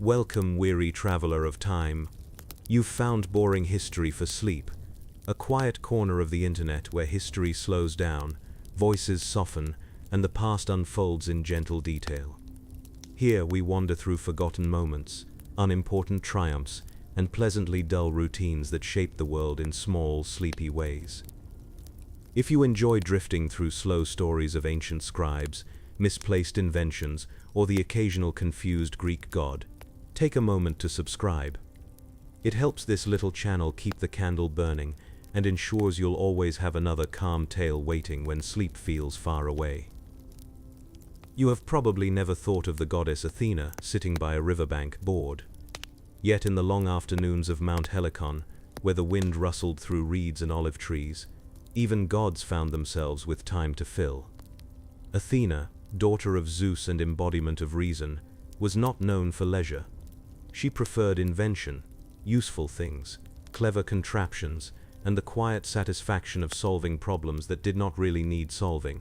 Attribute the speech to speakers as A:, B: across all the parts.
A: Welcome, weary traveler of time. You've found boring history for sleep, a quiet corner of the internet where history slows down, voices soften, and the past unfolds in gentle detail. Here we wander through forgotten moments, unimportant triumphs, and pleasantly dull routines that shape the world in small, sleepy ways. If you enjoy drifting through slow stories of ancient scribes, misplaced inventions, or the occasional confused Greek god, take a moment to subscribe. It helps this little channel keep the candle burning and ensures you'll always have another calm tale waiting when sleep feels far away. You have probably never thought of the goddess Athena sitting by a riverbank bored. Yet in the long afternoons of Mount Helicon, where the wind rustled through reeds and olive trees, even gods found themselves with time to fill. Athena, daughter of Zeus and embodiment of reason, was not known for leisure. She preferred invention, useful things, clever contraptions, and the quiet satisfaction of solving problems that did not really need solving.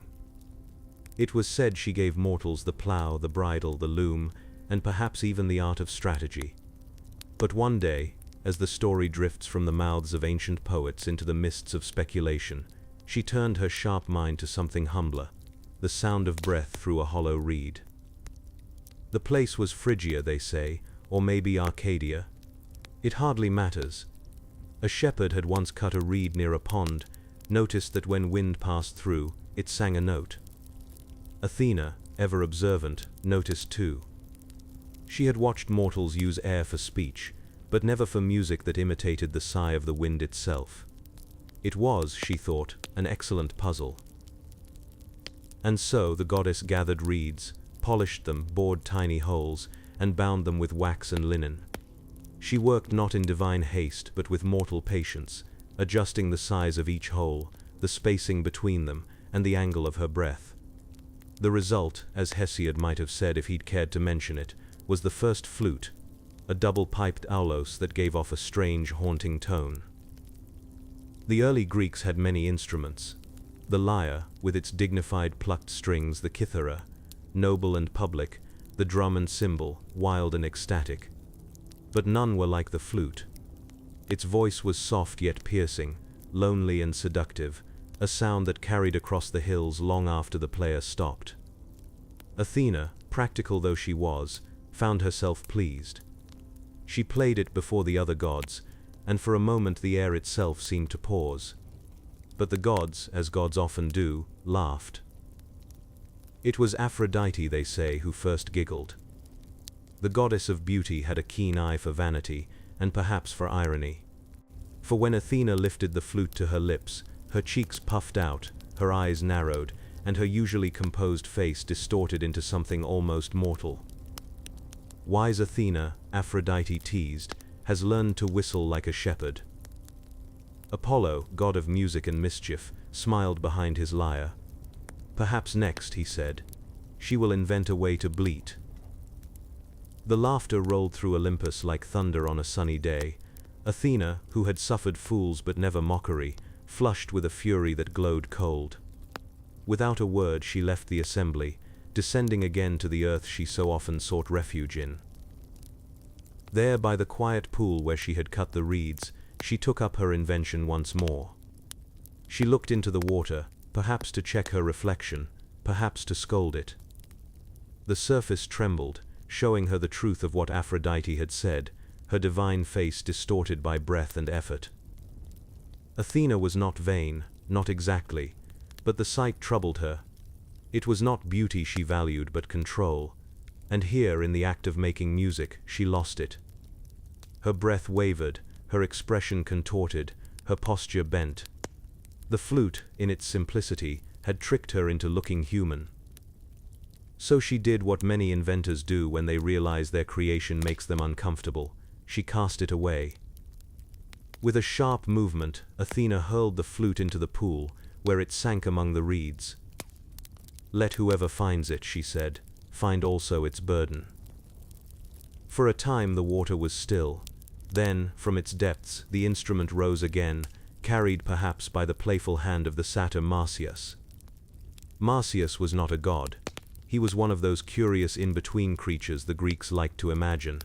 A: It was said she gave mortals the plow, the bridle, the loom, and perhaps even the art of strategy. But one day, as the story drifts from the mouths of ancient poets into the mists of speculation, she turned her sharp mind to something humbler, the sound of breath through a hollow reed. The place was Phrygia, they say, or maybe Arcadia. It hardly matters. A shepherd had once cut a reed near a pond, noticed that when wind passed through, it sang a note. Athena, ever observant, noticed too. She had watched mortals use air for speech, but never for music that imitated the sigh of the wind itself. It was, she thought, an excellent puzzle. And so the goddess gathered reeds, polished them, bored tiny holes, and bound them with wax and linen. She worked not in divine haste, but with mortal patience, adjusting the size of each hole, the spacing between them, and the angle of her breath. The result, as Hesiod might have said if he'd cared to mention it, was the first flute, a double-piped aulos that gave off a strange, haunting tone. The early Greeks had many instruments. The lyre, with its dignified plucked strings, the kithara, noble and public, the drum and cymbal, wild and ecstatic. But none were like the flute. Its voice was soft yet piercing, lonely and seductive, a sound that carried across the hills long after the player stopped. Athena, practical though she was, found herself pleased. She played it before the other gods, and for a moment the air itself seemed to pause. But the gods, as gods often do, laughed. It was Aphrodite, they say, who first giggled. The goddess of beauty had a keen eye for vanity, and perhaps for irony. For when Athena lifted the flute to her lips, her cheeks puffed out, her eyes narrowed, and her usually composed face distorted into something almost mortal. Wise Athena, Aphrodite teased, has learned to whistle like a shepherd. Apollo, god of music and mischief, smiled behind his lyre. Perhaps next, he said, she will invent a way to bleat. The laughter rolled through Olympus like thunder on a sunny day. Athena, who had suffered fools but never mockery, flushed with a fury that glowed cold. Without a word she left the assembly, descending again to the earth she so often sought refuge in. There by the quiet pool where she had cut the reeds, she took up her invention once more. She looked into the water, perhaps to check her reflection, perhaps to scold it. The surface trembled, showing her the truth of what Aphrodite had said, her divine face distorted by breath and effort. Athena was not vain, not exactly, but the sight troubled her. It was not beauty she valued, but control, and here, in the act of making music, she lost it. Her breath wavered, her expression contorted, her posture bent. The flute, in its simplicity, had tricked her into looking human. So she did what many inventors do when they realize their creation makes them uncomfortable. She cast it away. With a sharp movement, Athena hurled the flute into the pool, where it sank among the reeds. "Let whoever finds it," she said, "find also its burden." For a time the water was still. Then, from its depths, the instrument rose again, carried perhaps by the playful hand of the satyr Marsyas. Marsyas was not a god. He was one of those curious in-between creatures the Greeks liked to imagine,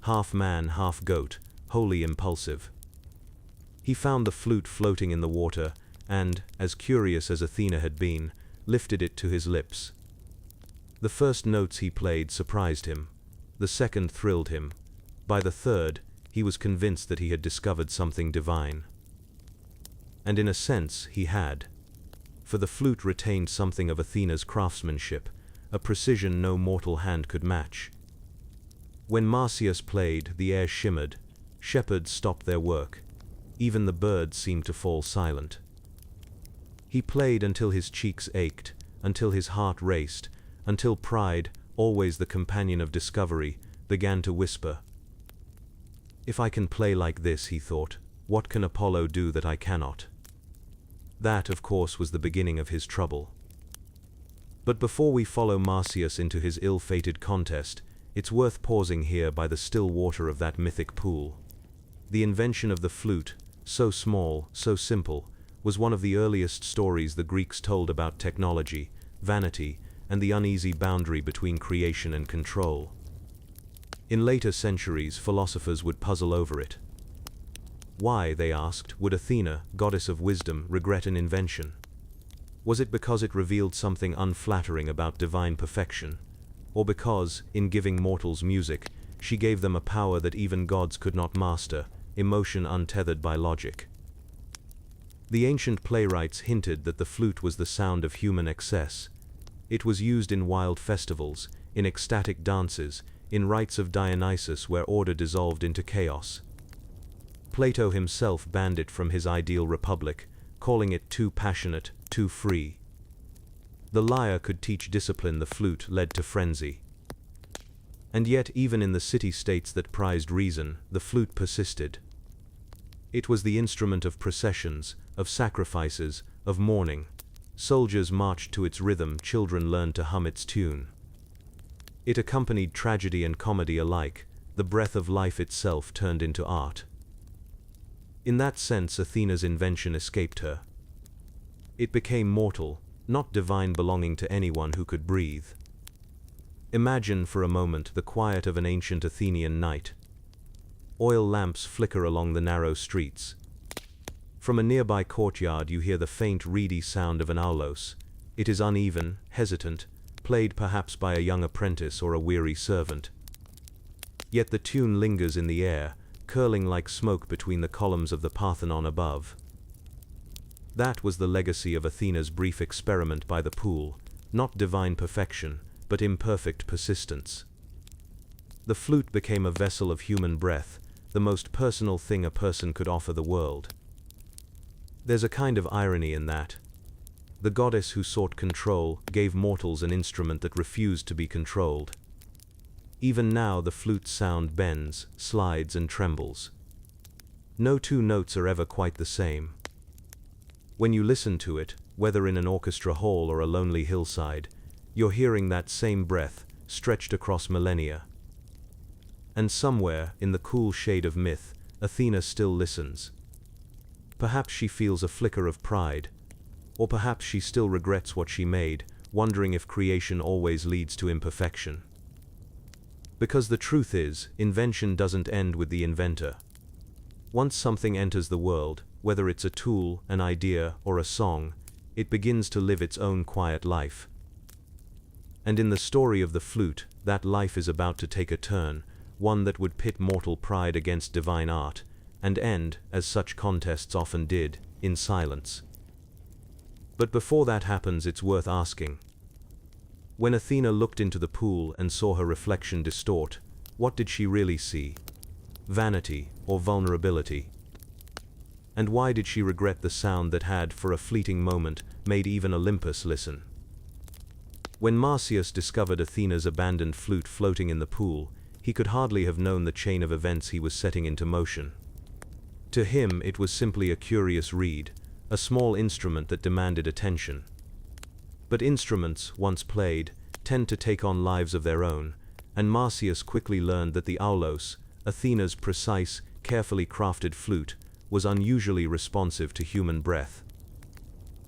A: half man, half goat, wholly impulsive. He found the flute floating in the water and, as curious as Athena had been, lifted it to his lips. The first notes he played surprised him. The second thrilled him. By the third, he was convinced that he had discovered something divine. And in a sense, he had. For the flute retained something of Athena's craftsmanship, a precision no mortal hand could match. When Marsyas played, the air shimmered, shepherds stopped their work, even the birds seemed to fall silent. He played until his cheeks ached, until his heart raced, until pride, always the companion of discovery, began to whisper. If I can play like this, he thought, what can Apollo do that I cannot? That, of course, was the beginning of his trouble. But before we follow Marsyas into his ill-fated contest, it's worth pausing here by the still water of that mythic pool. The invention of the flute, so small, so simple, was one of the earliest stories the Greeks told about technology, vanity, and the uneasy boundary between creation and control. In later centuries, philosophers would puzzle over it. Why, they asked, would Athena, goddess of wisdom, regret an invention? Was it because it revealed something unflattering about divine perfection? Or because, in giving mortals music, she gave them a power that even gods could not master, emotion untethered by logic? The ancient playwrights hinted that the flute was the sound of human excess. It was used in wild festivals, in ecstatic dances, in rites of Dionysus where order dissolved into chaos. Plato himself banned it from his ideal republic, calling it too passionate, too free. The lyre could teach discipline, the flute led to frenzy. And yet, even in the city-states that prized reason, the flute persisted. It was the instrument of processions, of sacrifices, of mourning. Soldiers marched to its rhythm, children learned to hum its tune. It accompanied tragedy and comedy alike, the breath of life itself turned into art. In that sense, Athena's invention escaped her. It became mortal, not divine, belonging to anyone who could breathe. Imagine for a moment the quiet of an ancient Athenian night. Oil lamps flicker along the narrow streets. From a nearby courtyard you hear the faint, reedy sound of an aulos. It is uneven, hesitant, played perhaps by a young apprentice or a weary servant. Yet the tune lingers in the air, curling like smoke between the columns of the Parthenon above. That was the legacy of Athena's brief experiment by the pool, not divine perfection, but imperfect persistence. The flute became a vessel of human breath, the most personal thing a person could offer the world. There's a kind of irony in that. The goddess who sought control gave mortals an instrument that refused to be controlled. Even now the flute's sound bends, slides, and trembles. No two notes are ever quite the same. When you listen to it, whether in an orchestra hall or a lonely hillside, you're hearing that same breath, stretched across millennia. And somewhere, in the cool shade of myth, Athena still listens. Perhaps she feels a flicker of pride, or perhaps she still regrets what she made, wondering if creation always leads to imperfection. Because the truth is, invention doesn't end with the inventor. Once something enters the world, whether it's a tool, an idea, or a song, it begins to live its own quiet life. And in the story of the flute, that life is about to take a turn, one that would pit mortal pride against divine art, and end, as such contests often did, in silence. But before that happens, it's worth asking. When Athena looked into the pool and saw her reflection distort, what did she really see? Vanity or vulnerability? And why did she regret the sound that had, for a fleeting moment, made even Olympus listen? When Marsyas discovered Athena's abandoned flute floating in the pool, he could hardly have known the chain of events he was setting into motion. To him, it was simply a curious reed, a small instrument that demanded attention. But instruments, once played, tend to take on lives of their own, and Marsyas quickly learned that the aulos, Athena's precise, carefully crafted flute, was unusually responsive to human breath.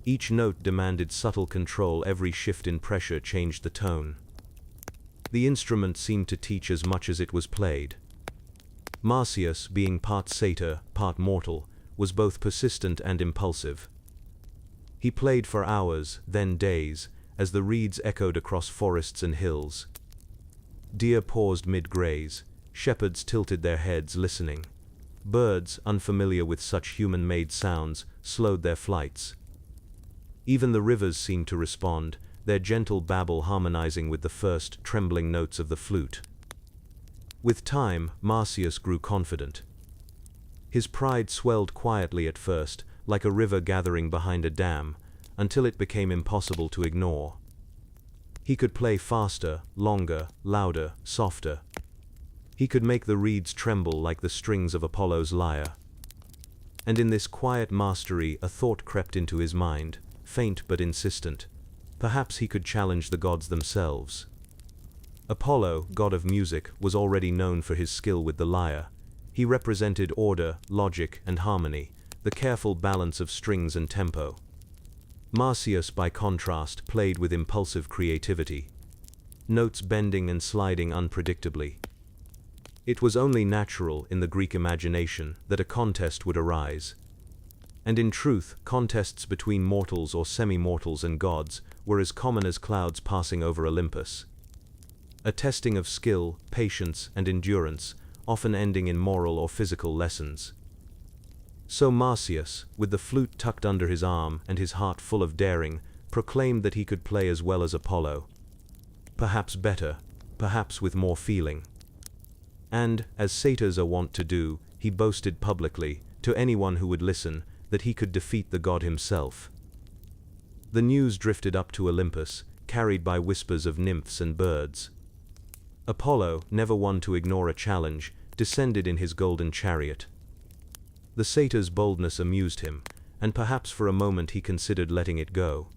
A: Each note demanded subtle control, every shift in pressure changed the tone. The instrument seemed to teach as much as it was played. Marsyas, being part satyr, part mortal, was both persistent and impulsive. He played for hours, then days, as the reeds echoed across forests and hills. Deer paused mid-graze, shepherds tilted their heads listening. Birds, unfamiliar with such human-made sounds, slowed their flights. Even the rivers seemed to respond, their gentle babble harmonizing with the first, trembling notes of the flute. With time, Marsyas grew confident. His pride swelled quietly at first, like a river gathering behind a dam, until it became impossible to ignore. He could play faster, longer, louder, softer. He could make the reeds tremble like the strings of Apollo's lyre. And in this quiet mastery, a thought crept into his mind, faint but insistent. Perhaps he could challenge the gods themselves. Apollo, god of music, was already known for his skill with the lyre. He represented order, logic, and harmony, the careful balance of strings and tempo. Marsyas, by contrast, played with impulsive creativity, notes bending and sliding unpredictably. It was only natural in the Greek imagination that a contest would arise. And in truth, contests between mortals or semi-mortals and gods were as common as clouds passing over Olympus. A testing of skill, patience, and endurance, often ending in moral or physical lessons. So Marsyas, with the flute tucked under his arm and his heart full of daring, proclaimed that he could play as well as Apollo. Perhaps better, perhaps with more feeling. And, as satyrs are wont to do, he boasted publicly, to anyone who would listen, that he could defeat the god himself. The news drifted up to Olympus, carried by whispers of nymphs and birds. Apollo, never one to ignore a challenge, descended in his golden chariot. The satyr's boldness amused him, and perhaps for a moment he considered letting it go.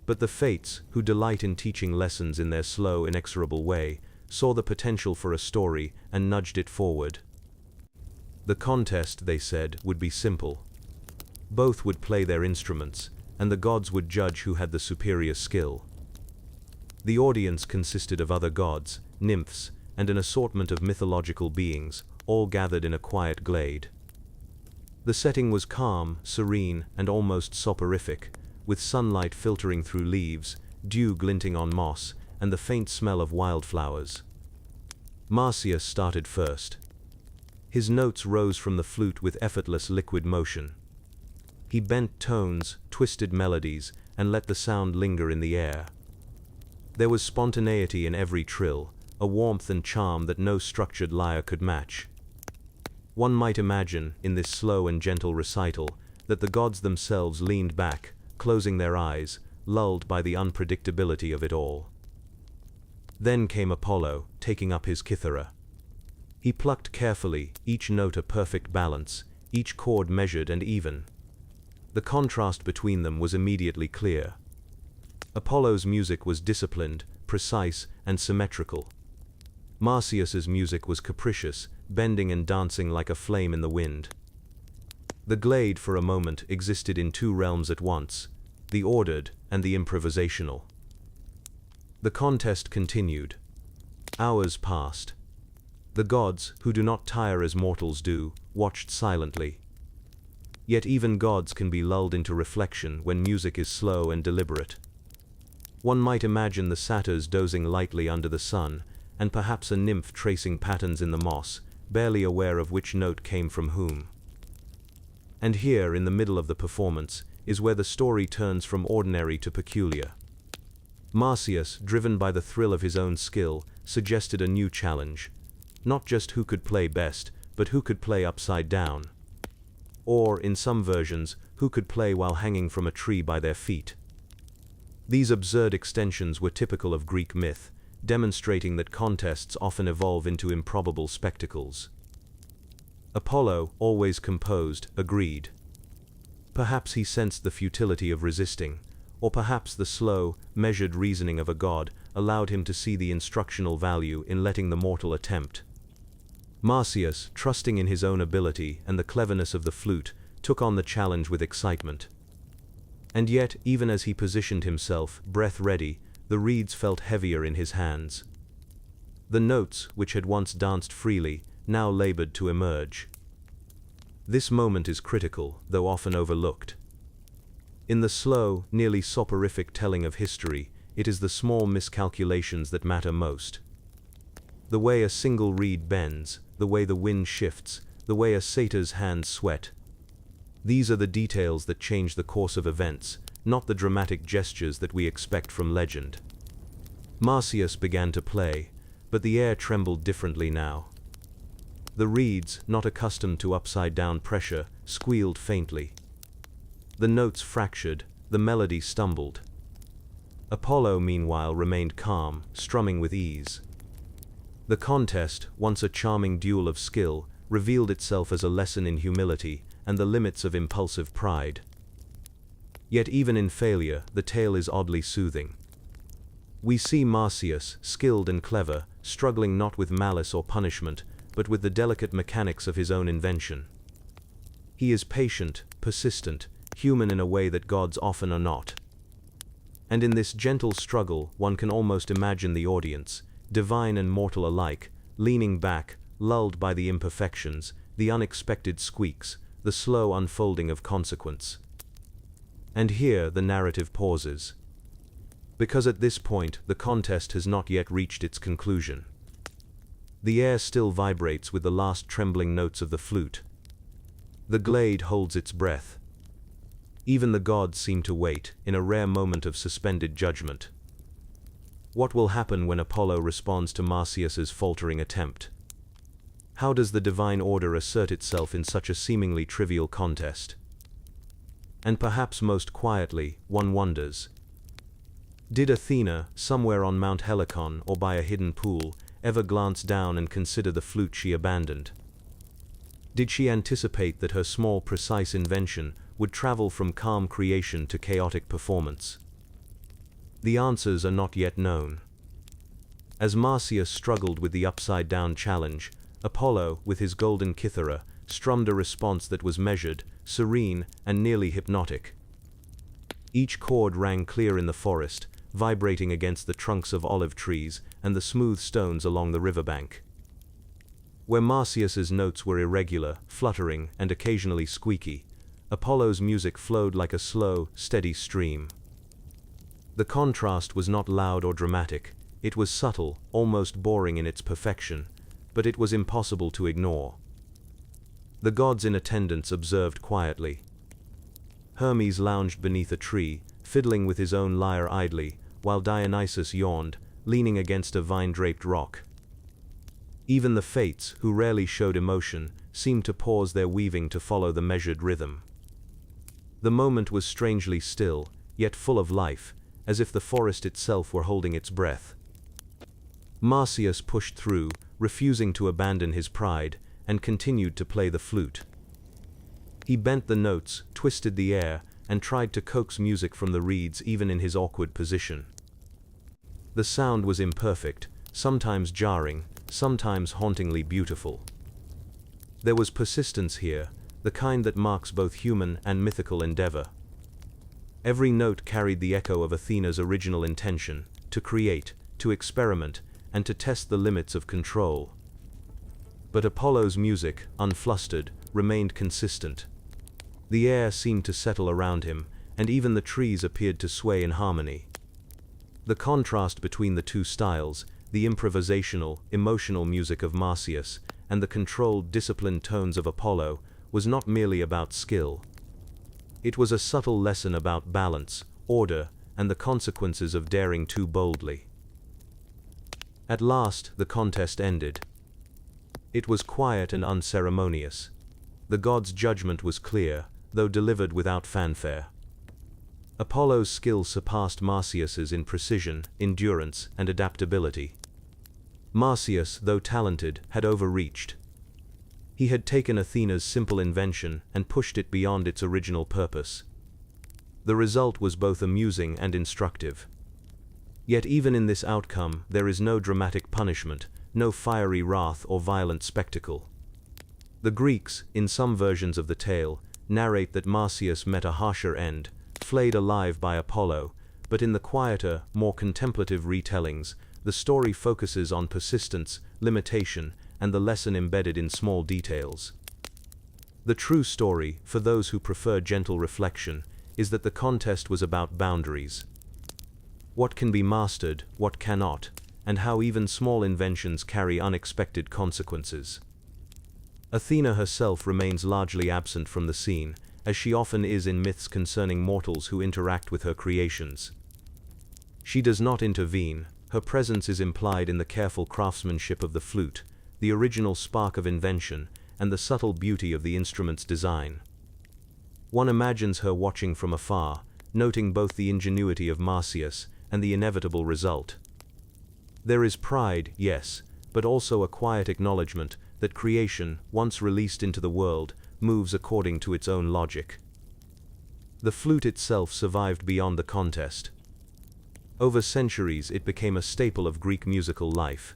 A: But the fates, who delight in teaching lessons in their slow, inexorable way, saw the potential for a story and nudged it forward. The contest, they said, would be simple. Both would play their instruments, and the gods would judge who had the superior skill. The audience consisted of other gods, nymphs, and an assortment of mythological beings, all gathered in a quiet glade. The setting was calm, serene, and almost soporific, with sunlight filtering through leaves, dew glinting on moss, and the faint smell of wildflowers. Marsyas started first. His notes rose from the flute with effortless liquid motion. He bent tones, twisted melodies, and let the sound linger in the air. There was spontaneity in every trill, a warmth and charm that no structured lyre could match. One might imagine, in this slow and gentle recital, that the gods themselves leaned back, closing their eyes, lulled by the unpredictability of it all. Then came Apollo, taking up his kithara. He plucked carefully, each note a perfect balance, each chord measured and even. The contrast between them was immediately clear. Apollo's music was disciplined, precise, and symmetrical. Marsyas's music was capricious, bending and dancing like a flame in the wind. The glade, for a moment, existed in two realms at once, the ordered and the improvisational. The contest continued. Hours passed. The gods, who do not tire as mortals do, watched silently. Yet even gods can be lulled into reflection when music is slow and deliberate. One might imagine the satyrs dozing lightly under the sun, and perhaps a nymph tracing patterns in the moss, barely aware of which note came from whom. And here, in the middle of the performance, is where the story turns from ordinary to peculiar. Marsyas, driven by the thrill of his own skill, suggested a new challenge. Not just who could play best, but who could play upside down. Or, in some versions, who could play while hanging from a tree by their feet. These absurd extensions were typical of Greek myth, demonstrating that contests often evolve into improbable spectacles. Apollo, always composed, agreed. Perhaps he sensed the futility of resisting, or perhaps the slow, measured reasoning of a god allowed him to see the instructional value in letting the mortal attempt. Marsyas, trusting in his own ability and the cleverness of the flute, took on the challenge with excitement. And yet, even as he positioned himself, breath ready, the reeds felt heavier in his hands. The notes, which had once danced freely, now labored to emerge. This moment is critical, though often overlooked. In the slow, nearly soporific telling of history, it is the small miscalculations that matter most. The way a single reed bends, the way the wind shifts, the way a satyr's hands sweat. These are the details that change the course of events, not the dramatic gestures that we expect from legend. Marsyas began to play, but the air trembled differently now. The reeds, not accustomed to upside-down pressure, squealed faintly. The notes fractured, the melody stumbled. Apollo, meanwhile, remained calm, strumming with ease. The contest, once a charming duel of skill, revealed itself as a lesson in humility and the limits of impulsive pride. Yet even in failure, the tale is oddly soothing. We see Marsyas, skilled and clever, struggling not with malice or punishment, but with the delicate mechanics of his own invention. He is patient, persistent, human in a way that gods often are not. And in this gentle struggle, one can almost imagine the audience, divine and mortal alike, leaning back, lulled by the imperfections, the unexpected squeaks, the slow unfolding of consequence. And here the narrative pauses. Because at this point, the contest has not yet reached its conclusion. The air still vibrates with the last trembling notes of the flute. The glade holds its breath. Even the gods seem to wait, in a rare moment of suspended judgment. What will happen when Apollo responds to Marsyas's faltering attempt? How does the divine order assert itself in such a seemingly trivial contest? And perhaps most quietly, one wonders, did Athena, somewhere on Mount Helicon or by a hidden pool, ever glance down and consider the flute she abandoned? Did she anticipate that her small, precise invention would travel from calm creation to chaotic performance? The answers are not yet known. As Marsyas struggled with the upside-down challenge, Apollo, with his golden kithara, strummed a response that was measured, serene, and nearly hypnotic. Each chord rang clear in the forest, vibrating against the trunks of olive trees and the smooth stones along the riverbank. Where Marsyas's notes were irregular, fluttering, and occasionally squeaky, Apollo's music flowed like a slow, steady stream. The contrast was not loud or dramatic, it was subtle, almost boring in its perfection, but it was impossible to ignore. The gods in attendance observed quietly. Hermes lounged beneath a tree, fiddling with his own lyre idly, while Dionysus yawned, leaning against a vine-draped rock. Even the Fates, who rarely showed emotion, seemed to pause their weaving to follow the measured rhythm. The moment was strangely still, yet full of life, as if the forest itself were holding its breath. Marsyas pushed through, refusing to abandon his pride, and continued to play the flute. He bent the notes, twisted the air, and tried to coax music from the reeds even in his awkward position. The sound was imperfect, sometimes jarring, sometimes hauntingly beautiful. There was persistence here, the kind that marks both human and mythical endeavor. Every note carried the echo of Athena's original intention, to create, to experiment, and to test the limits of control. But Apollo's music, unflustered, remained consistent. The air seemed to settle around him, and even the trees appeared to sway in harmony. The contrast between the two styles, the improvisational, emotional music of Marsyas and the controlled, disciplined tones of Apollo, was not merely about skill. It was a subtle lesson about balance, order, and the consequences of daring too boldly. At last, the contest ended. It was quiet and unceremonious. The god's judgment was clear, though delivered without fanfare. Apollo's skill surpassed Marsyas's in precision, endurance, and adaptability. Marsyas, though talented, had overreached. He had taken Athena's simple invention and pushed it beyond its original purpose. The result was both amusing and instructive. Yet even in this outcome, there is no dramatic punishment, no fiery wrath or violent spectacle. The Greeks, in some versions of the tale, narrate that Marsyas met a harsher end, flayed alive by Apollo, but in the quieter, more contemplative retellings, the story focuses on persistence, limitation, and the lesson embedded in small details. The true story, for those who prefer gentle reflection, is that the contest was about boundaries. What can be mastered, what cannot, and how even small inventions carry unexpected consequences. Athena herself remains largely absent from the scene, as she often is in myths concerning mortals who interact with her creations. She does not intervene. Her presence is implied in the careful craftsmanship of the flute, the original spark of invention, and the subtle beauty of the instrument's design. One imagines her watching from afar, noting both the ingenuity of Marsyas and the inevitable result. There is pride, yes, but also a quiet acknowledgement that creation, once released into the world, moves according to its own logic. The flute itself survived beyond the contest. Over centuries, it became a staple of Greek musical life.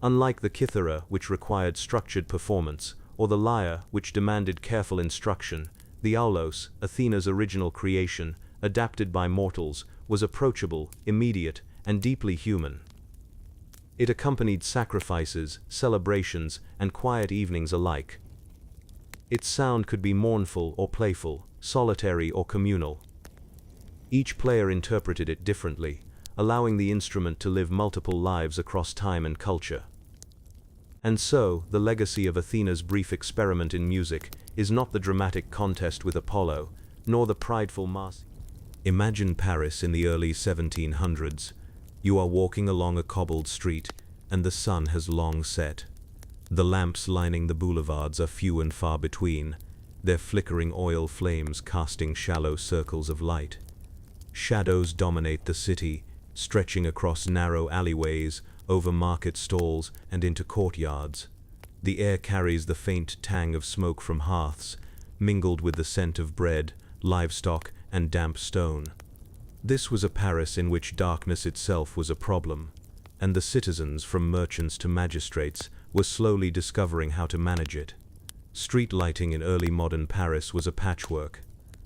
A: Unlike the kithara, which required structured performance, or the lyre, which demanded careful instruction, the aulos, Athena's original creation, adapted by mortals, was approachable, immediate, and deeply human. It accompanied sacrifices, celebrations, and quiet evenings alike. Its sound could be mournful or playful, solitary or communal. Each player interpreted it differently, allowing the instrument to live multiple lives across time and culture. And so, the legacy of Athena's brief experiment in music is not the dramatic contest with Apollo, nor the prideful mass. Imagine Paris in the early 1700s. You are walking along a cobbled street, and the sun has long set. The lamps lining the boulevards are few and far between, their flickering oil flames casting shallow circles of light. Shadows dominate the city, stretching across narrow alleyways, over market stalls, and into courtyards. The air carries the faint tang of smoke from hearths, mingled with the scent of bread, livestock, and damp stone. This was a Paris in which darkness itself was a problem, and the citizens, from merchants to magistrates, were slowly discovering how to manage it. Street lighting in early modern Paris was a patchwork.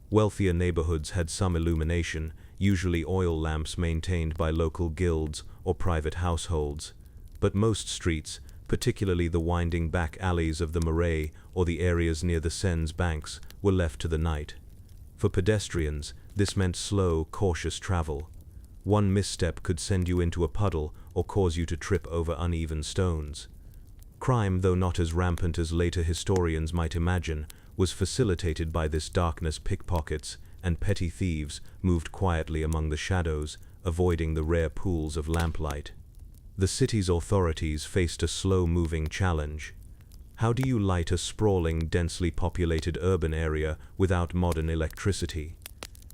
A: Wealthier neighborhoods had some illumination, usually oil lamps maintained by local guilds or private households. But most streets, particularly the winding back alleys of the Marais or the areas near the Seine's banks, were left to the night. For pedestrians, this meant slow, cautious travel. One misstep could send you into a puddle or cause you to trip over uneven stones. Crime, though not as rampant as later historians might imagine, was facilitated by this darkness. Pickpockets and petty thieves moved quietly among the shadows, avoiding the rare pools of lamplight. The city's authorities faced a slow-moving challenge. How do you light a sprawling, densely populated urban area without modern electricity?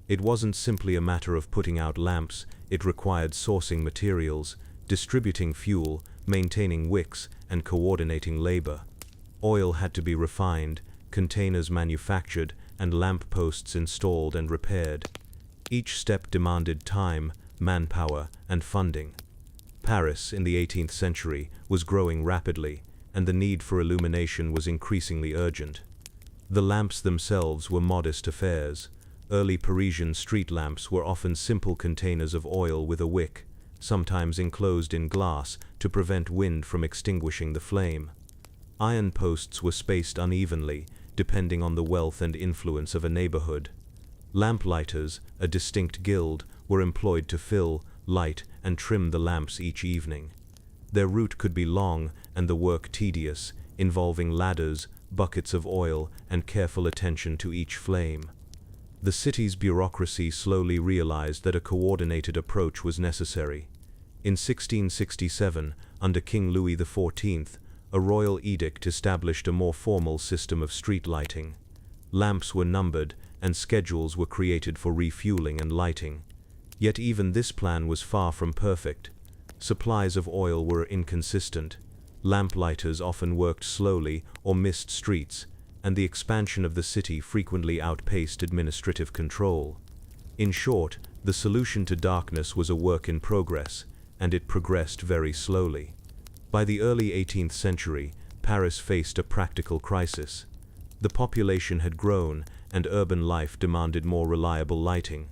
A: It wasn't simply a matter of putting out lamps, it required sourcing materials, distributing fuel, maintaining wicks, and coordinating labor. Oil had to be refined, containers manufactured, and lamp posts installed and repaired. Each step demanded time, manpower, and funding. Paris, in the 18th century, was growing rapidly, and the need for illumination was increasingly urgent. The lamps themselves were modest affairs. Early Parisian street lamps were often simple containers of oil with a wick, sometimes enclosed in glass to prevent wind from extinguishing the flame. Iron posts were spaced unevenly, depending on the wealth and influence of a neighborhood. Lamplighters, a distinct guild, were employed to fill, light, and trim the lamps each evening. Their route could be long and the work tedious, involving ladders, buckets of oil, and careful attention to each flame. The city's bureaucracy slowly realized that a coordinated approach was necessary. In 1667, under King Louis XIV, a royal edict established a more formal system of street lighting. Lamps were numbered, and schedules were created for refueling and lighting. Yet even this plan was far from perfect. Supplies of oil were inconsistent. Lamplighters often worked slowly or missed streets, and the expansion of the city frequently outpaced administrative control. In short, the solution to darkness was a work in progress, and it progressed very slowly. By the early 18th century, Paris faced a practical crisis. The population had grown, and urban life demanded more reliable lighting.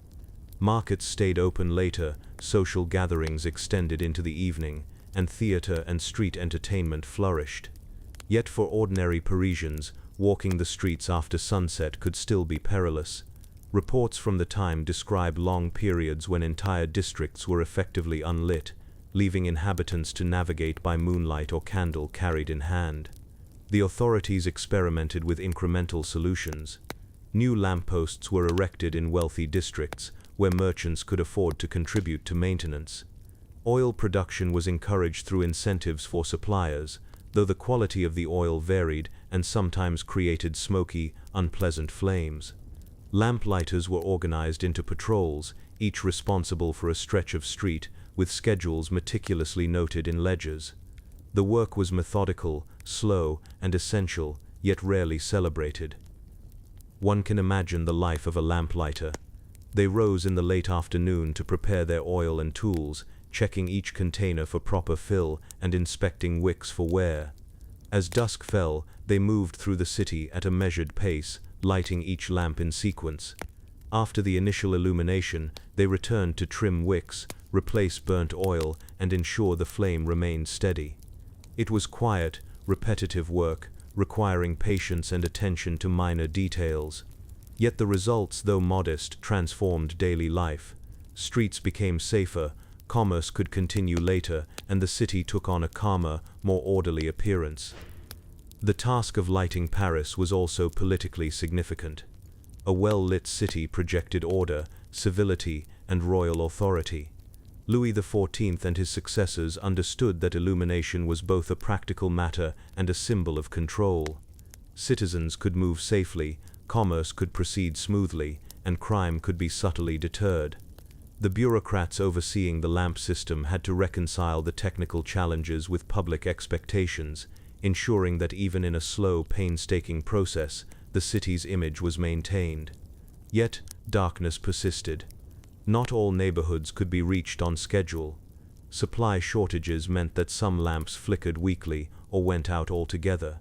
A: Markets stayed open later, social gatherings extended into the evening, and theater and street entertainment flourished. Yet for ordinary Parisians, walking the streets after sunset could still be perilous. Reports from the time describe long periods when entire districts were effectively unlit, leaving inhabitants to navigate by moonlight or candle carried in hand. The authorities experimented with incremental solutions. New lampposts were erected in wealthy districts, where merchants could afford to contribute to maintenance. Oil production was encouraged through incentives for suppliers, though the quality of the oil varied and sometimes created smoky, unpleasant flames. Lamplighters were organized into patrols, each responsible for a stretch of street, with schedules meticulously noted in ledgers. The work was methodical, slow, and essential, yet rarely celebrated. One can imagine the life of a lamplighter. They rose in the late afternoon to prepare their oil and tools, checking each container for proper fill and inspecting wicks for wear. As dusk fell, they moved through the city at a measured pace, lighting each lamp in sequence. After the initial illumination, they returned to trim wicks, replace burnt oil, and ensure the flame remained steady. It was quiet, repetitive work, requiring patience and attention to minor details. Yet the results, though modest, transformed daily life. Streets became safer, commerce could continue later, and the city took on a calmer, more orderly appearance. The task of lighting Paris was also politically significant. A well-lit city projected order, civility, and royal authority. Louis XIV and his successors understood that illumination was both a practical matter and a symbol of control. Citizens could move safely, commerce could proceed smoothly, and crime could be subtly deterred. The bureaucrats overseeing the lamp system had to reconcile the technical challenges with public expectations, ensuring that even in a slow, painstaking process, the city's image was maintained. Yet, darkness persisted. Not all neighborhoods could be reached on schedule. Supply shortages meant that some lamps flickered weakly or went out altogether.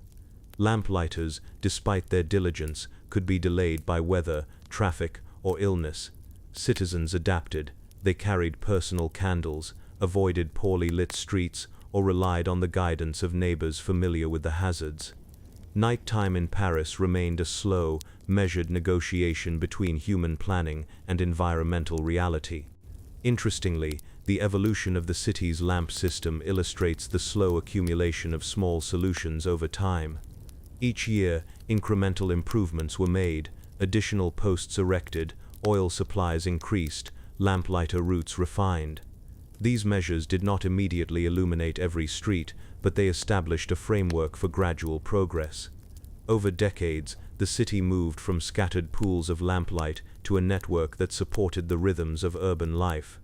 A: Lamplighters, despite their diligence, could be delayed by weather, traffic, or illness. Citizens adapted. They carried personal candles, avoided poorly lit streets, or relied on the guidance of neighbors familiar with the hazards. Nighttime in Paris remained a slow, measured negotiation between human planning and environmental reality. Interestingly, the evolution of the city's lamp system illustrates the slow accumulation of small solutions over time. Each year, incremental improvements were made, additional posts erected, oil supplies increased, lamplighter routes refined. These measures did not immediately illuminate every street, but they established a framework for gradual progress. Over decades, the city moved from scattered pools of lamplight to a network that supported the rhythms of urban life.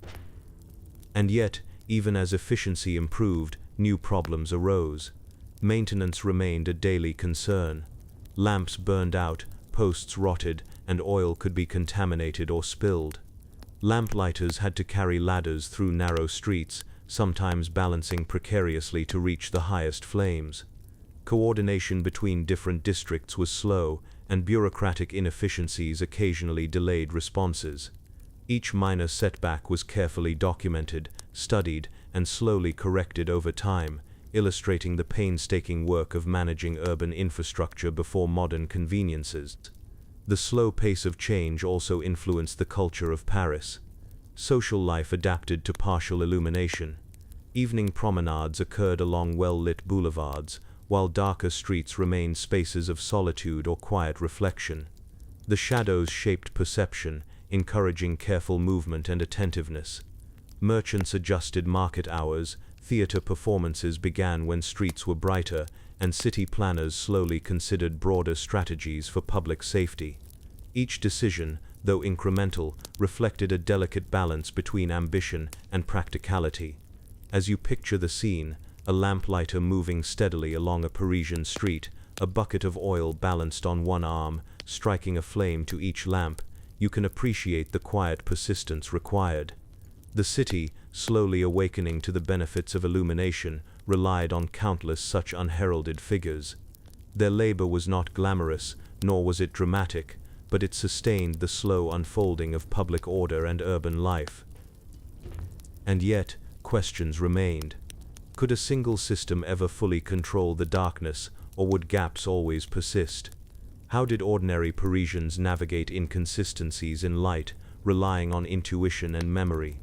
A: And yet, even as efficiency improved, new problems arose. Maintenance remained a daily concern. Lamps burned out, posts rotted, and oil could be contaminated or spilled. Lamplighters had to carry ladders through narrow streets, sometimes balancing precariously to reach the highest flames. Coordination between different districts was slow, and bureaucratic inefficiencies occasionally delayed responses. Each minor setback was carefully documented, studied, and slowly corrected over time, illustrating the painstaking work of managing urban infrastructure before modern conveniences. The slow pace of change also influenced the culture of Paris. Social life adapted to partial illumination. Evening promenades occurred along well-lit boulevards, while darker streets remained spaces of solitude or quiet reflection. The shadows shaped perception, encouraging careful movement and attentiveness. Merchants adjusted market hours, theater performances began when streets were brighter, and city planners slowly considered broader strategies for public safety. Each decision, though incremental, reflected a delicate balance between ambition and practicality. As you picture the scene, a lamplighter moving steadily along a Parisian street, a bucket of oil balanced on one arm, striking a flame to each lamp, you can appreciate the quiet persistence required. The city, slowly awakening to the benefits of illumination, relied on countless such unheralded figures. Their labor was not glamorous, nor was it dramatic, but it sustained the slow unfolding of public order and urban life. And yet, questions remained. Could a single system ever fully control the darkness, or would gaps always persist? How did ordinary Parisians navigate inconsistencies in light, relying on intuition and memory?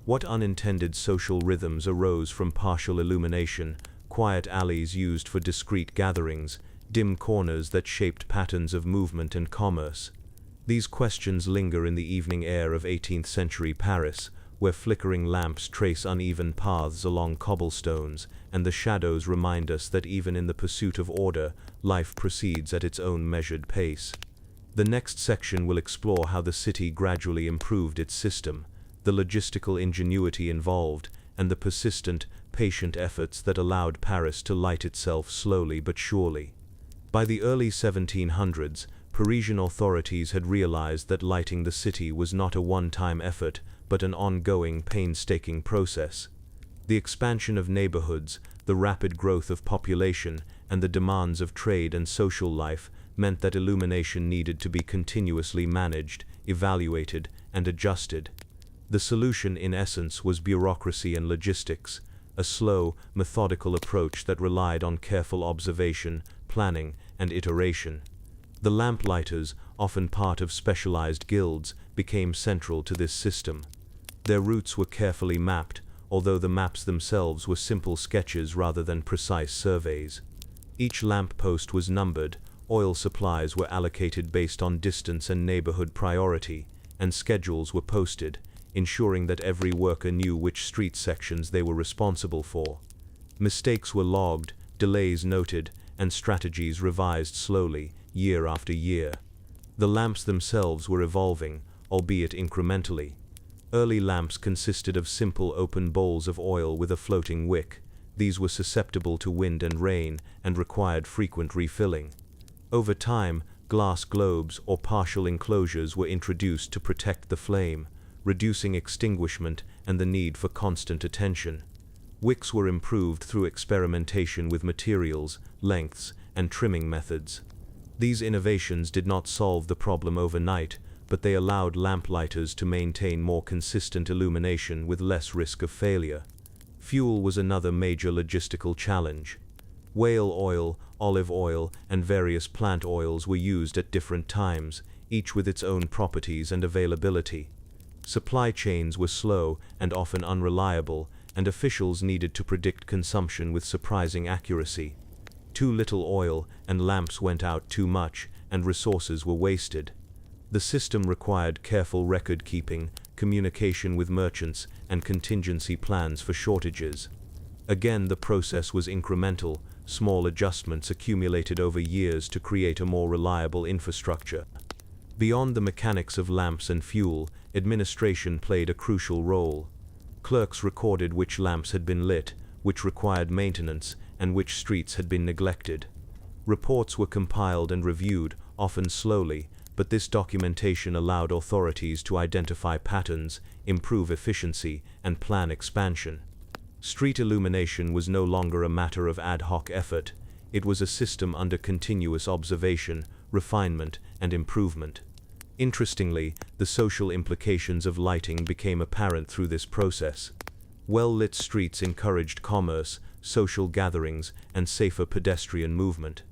A: What unintended social rhythms arose from partial illumination, quiet alleys used for discreet gatherings, dim corners that shaped patterns of movement and commerce? These questions linger in the evening air of 18th century Paris, where flickering lamps trace uneven paths along cobblestones, and the shadows remind us that even in the pursuit of order, life proceeds at its own measured pace. The next section will explore how the city gradually improved its system, the logistical ingenuity involved, and the persistent, patient efforts that allowed Paris to light itself slowly but surely. By the early 1700s, Parisian authorities had realized that lighting the city was not a one-time effort, but an ongoing, painstaking process. The expansion of neighborhoods, the rapid growth of population, and the demands of trade and social life meant that illumination needed to be continuously managed, evaluated, and adjusted. The solution, in essence, was bureaucracy and logistics, a slow, methodical approach that relied on careful observation, planning, and iteration. The lamplighters, often part of specialized guilds, became central to this system. Their routes were carefully mapped, although the maps themselves were simple sketches rather than precise surveys. Each lamp post was numbered, oil supplies were allocated based on distance and neighborhood priority, and schedules were posted, ensuring that every worker knew which street sections they were responsible for. Mistakes were logged, delays noted, and strategies revised slowly, year after year. The lamps themselves were evolving, albeit incrementally. Early lamps consisted of simple open bowls of oil with a floating wick. These were susceptible to wind and rain, and required frequent refilling. Over time, glass globes or partial enclosures were introduced to protect the flame, reducing extinguishment and the need for constant attention. Wicks were improved through experimentation with materials, lengths, and trimming methods. These innovations did not solve the problem overnight, but they allowed lamplighters to maintain more consistent illumination with less risk of failure. Fuel was another major logistical challenge. Whale oil, olive oil, and various plant oils were used at different times, each with its own properties and availability. Supply chains were slow and often unreliable, and officials needed to predict consumption with surprising accuracy. Too little oil, and lamps went out too much, and resources were wasted. The system required careful record-keeping, communication with merchants, and contingency plans for shortages. Again, the process was incremental, small adjustments accumulated over years to create a more reliable infrastructure. Beyond the mechanics of lamps and fuel, administration played a crucial role. Clerks recorded which lamps had been lit, which required maintenance, and which streets had been neglected. Reports were compiled and reviewed, often slowly, but this documentation allowed authorities to identify patterns, improve efficiency, and plan expansion. Street illumination was no longer a matter of ad hoc effort. It was a system under continuous observation, refinement, and improvement. Interestingly, the social implications of lighting became apparent through this process. Well-lit streets encouraged commerce, social gatherings, and safer pedestrian movement.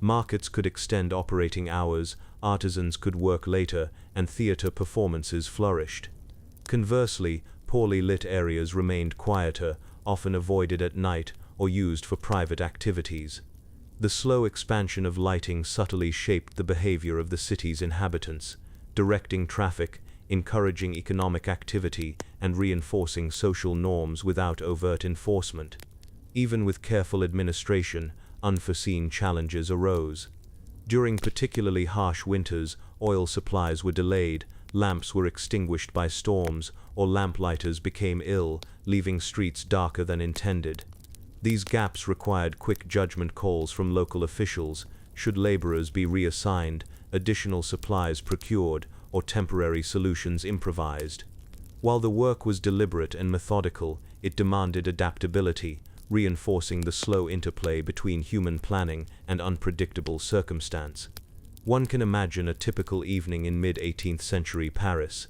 A: Markets could extend operating hours, artisans could work later, and theater performances flourished. Conversely, poorly lit areas remained quieter, often avoided at night or used for private activities. The slow expansion of lighting subtly shaped the behavior of the city's inhabitants, directing traffic, encouraging economic activity, and reinforcing social norms without overt enforcement. Even with careful administration, unforeseen challenges arose. During particularly harsh winters, oil supplies were delayed, lamps were extinguished by storms, or lamplighters became ill, leaving streets darker than intended. These gaps required quick judgment calls from local officials. Should laborers be reassigned, additional supplies procured, or temporary solutions improvised? While the work was deliberate and methodical, it demanded adaptability, reinforcing the slow interplay between human planning and unpredictable circumstance. One can imagine a typical evening in mid-18th century Paris.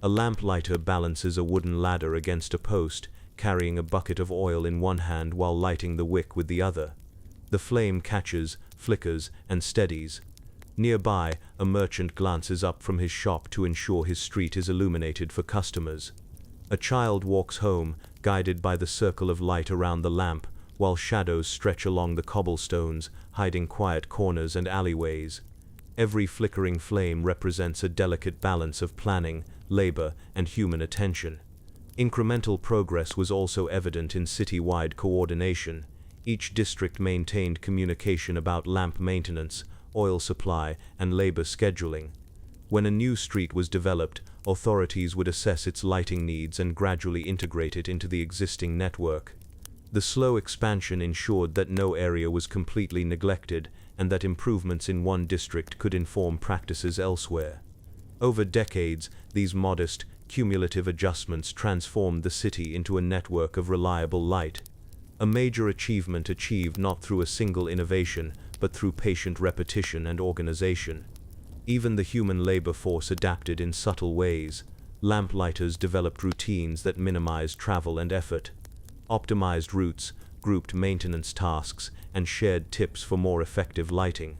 A: A lamplighter balances a wooden ladder against a post, carrying a bucket of oil in one hand while lighting the wick with the other. The flame catches, flickers, and steadies. Nearby, a merchant glances up from his shop to ensure his street is illuminated for customers. A child walks home, guided by the circle of light around the lamp, while shadows stretch along the cobblestones, hiding quiet corners and alleyways. Every flickering flame represents a delicate balance of planning, labor, and human attention. Incremental progress was also evident in city-wide coordination. Each district maintained communication about lamp maintenance, oil supply, and labor scheduling. When a new street was developed, authorities would assess its lighting needs and gradually integrate it into the existing network. The slow expansion ensured that no area was completely neglected and that improvements in one district could inform practices elsewhere. Over decades, these modest, cumulative adjustments transformed the city into a network of reliable light. A major achievement achieved not through a single innovation, but through patient repetition and organization. Even the human labor force adapted in subtle ways. Lamplighters developed routines that minimized travel and effort, optimized routes, grouped maintenance tasks, and shared tips for more effective lighting.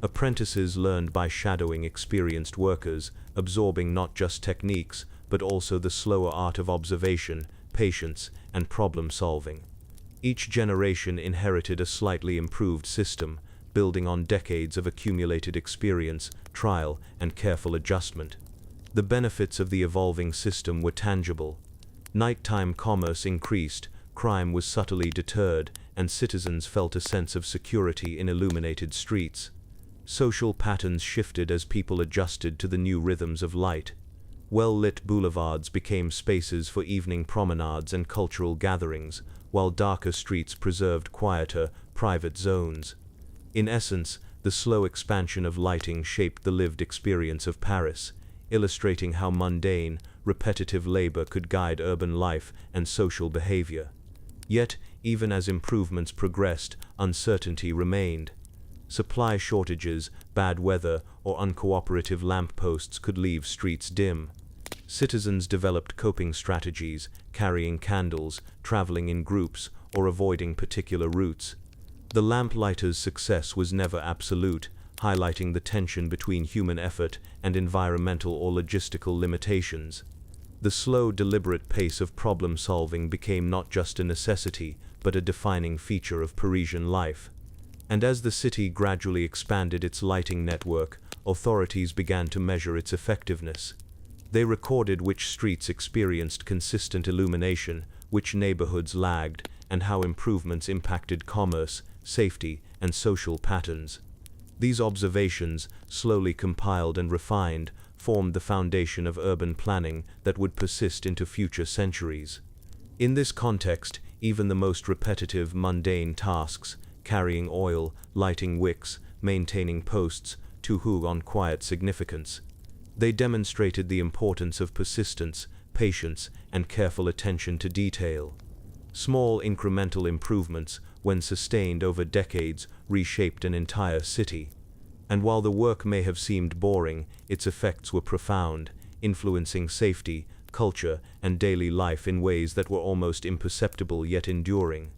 A: Apprentices learned by shadowing experienced workers, absorbing not just techniques, but also the slower art of observation, patience, and problem-solving. Each generation inherited a slightly improved system, building on decades of accumulated experience, trial, and careful adjustment. The benefits of the evolving system were tangible. Nighttime commerce increased, crime was subtly deterred, and citizens felt a sense of security in illuminated streets. Social patterns shifted as people adjusted to the new rhythms of light. Well-lit boulevards became spaces for evening promenades and cultural gatherings, while darker streets preserved quieter, private zones. In essence, the slow expansion of lighting shaped the lived experience of Paris, illustrating how mundane, repetitive labor could guide urban life and social behavior. Yet, even as improvements progressed, uncertainty remained. Supply shortages, bad weather, or uncooperative lampposts could leave streets dim. Citizens developed coping strategies, carrying candles, traveling in groups, or avoiding particular routes. The lamplighter's success was never absolute, highlighting the tension between human effort and environmental or logistical limitations. The slow, deliberate pace of problem-solving became not just a necessity, but a defining feature of Parisian life. And as the city gradually expanded its lighting network, authorities began to measure its effectiveness. They recorded which streets experienced consistent illumination, which neighborhoods lagged, and how improvements impacted commerce, safety, and social patterns. These observations, slowly compiled and refined, formed the foundation of urban planning that would persist into future centuries. In this context, even the most repetitive, mundane tasks, carrying oil, lighting wicks, maintaining posts, took on quiet significance. They demonstrated the importance of persistence, patience, and careful attention to detail. Small incremental improvements, when sustained over decades, reshaped an entire city. And while the work may have seemed boring, its effects were profound, influencing safety, culture, and daily life in ways that were almost imperceptible yet enduring.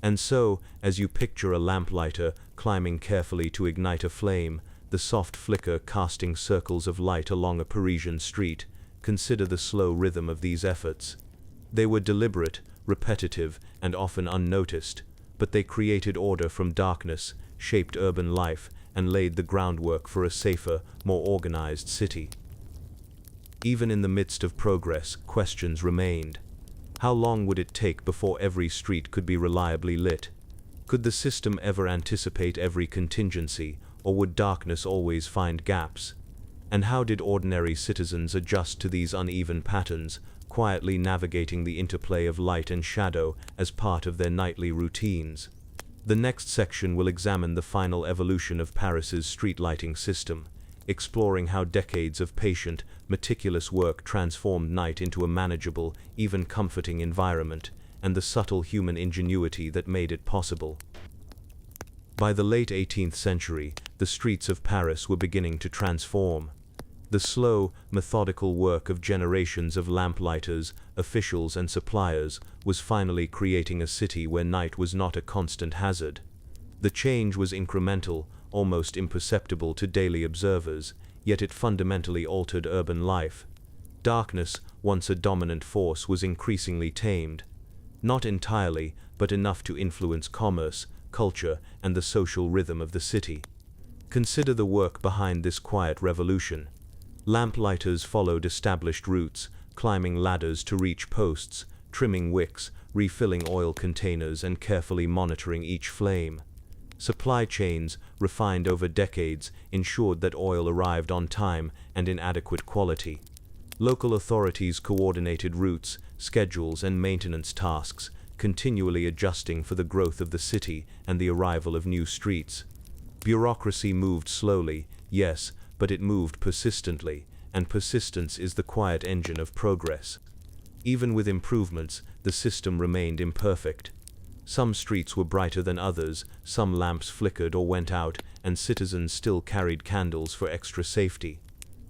A: And so, as you picture a lamplighter climbing carefully to ignite a flame, the soft flicker casting circles of light along a Parisian street, consider the slow rhythm of these efforts. They were deliberate, repetitive, and often unnoticed, but they created order from darkness, shaped urban life, and laid the groundwork for a safer, more organized city. Even in the midst of progress, questions remained. How long would it take before every street could be reliably lit? Could the system ever anticipate every contingency, or would darkness always find gaps? And how did ordinary citizens adjust to these uneven patterns, quietly navigating the interplay of light and shadow as part of their nightly routines? The next section will examine the final evolution of Paris's street lighting system, exploring how decades of patient, meticulous work transformed night into a manageable, even comforting environment, and the subtle human ingenuity that made it possible. By the late 18th century, the streets of Paris were beginning to transform. The slow, methodical work of generations of lamplighters, officials, and suppliers was finally creating a city where night was not a constant hazard. The change was incremental, almost imperceptible to daily observers, yet it fundamentally altered urban life. Darkness, once a dominant force, was increasingly tamed. Not entirely, but enough to influence commerce, culture, and the social rhythm of the city. Consider the work behind this quiet revolution. Lamplighters followed established routes, climbing ladders to reach posts, trimming wicks, refilling oil containers, and carefully monitoring each flame. Supply chains, refined over decades, ensured that oil arrived on time and in adequate quality. Local authorities coordinated routes, schedules, and maintenance tasks, continually adjusting for the growth of the city and the arrival of new streets. Bureaucracy moved slowly, yes, but it moved persistently, and persistence is the quiet engine of progress. Even with improvements, the system remained imperfect. Some streets were brighter than others, some lamps flickered or went out, and citizens still carried candles for extra safety.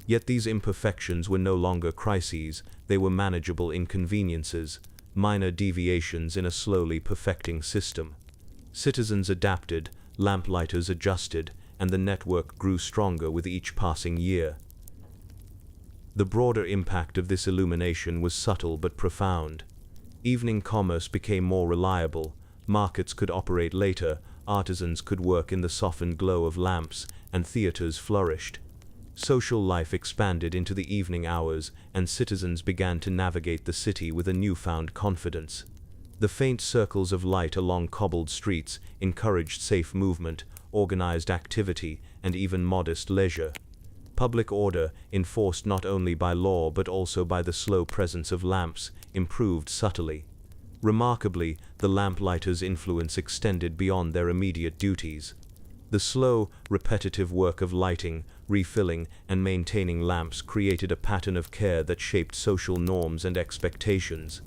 A: Yet these imperfections were no longer crises, they were manageable inconveniences, minor deviations in a slowly perfecting system. Citizens adapted, lamplighters adjusted, and the network grew stronger with each passing year. The broader impact of this illumination was subtle but profound. Evening commerce became more reliable, markets could operate later, artisans could work in the softened glow of lamps, and theaters flourished. Social life expanded into the evening hours, and citizens began to navigate the city with a newfound confidence. The faint circles of light along cobbled streets encouraged safe movement, organized activity, and even modest leisure. Public order, enforced not only by law but also by the slow presence of lamps, improved subtly. Remarkably, the lamplighters' influence extended beyond their immediate duties. The slow, repetitive work of lighting, refilling, and maintaining lamps created a pattern of care that shaped social norms and expectations.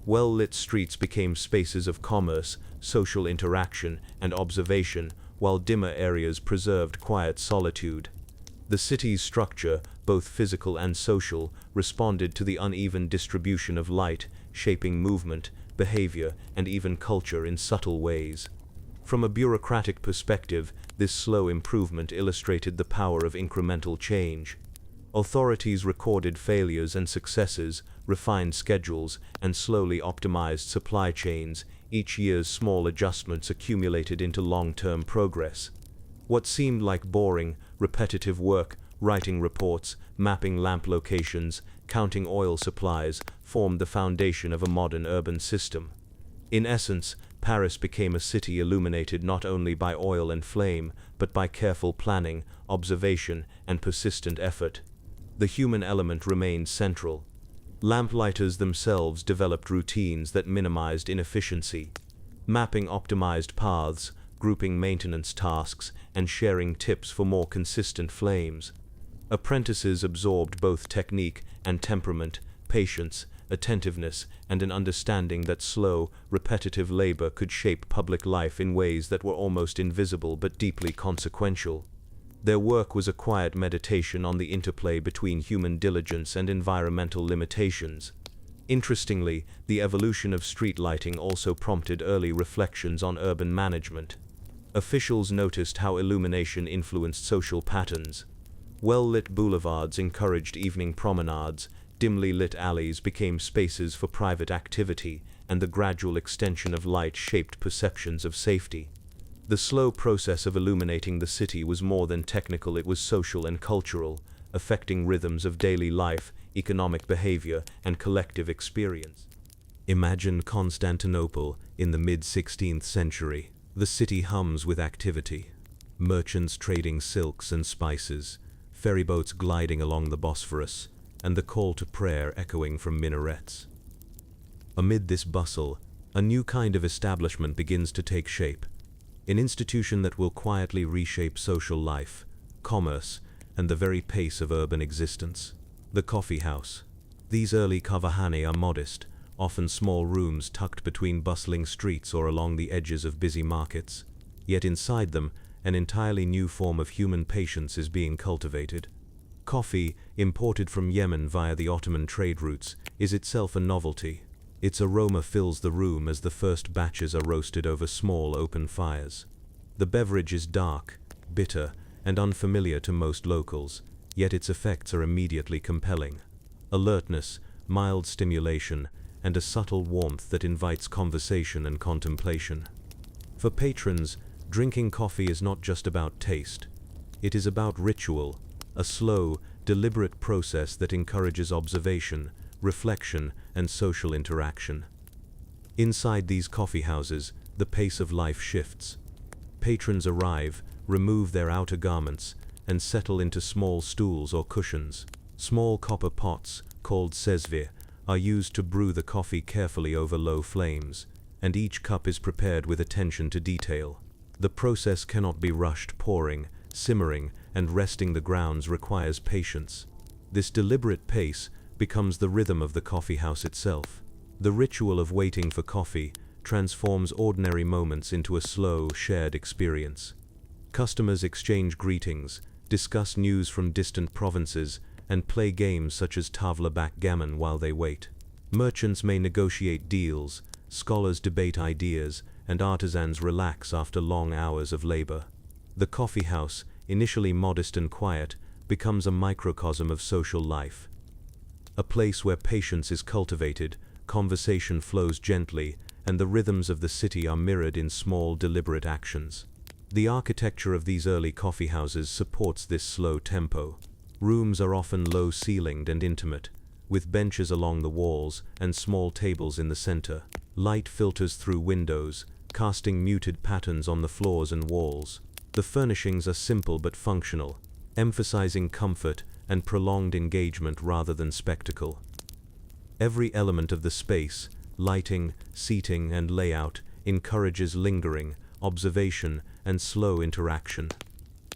A: Well-lit streets became spaces of commerce, social interaction, and observation, while dimmer areas preserved quiet solitude. The city's structure, both physical and social, responded to the uneven distribution of light, shaping movement, behavior, and even culture in subtle ways. From a bureaucratic perspective, this slow improvement illustrated the power of incremental change. Authorities recorded failures and successes, refined schedules, and slowly optimized supply chains. Each year's small adjustments accumulated into long-term progress. What seemed like boring, repetitive work, writing reports, mapping lamp locations, counting oil supplies, formed the foundation of a modern urban system. In essence, Paris became a city illuminated not only by oil and flame, but by careful planning, observation, and persistent effort. The human element remained central. Lamplighters themselves developed routines that minimized inefficiency. Mapping optimized paths, grouping maintenance tasks, and sharing tips for more consistent flames. Apprentices absorbed both technique and temperament, patience, attentiveness, and an understanding that slow, repetitive labor could shape public life in ways that were almost invisible but deeply consequential. Their work was a quiet meditation on the interplay between human diligence and environmental limitations. Interestingly, the evolution of street lighting also prompted early reflections on urban management. Officials noticed how illumination influenced social patterns. Well-lit boulevards encouraged evening promenades, dimly lit alleys became spaces for private activity, and the gradual extension of light shaped perceptions of safety. The slow process of illuminating the city was more than technical, it was social and cultural, affecting rhythms of daily life, economic behavior, and collective experience. Imagine Constantinople in the mid-16th century. The city hums with activity. Merchants trading silks and spices, ferryboats gliding along the Bosphorus, and the call to prayer echoing from minarets. Amid this bustle, a new kind of establishment begins to take shape, an institution that will quietly reshape social life, commerce, and the very pace of urban existence. The coffee house. These early kavahane are modest, often small rooms tucked between bustling streets or along the edges of busy markets. Yet inside them, an entirely new form of human patience is being cultivated. Coffee, imported from Yemen via the Ottoman trade routes, is itself a novelty. Its aroma fills the room as the first batches are roasted over small open fires. The beverage is dark, bitter, and unfamiliar to most locals, yet its effects are immediately compelling. Alertness, mild stimulation, and a subtle warmth that invites conversation and contemplation. For patrons, drinking coffee is not just about taste. It is about ritual, a slow, deliberate process that encourages observation, reflection, and social interaction. Inside these coffee houses, the pace of life shifts. Patrons arrive, remove their outer garments, and settle into small stools or cushions. Small copper pots, called sezvir, are used to brew the coffee carefully over low flames, and each cup is prepared with attention to detail. The process cannot be rushed. Pouring, simmering, and resting the grounds requires patience. This deliberate pace becomes the rhythm of the coffee house itself. The ritual of waiting for coffee transforms ordinary moments into a slow, shared experience. Customers exchange greetings, discuss news from distant provinces, and play games such as tavla backgammon while they wait. Merchants may negotiate deals, scholars debate ideas, and artisans relax after long hours of labor. The coffee house, initially modest and quiet, becomes a microcosm of social life. A place where patience is cultivated, conversation flows gently, and the rhythms of the city are mirrored in small, deliberate actions. The architecture of these early coffee houses supports this slow tempo. Rooms are often low-ceilinged and intimate, with benches along the walls and small tables in the center. Light filters through windows, casting muted patterns on the floors and walls. The furnishings are simple but functional, emphasizing comfort and prolonged engagement rather than spectacle. Every element of the space, lighting, seating, and layout, encourages lingering, observation, and slow interaction.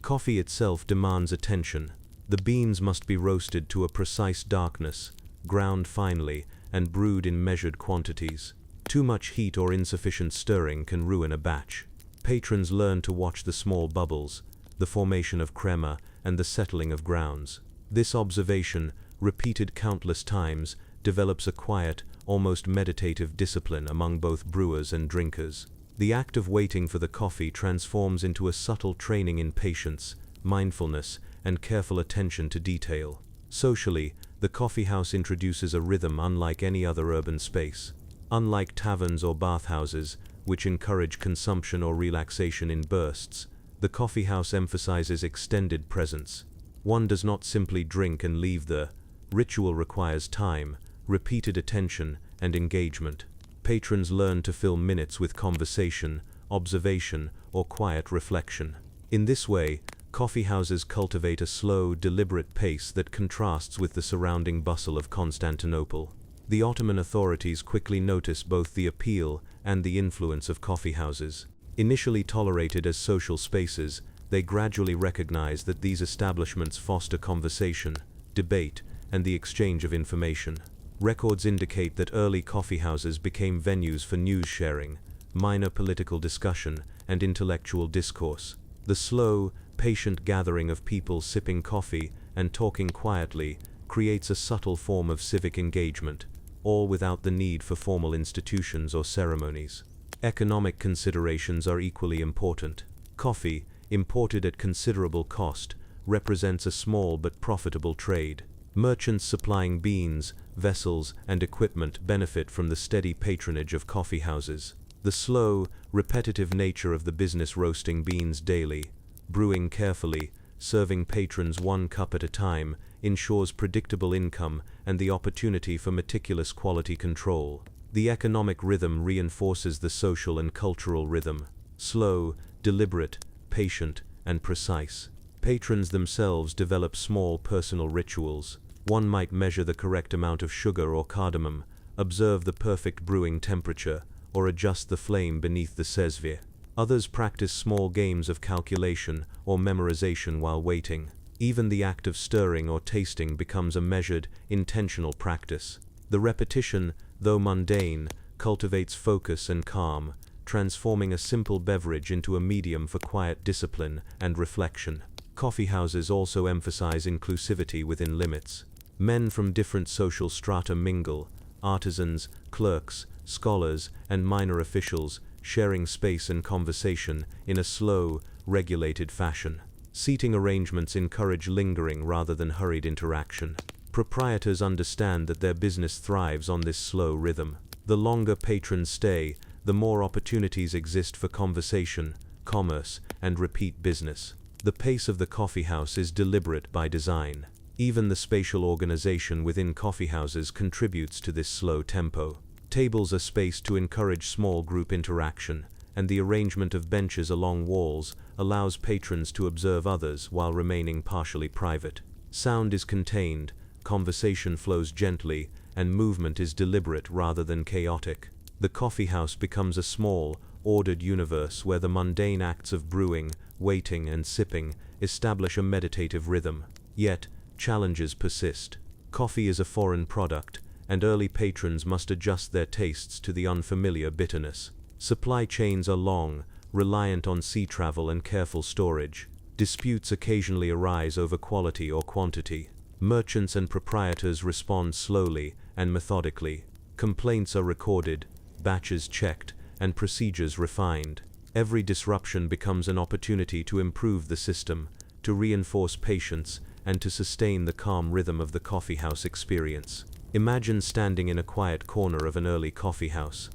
A: Coffee itself demands attention. The beans must be roasted to a precise darkness, ground finely, and brewed in measured quantities. Too much heat or insufficient stirring can ruin a batch. Patrons learn to watch the small bubbles, the formation of crema, and the settling of grounds. This observation, repeated countless times, develops a quiet, almost meditative discipline among both brewers and drinkers. The act of waiting for the coffee transforms into a subtle training in patience, mindfulness, and careful attention to detail. Socially, the coffee house introduces a rhythm unlike any other urban space. Unlike taverns or bathhouses, which encourage consumption or relaxation in bursts, the coffee house emphasizes extended presence. One does not simply drink and leave. The ritual requires time, repeated attention, and engagement. Patrons learn to fill minutes with conversation, observation, or quiet reflection. In this way, coffee houses cultivate a slow, deliberate pace that contrasts with the surrounding bustle of Constantinople. The Ottoman authorities quickly notice both the appeal and the influence of coffee houses. Initially tolerated as social spaces, they gradually recognize that these establishments foster conversation, debate, and the exchange of information. Records indicate that early coffee houses became venues for news sharing, minor political discussion, and intellectual discourse. The slow, patient gathering of people sipping coffee and talking quietly creates a subtle form of civic engagement, all without the need for formal institutions or ceremonies. Economic considerations are equally important. Coffee, imported at considerable cost, represents a small but profitable trade. Merchants supplying beans, vessels, and equipment benefit from the steady patronage of coffee houses. The slow, repetitive nature of the business roasting beans daily, brewing carefully, serving patrons one cup at a time, ensures predictable income and the opportunity for meticulous quality control. The economic rhythm reinforces the social and cultural rhythm, slow, deliberate, patient, and precise. Patrons themselves develop small personal rituals. One might measure the correct amount of sugar or cardamom, observe the perfect brewing temperature, or adjust the flame beneath the sezvir. Others practice small games of calculation or memorization while waiting. Even the act of stirring or tasting becomes a measured, intentional practice. The repetition, though mundane, cultivates focus and calm, transforming a simple beverage into a medium for quiet discipline and reflection. Coffee houses also emphasize inclusivity within limits. Men from different social strata mingle, artisans, clerks, scholars, and minor officials sharing space and conversation in a slow, regulated fashion. Seating arrangements encourage lingering rather than hurried interaction. Proprietors understand that their business thrives on this slow rhythm. The longer patrons stay, the more opportunities exist for conversation, commerce, and repeat business. The pace of the coffee house is deliberate by design. Even the spatial organization within coffee houses contributes to this slow tempo. Tables are spaced to encourage small group interaction, and the arrangement of benches along walls allows patrons to observe others while remaining partially private. Sound is contained, conversation flows gently, and movement is deliberate rather than chaotic. The coffee house becomes a small, ordered universe where the mundane acts of brewing, waiting, and sipping establish a meditative rhythm. Yet, challenges persist. Coffee is a foreign product, and early patrons must adjust their tastes to the unfamiliar bitterness. Supply chains are long, reliant on sea travel and careful storage. Disputes occasionally arise over quality or quantity. Merchants and proprietors respond slowly and methodically. Complaints are recorded, batches checked, and procedures refined. Every disruption becomes an opportunity to improve the system, to reinforce patience, and to sustain the calm rhythm of the coffee house experience. Imagine standing in a quiet corner of an early coffee house.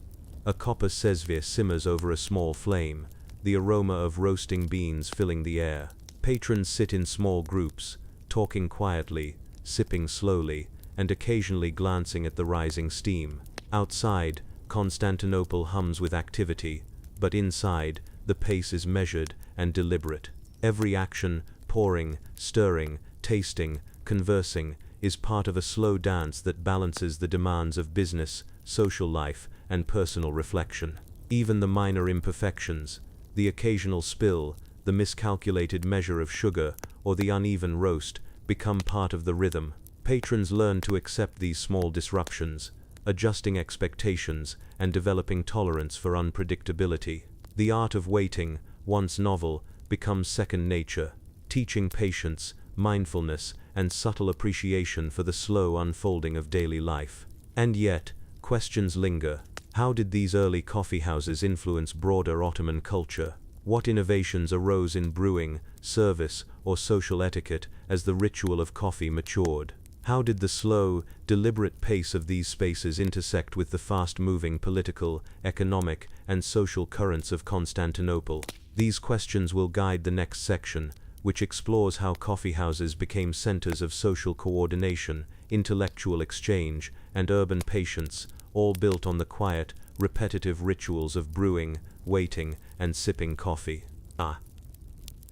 A: A copper sesvier simmers over a small flame, the aroma of roasting beans filling the air. Patrons sit in small groups, talking quietly, sipping slowly, and occasionally glancing at the rising steam. Outside, Constantinople hums with activity, but inside, the pace is measured and deliberate. Every action, pouring, stirring, tasting, conversing, is part of a slow dance that balances the demands of business, social life, and personal reflection. Even the minor imperfections, the occasional spill, the miscalculated measure of sugar, or the uneven roast, become part of the rhythm. Patrons learn to accept these small disruptions, adjusting expectations and developing tolerance for unpredictability. The art of waiting, once novel, becomes second nature, teaching patience, mindfulness, and subtle appreciation for the slow unfolding of daily life. And yet, questions linger. How did these early coffee houses influence broader Ottoman culture? What innovations arose in brewing, service, or social etiquette as the ritual of coffee matured? How did the slow, deliberate pace of these spaces intersect with the fast-moving political, economic, and social currents of Constantinople? These questions will guide the next section, which explores how coffee houses became centers of social coordination, intellectual exchange, and urban patience, all built on the quiet, repetitive rituals of brewing, waiting, and sipping coffee.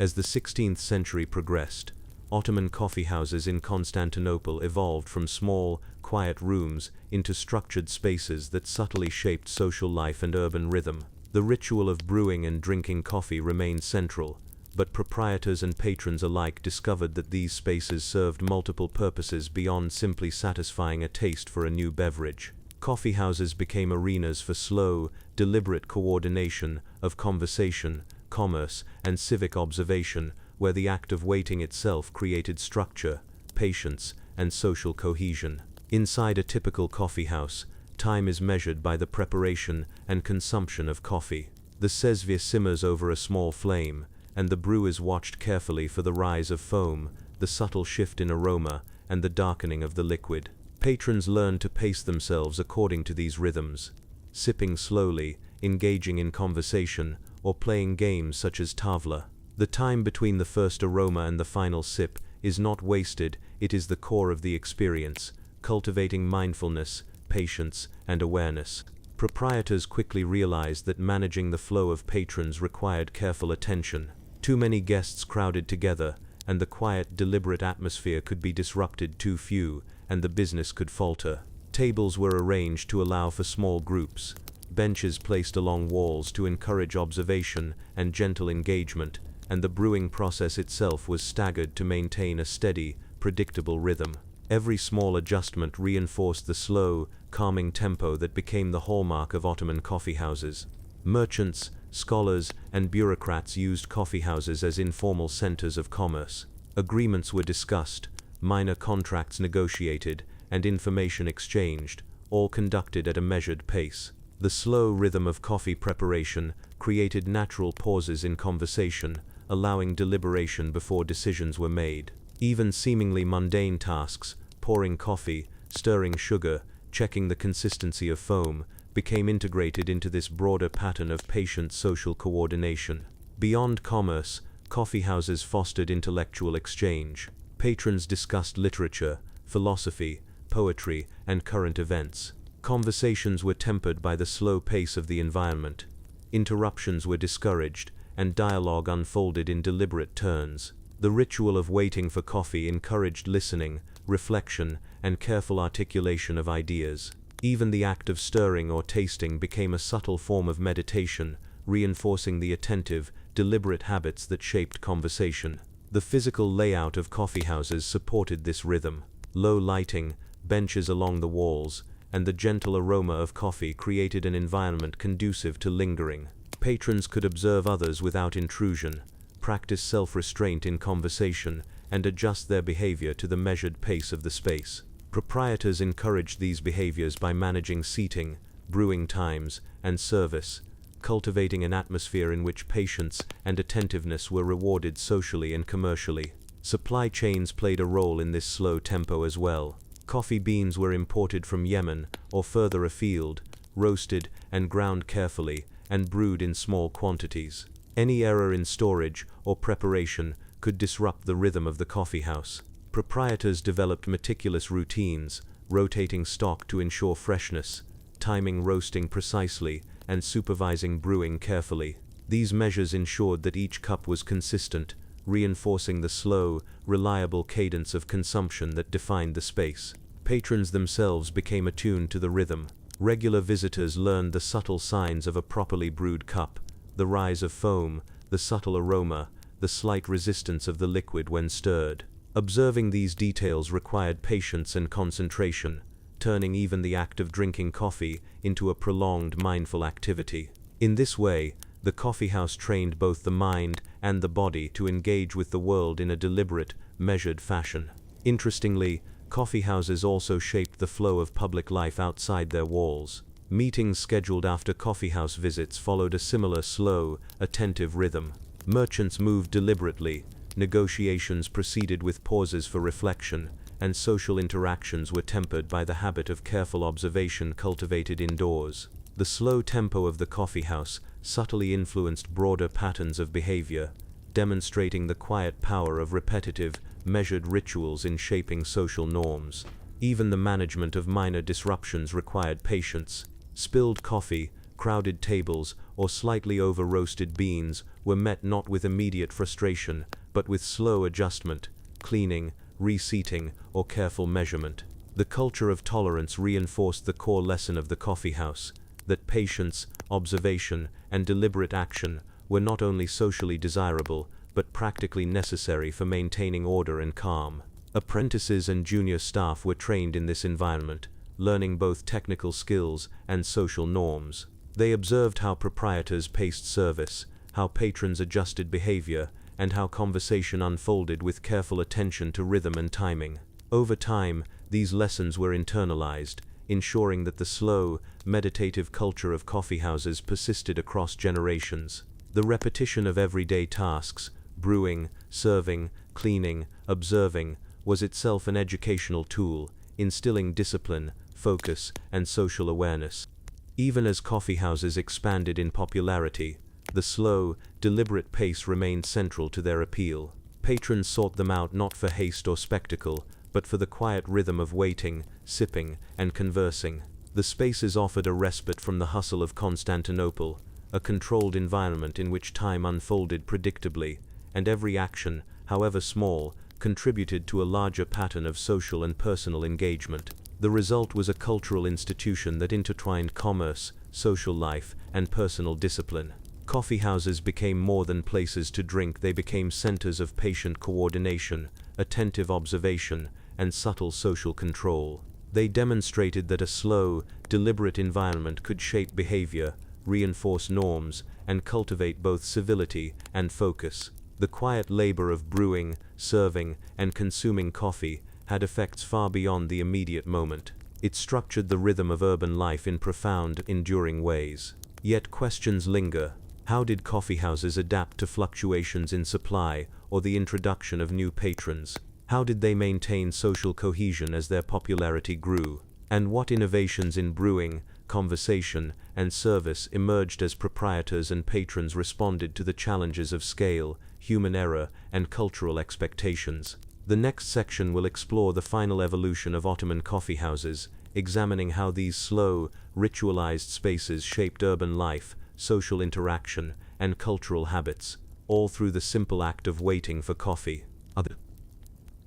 A: As the 16th century progressed, Ottoman coffee houses in Constantinople evolved from small, quiet rooms into structured spaces that subtly shaped social life and urban rhythm. The ritual of brewing and drinking coffee remained central, but proprietors and patrons alike discovered that these spaces served multiple purposes beyond simply satisfying a taste for a new beverage. Coffee houses became arenas for slow, deliberate coordination of conversation, commerce, and civic observation, where the act of waiting itself created structure, patience, and social cohesion. Inside a typical coffee house, time is measured by the preparation and consumption of coffee. The sesvier simmers over a small flame, and the brew is watched carefully for the rise of foam, the subtle shift in aroma, and the darkening of the liquid. Patrons learn to pace themselves according to these rhythms, sipping slowly, engaging in conversation, or playing games such as tavla. The time between the first aroma and the final sip is not wasted, it is the core of the experience, cultivating mindfulness, patience, and awareness. Proprietors quickly realized that managing the flow of patrons required careful attention. Too many guests crowded together, and the quiet, deliberate atmosphere could be disrupted too few, and the business could falter. Tables were arranged to allow for small groups, benches placed along walls to encourage observation and gentle engagement, and the brewing process itself was staggered to maintain a steady, predictable rhythm. Every small adjustment reinforced the slow, calming tempo that became the hallmark of Ottoman coffee houses. Merchants, scholars and bureaucrats used coffeehouses as informal centers of commerce. Agreements were discussed, minor contracts negotiated, and information exchanged, all conducted at a measured pace. The slow rhythm of coffee preparation created natural pauses in conversation, allowing deliberation before decisions were made. Even seemingly mundane tasks, pouring coffee, stirring sugar, checking the consistency of foam, became integrated into this broader pattern of patient social coordination. Beyond commerce, coffeehouses fostered intellectual exchange. Patrons discussed literature, philosophy, poetry, and current events. Conversations were tempered by the slow pace of the environment. Interruptions were discouraged, and dialogue unfolded in deliberate turns. The ritual of waiting for coffee encouraged listening, reflection, and careful articulation of ideas. Even the act of stirring or tasting became a subtle form of meditation, reinforcing the attentive, deliberate habits that shaped conversation. The physical layout of coffeehouses supported this rhythm. Low lighting, benches along the walls, and the gentle aroma of coffee created an environment conducive to lingering. Patrons could observe others without intrusion, practice self-restraint in conversation, and adjust their behavior to the measured pace of the space. Proprietors encouraged these behaviors by managing seating, brewing times, and service, cultivating an atmosphere in which patience and attentiveness were rewarded socially and commercially. Supply chains played a role in this slow tempo as well. Coffee beans were imported from Yemen or further afield, roasted and ground carefully, and brewed in small quantities. Any error in storage or preparation could disrupt the rhythm of the coffeehouse. Proprietors developed meticulous routines, rotating stock to ensure freshness, timing roasting precisely, and supervising brewing carefully. These measures ensured that each cup was consistent, reinforcing the slow, reliable cadence of consumption that defined the space. Patrons themselves became attuned to the rhythm. Regular visitors learned the subtle signs of a properly brewed cup, the rise of foam, the subtle aroma, the slight resistance of the liquid when stirred. Observing these details required patience and concentration, turning even the act of drinking coffee into a prolonged mindful activity. In this way, the coffeehouse trained both the mind and the body to engage with the world in a deliberate, measured fashion. Interestingly, coffeehouses also shaped the flow of public life outside their walls. Meetings scheduled after coffeehouse visits followed a similar slow, attentive rhythm. Merchants moved deliberately, negotiations proceeded with pauses for reflection, and social interactions were tempered by the habit of careful observation cultivated indoors. The slow tempo of the coffeehouse subtly influenced broader patterns of behavior, demonstrating the quiet power of repetitive, measured rituals in shaping social norms. Even the management of minor disruptions required patience. Spilled coffee, crowded tables, or slightly over-roasted beans were met not with immediate frustration, but with slow adjustment, cleaning, reseating, or careful measurement. The culture of tolerance reinforced the core lesson of the coffeehouse, that patience, observation, and deliberate action were not only socially desirable, but practically necessary for maintaining order and calm. Apprentices and junior staff were trained in this environment, learning both technical skills and social norms. They observed how proprietors paced service, how patrons adjusted behavior, and how conversation unfolded with careful attention to rhythm and timing. Over time, these lessons were internalized, ensuring that the slow, meditative culture of coffeehouses persisted across generations. The repetition of everyday tasks, brewing, serving, cleaning, observing, was itself an educational tool, instilling discipline, focus, and social awareness. Even as coffeehouses expanded in popularity, the slow, deliberate pace remained central to their appeal. Patrons sought them out not for haste or spectacle, but for the quiet rhythm of waiting, sipping, and conversing. The spaces offered a respite from the hustle of Constantinople, a controlled environment in which time unfolded predictably, and every action, however small, contributed to a larger pattern of social and personal engagement. The result was a cultural institution that intertwined commerce, social life, and personal discipline. Coffeehouses became more than places to drink, they became centers of patient coordination, attentive observation, and subtle social control. They demonstrated that a slow, deliberate environment could shape behavior, reinforce norms, and cultivate both civility and focus. The quiet labor of brewing, serving, and consuming coffee had effects far beyond the immediate moment. It structured the rhythm of urban life in profound, enduring ways. Yet questions linger. How did coffeehouses adapt to fluctuations in supply or the introduction of new patrons? How did they maintain social cohesion as their popularity grew? And what innovations in brewing, conversation, and service emerged as proprietors and patrons responded to the challenges of scale, human error, and cultural expectations? The next section will explore the final evolution of Ottoman coffeehouses, examining how these slow, ritualized spaces shaped urban life, social interaction, and cultural habits, all through the simple act of waiting for coffee.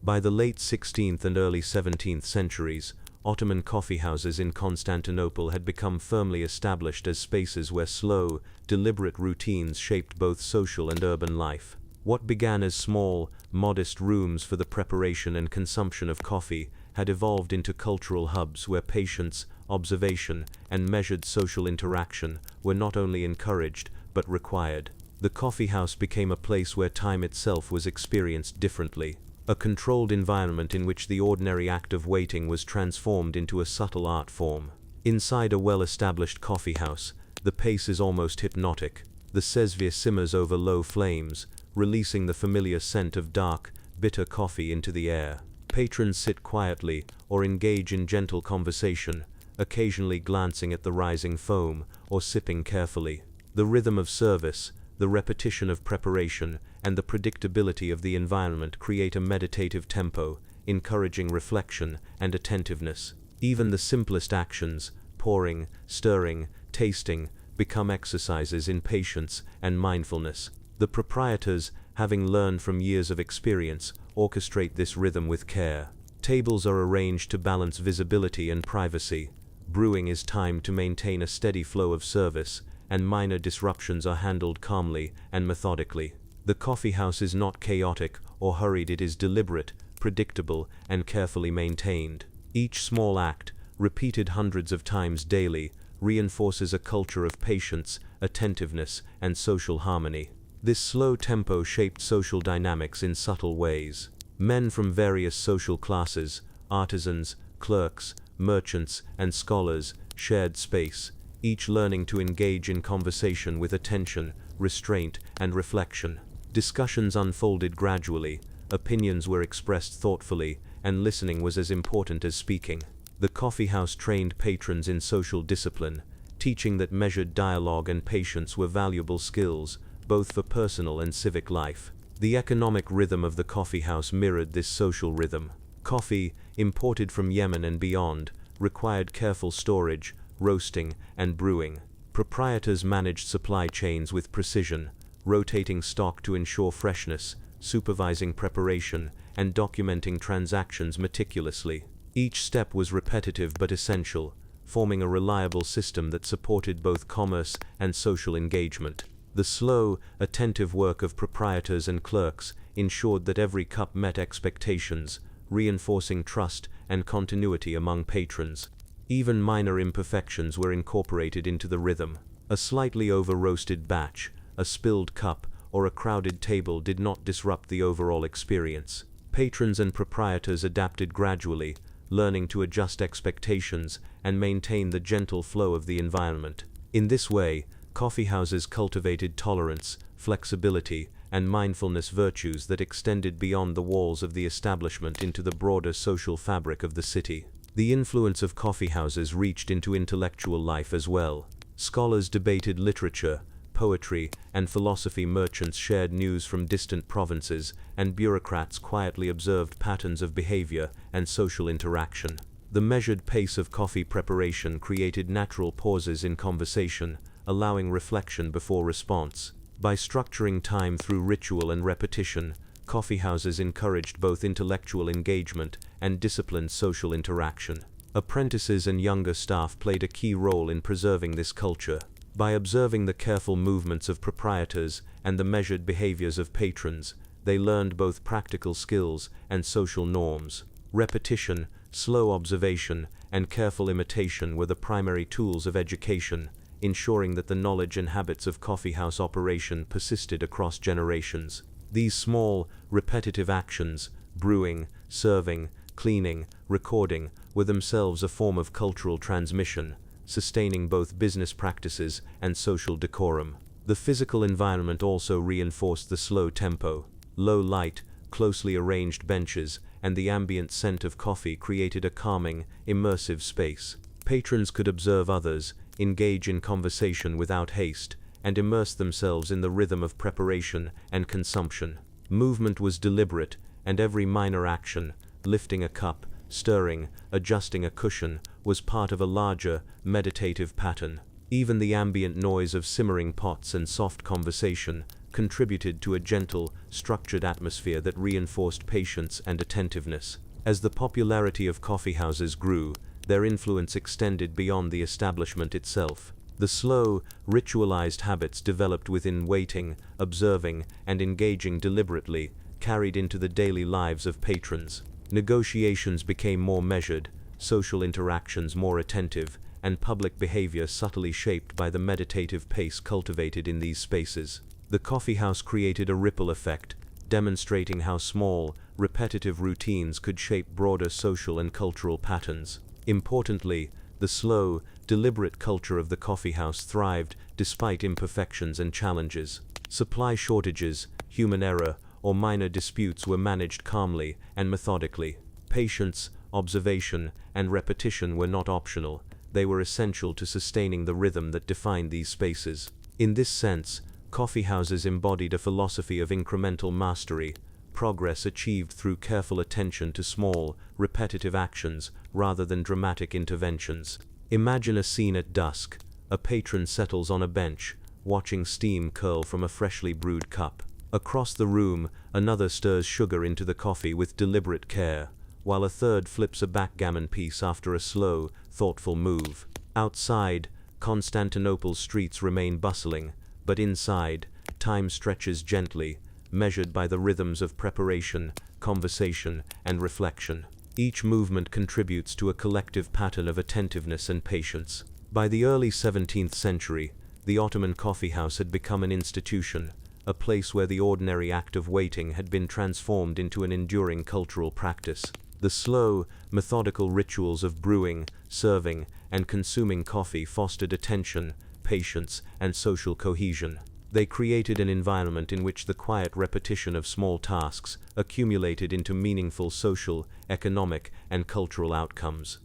A: By the late 16th and early 17th centuries, Ottoman coffeehouses in Constantinople had become firmly established as spaces where slow, deliberate routines shaped both social and urban life. What began as small, modest rooms for the preparation and consumption of coffee had evolved into cultural hubs where patience, observation, and measured social interaction were not only encouraged but required. The coffeehouse became a place where time itself was experienced differently, a controlled environment in which the ordinary act of waiting was transformed into a subtle art form. Inside a well-established coffeehouse, the pace is almost hypnotic. The sesvia simmers over low flames, releasing the familiar scent of dark, bitter coffee into the air. Patrons sit quietly or engage in gentle conversation, occasionally glancing at the rising foam or sipping carefully. The rhythm of service, the repetition of preparation, and the predictability of the environment create a meditative tempo, encouraging reflection and attentiveness. Even the simplest actions, pouring, stirring, tasting, become exercises in patience and mindfulness. The proprietors, having learned from years of experience, orchestrate this rhythm with care. Tables are arranged to balance visibility and privacy. Brewing is timed to maintain a steady flow of service, and minor disruptions are handled calmly and methodically. The coffeehouse is not chaotic or hurried, it is deliberate, predictable, and carefully maintained. Each small act, repeated hundreds of times daily, reinforces a culture of patience, attentiveness, and social harmony. This slow tempo shaped social dynamics in subtle ways. Men from various social classes, artisans, clerks, merchants, and scholars, shared space, each learning to engage in conversation with attention, restraint, and reflection. Discussions unfolded gradually, opinions were expressed thoughtfully, and listening was as important as speaking. The coffeehouse trained patrons in social discipline, teaching that measured dialogue and patience were valuable skills, both for personal and civic life. The economic rhythm of the coffeehouse mirrored this social rhythm. Coffee, imported from Yemen and beyond, required careful storage, roasting, and brewing. Proprietors managed supply chains with precision, rotating stock to ensure freshness, supervising preparation, and documenting transactions meticulously. Each step was repetitive but essential, forming a reliable system that supported both commerce and social engagement. The slow, attentive work of proprietors and clerks ensured that every cup met expectations, reinforcing trust and continuity among patrons. Even minor imperfections were incorporated into the rhythm. A slightly over-roasted batch, a spilled cup, or a crowded table did not disrupt the overall experience. Patrons and proprietors adapted gradually, learning to adjust expectations and maintain the gentle flow of the environment. In this way, coffeehouses cultivated tolerance, flexibility, and mindfulness virtues that extended beyond the walls of the establishment into the broader social fabric of the city. The influence of coffeehouses reached into intellectual life as well. Scholars debated literature, poetry, and philosophy. Merchants shared news from distant provinces, and bureaucrats quietly observed patterns of behavior and social interaction. The measured pace of coffee preparation created natural pauses in conversation, allowing reflection before response. By structuring time through ritual and repetition, coffeehouses encouraged both intellectual engagement and disciplined social interaction. Apprentices and younger staff played a key role in preserving this culture. By observing the careful movements of proprietors and the measured behaviors of patrons, they learned both practical skills and social norms. Repetition, slow observation, and careful imitation were the primary tools of education, ensuring that the knowledge and habits of coffeehouse operation persisted across generations. These small, repetitive actions, brewing, serving, cleaning, recording, were themselves a form of cultural transmission, sustaining both business practices and social decorum. The physical environment also reinforced the slow tempo. Low light, closely arranged benches, and the ambient scent of coffee created a calming, immersive space. Patrons could observe others, engage in conversation without haste, and immerse themselves in the rhythm of preparation and consumption. Movement was deliberate, and every minor action, lifting a cup, stirring, adjusting a cushion, was part of a larger, meditative pattern. Even the ambient noise of simmering pots and soft conversation contributed to a gentle, structured atmosphere that reinforced patience and attentiveness. As the popularity of coffeehouses grew, their influence extended beyond the establishment itself. The slow, ritualized habits developed within waiting, observing, and engaging deliberately carried into the daily lives of patrons. Negotiations became more measured, social interactions more attentive, and public behavior subtly shaped by the meditative pace cultivated in these spaces. The coffeehouse created a ripple effect, demonstrating how small, repetitive routines could shape broader social and cultural patterns. Importantly, the slow, deliberate culture of the coffeehouse thrived despite imperfections and challenges. Supply shortages, human error, or minor disputes were managed calmly and methodically. Patience, observation, and repetition were not optional. They were essential to sustaining the rhythm that defined these spaces. In this sense, coffeehouses embodied a philosophy of incremental mastery, progress achieved through careful attention to small, repetitive actions rather than dramatic interventions. Imagine a scene at dusk. A patron settles on a bench, watching steam curl from a freshly brewed cup. Across the room, another stirs sugar into the coffee with deliberate care, while a third flips a backgammon piece after a slow, thoughtful move. Outside, Constantinople's streets remain bustling, but inside, time stretches gently, measured by the rhythms of preparation, conversation, and reflection. Each movement contributes to a collective pattern of attentiveness and patience. By the early 17th century, the Ottoman coffeehouse had become an institution, a place where the ordinary act of waiting had been transformed into an enduring cultural practice. The slow, methodical rituals of brewing, serving, and consuming coffee fostered attention, patience, and social cohesion. They created an environment in which the quiet repetition of small tasks accumulated into meaningful social, economic, and cultural outcomes.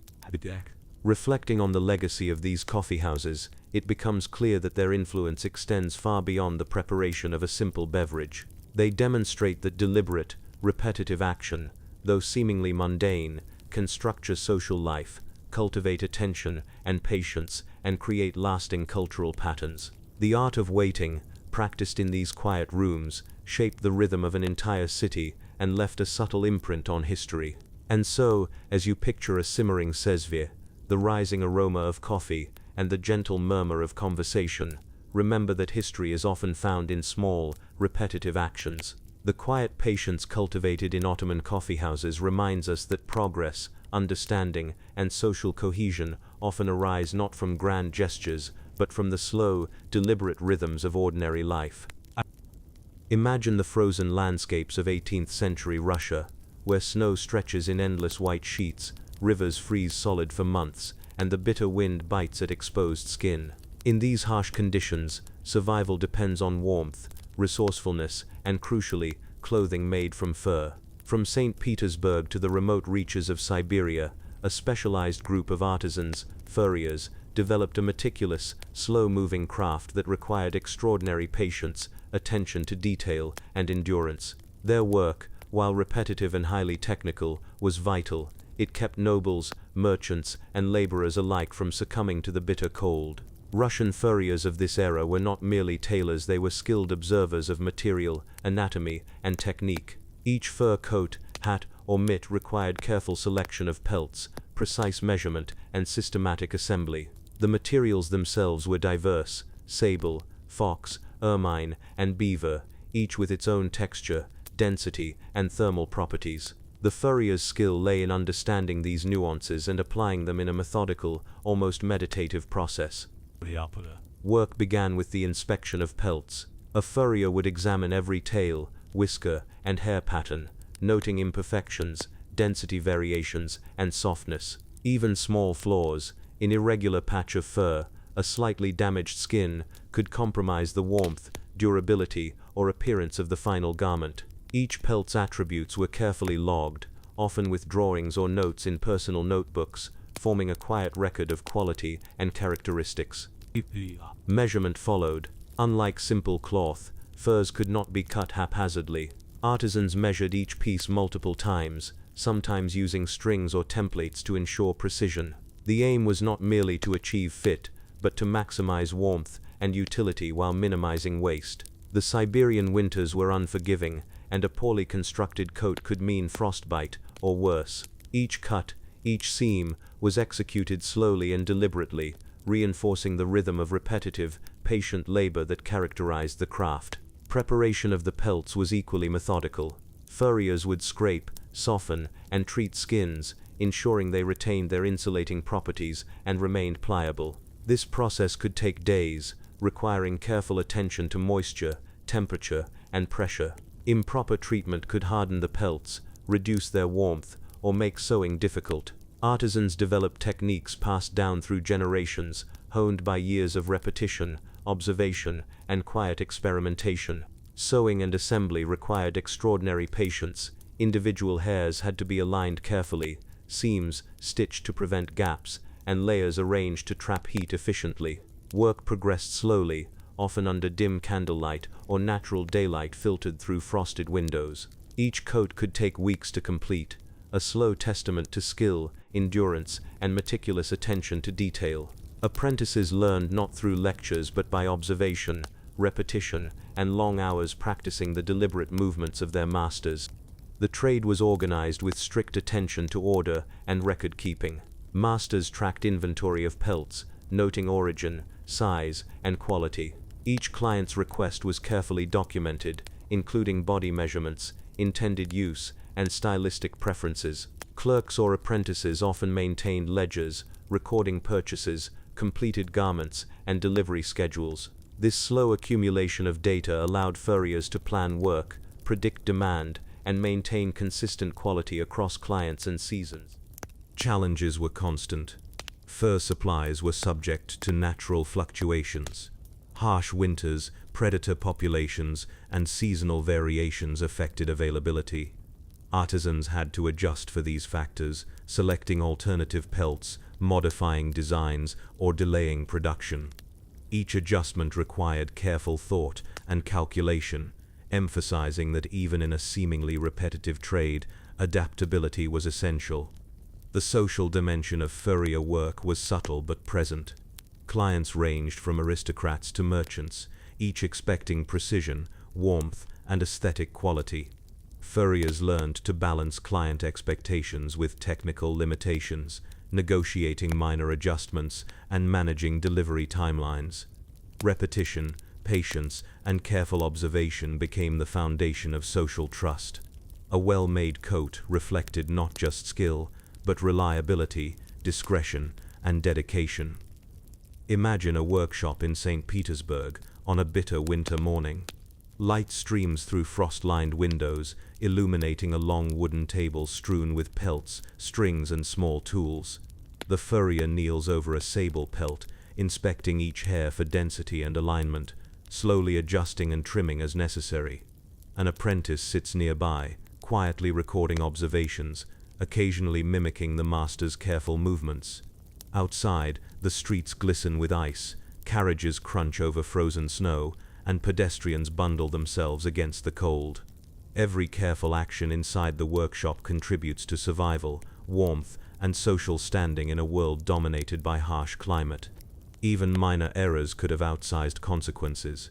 A: Reflecting on the legacy of these coffeehouses, it becomes clear that their influence extends far beyond the preparation of a simple beverage. They demonstrate that deliberate, repetitive action, though seemingly mundane, can structure social life, cultivate attention and patience, and create lasting cultural patterns. The art of waiting, practiced in these quiet rooms, shaped the rhythm of an entire city and left a subtle imprint on history. And so, as you picture a simmering sesvie, the rising aroma of coffee, and the gentle murmur of conversation, remember that history is often found in small, repetitive actions. The quiet patience cultivated in Ottoman coffeehouses reminds us that progress, understanding, and social cohesion often arise not from grand gestures, but from the slow, deliberate rhythms of ordinary life. Imagine the frozen landscapes of 18th century Russia, where snow stretches in endless white sheets, rivers freeze solid for months, and the bitter wind bites at exposed skin. In these harsh conditions, survival depends on warmth, resourcefulness, and crucially, clothing made from fur. From St. Petersburg to the remote reaches of Siberia, a specialized group of artisans, furriers, developed a meticulous, slow-moving craft that required extraordinary patience, attention to detail, and endurance. Their work, while repetitive and highly technical, was vital. It kept nobles, merchants, and laborers alike from succumbing to the bitter cold. Russian furriers of this era were not merely tailors, they were skilled observers of material, anatomy, and technique. Each fur coat, hat, or mitt required careful selection of pelts, precise measurement, and systematic assembly. The materials themselves were diverse: sable, fox, ermine, and beaver, each with its own texture, density, and thermal properties. The furrier's skill lay in understanding these nuances and applying them in a methodical, almost meditative process. Work began with the inspection of pelts. A furrier would examine every tail, whisker, and hair pattern, noting imperfections, density variations, and softness. Even small flaws, an irregular patch of fur, a slightly damaged skin, could compromise the warmth, durability, or appearance of the final garment. Each pelt's attributes were carefully logged, often with drawings or notes in personal notebooks, forming a quiet record of quality and characteristics. Measurement followed. Unlike simple cloth, furs could not be cut haphazardly. Artisans measured each piece multiple times, sometimes using strings or templates to ensure precision. The aim was not merely to achieve fit, but to maximize warmth and utility while minimizing waste. The Siberian winters were unforgiving, and a poorly constructed coat could mean frostbite or worse. Each cut, each seam, was executed slowly and deliberately, reinforcing the rhythm of repetitive, patient labor that characterized the craft. Preparation of the pelts was equally methodical. Furriers would scrape, soften, and treat skins, ensuring they retained their insulating properties and remained pliable. This process could take days, requiring careful attention to moisture, temperature, and pressure. Improper treatment could harden the pelts, reduce their warmth, or make sewing difficult. Artisans developed techniques passed down through generations, honed by years of repetition, observation, and quiet experimentation. Sewing and assembly required extraordinary patience. Individual hairs had to be aligned carefully, seams stitched to prevent gaps, and layers arranged to trap heat efficiently. Work progressed slowly, often under dim candlelight or natural daylight filtered through frosted windows. Each coat could take weeks to complete, a slow testament to skill, endurance, and meticulous attention to detail. Apprentices learned not through lectures but by observation, repetition, and long hours practicing the deliberate movements of their masters. The trade was organized with strict attention to order and record-keeping. Masters tracked inventory of pelts, noting origin, size, and quality. Each client's request was carefully documented, including body measurements, intended use, and stylistic preferences. Clerks or apprentices often maintained ledgers, recording purchases, completed garments, and delivery schedules. This slow accumulation of data allowed furriers to plan work, predict demand, and maintain consistent quality across clients and seasons. Challenges were constant. Fur supplies were subject to natural fluctuations. Harsh winters, predator populations, and seasonal variations affected availability. Artisans had to adjust for these factors, selecting alternative pelts, modifying designs, or delaying production. Each adjustment required careful thought and calculation, emphasizing that even in a seemingly repetitive trade, adaptability was essential. The social dimension of furrier work was subtle but present. Clients ranged from aristocrats to merchants, each expecting precision, warmth, and aesthetic quality. Furriers learned to balance client expectations with technical limitations, negotiating minor adjustments and managing delivery timelines. Repetition, patience, and careful observation became the foundation of social trust. A well-made coat reflected not just skill, but reliability, discretion, and dedication. Imagine a workshop in St. Petersburg on a bitter winter morning. Light streams through frost-lined windows, illuminating a long wooden table strewn with pelts, strings, and small tools. The furrier kneels over a sable pelt, inspecting each hair for density and alignment, slowly adjusting and trimming as necessary. An apprentice sits nearby, quietly recording observations, occasionally mimicking the master's careful movements. Outside, the streets glisten with ice, carriages crunch over frozen snow, and pedestrians bundle themselves against the cold. Every careful action inside the workshop contributes to survival, warmth, and social standing in a world dominated by harsh climate. Even minor errors could have outsized consequences.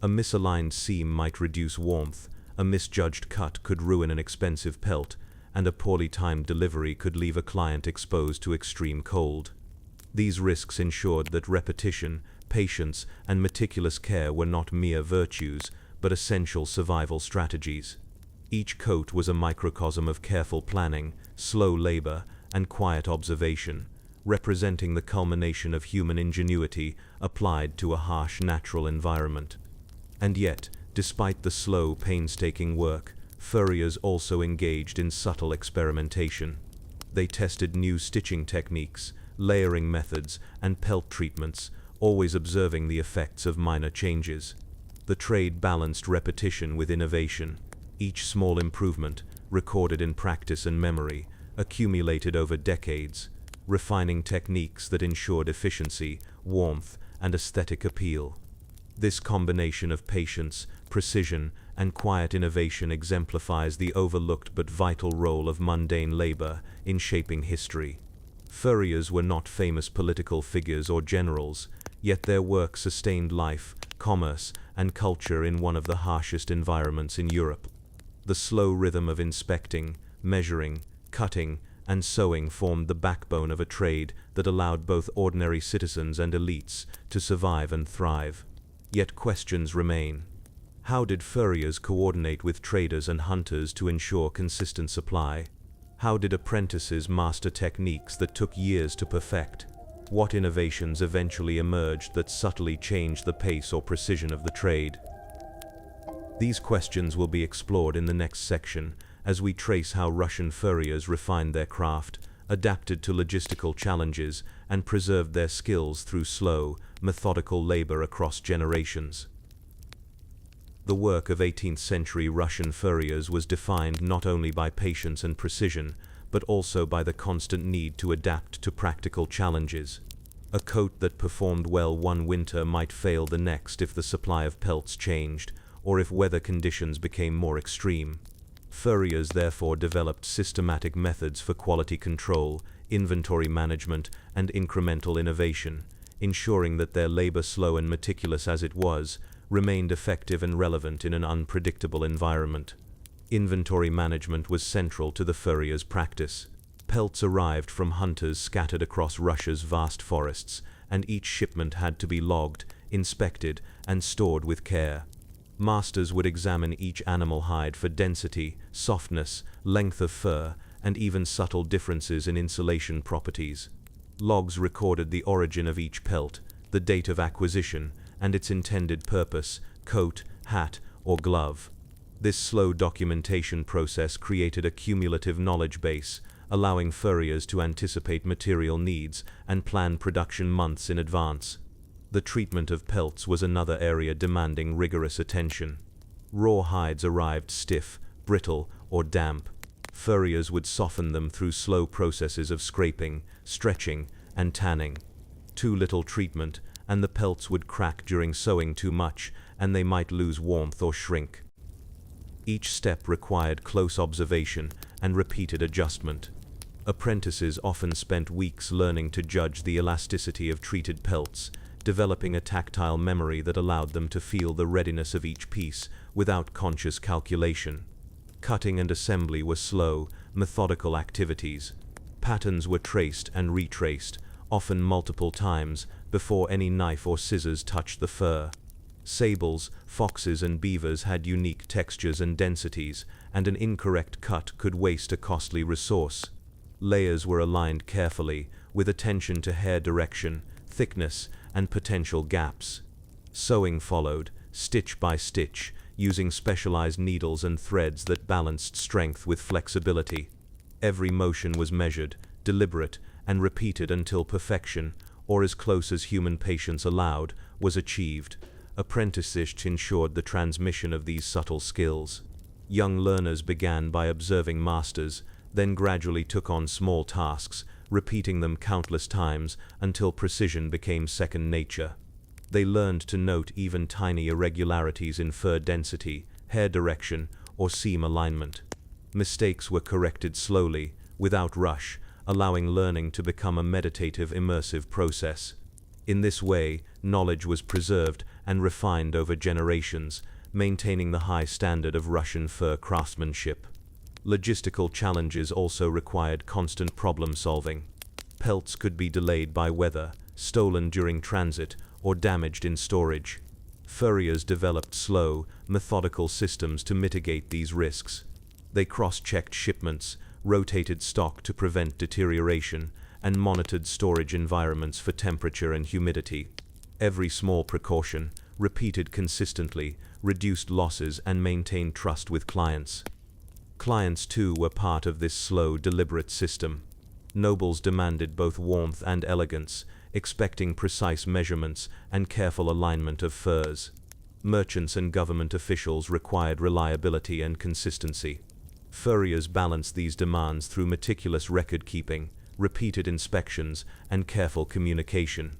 A: A misaligned seam might reduce warmth, a misjudged cut could ruin an expensive pelt, and a poorly timed delivery could leave a client exposed to extreme cold. These risks ensured that repetition, patience, and meticulous care were not mere virtues, but essential survival strategies. Each coat was a microcosm of careful planning, slow labor, and quiet observation, representing the culmination of human ingenuity applied to a harsh natural environment. And yet, despite the slow, painstaking work, furriers also engaged in subtle experimentation. They tested new stitching techniques, layering methods, and pelt treatments, always observing the effects of minor changes. The trade balanced repetition with innovation. Each small improvement, recorded in practice and memory, accumulated over decades, refining techniques that ensured efficiency, warmth, and aesthetic appeal. This combination of patience, precision, and quiet innovation exemplifies the overlooked but vital role of mundane labor in shaping history. Furriers were not famous political figures or generals, yet their work sustained life, commerce, and culture in one of the harshest environments in Europe. The slow rhythm of inspecting, measuring, cutting, and sewing formed the backbone of a trade that allowed both ordinary citizens and elites to survive and thrive. Yet questions remain. How did furriers coordinate with traders and hunters to ensure consistent supply? How did apprentices master techniques that took years to perfect? What innovations eventually emerged that subtly changed the pace or precision of the trade? These questions will be explored in the next section as we trace how Russian furriers refined their craft, adapted to logistical challenges, and preserved their skills through slow, methodical labor across generations. The work of 18th-century Russian furriers was defined not only by patience and precision, but also by the constant need to adapt to practical challenges. A coat that performed well one winter might fail the next if the supply of pelts changed, or if weather conditions became more extreme. Furriers therefore developed systematic methods for quality control, inventory management, and incremental innovation, ensuring that their labor, slow and meticulous as it was, remained effective and relevant in an unpredictable environment. Inventory management was central to the furriers' practice. Pelts arrived from hunters scattered across Russia's vast forests, and each shipment had to be logged, inspected, and stored with care. Masters would examine each animal hide for density, softness, length of fur, and even subtle differences in insulation properties. Logs recorded the origin of each pelt, the date of acquisition, and its intended purpose, coat, hat, or glove. This slow documentation process created a cumulative knowledge base, allowing furriers to anticipate material needs and plan production months in advance. The treatment of pelts was another area demanding rigorous attention. Raw hides arrived stiff, brittle, or damp. Furriers would soften them through slow processes of scraping, stretching, and tanning. Too little treatment, and the pelts would crack during sewing. Too much, and they might lose warmth or shrink. Each step required close observation and repeated adjustment. Apprentices often spent weeks learning to judge the elasticity of treated pelts, developing a tactile memory that allowed them to feel the readiness of each piece without conscious calculation. Cutting and assembly were slow, methodical activities. Patterns were traced and retraced, often multiple times, before any knife or scissors touched the fur. Sables, foxes, and beavers had unique textures and densities, and an incorrect cut could waste a costly resource. Layers were aligned carefully, with attention to hair direction, thickness, and potential gaps. Sewing followed, stitch by stitch, using specialized needles and threads that balanced strength with flexibility. Every motion was measured, deliberate, and repeated until perfection, or as close as human patience allowed, was achieved. Apprenticeship ensured the transmission of these subtle skills. Young learners began by observing masters, then gradually took on small tasks, repeating them countless times until precision became second nature. They learned to note even tiny irregularities in fur density, hair direction, or seam alignment. Mistakes were corrected slowly, without rush, allowing learning to become a meditative, immersive process. In this way, knowledge was preserved and refined over generations, maintaining the high standard of Russian fur craftsmanship. Logistical challenges also required constant problem-solving. Pelts could be delayed by weather, stolen during transit, or damaged in storage. Furriers developed slow, methodical systems to mitigate these risks. They cross-checked shipments, rotated stock to prevent deterioration, and monitored storage environments for temperature and humidity. Every small precaution, repeated consistently, reduced losses and maintained trust with clients. Clients, too, were part of this slow, deliberate system. Nobles demanded both warmth and elegance, expecting precise measurements and careful alignment of furs. Merchants and government officials required reliability and consistency. Furriers balanced these demands through meticulous record-keeping, repeated inspections, and careful communication.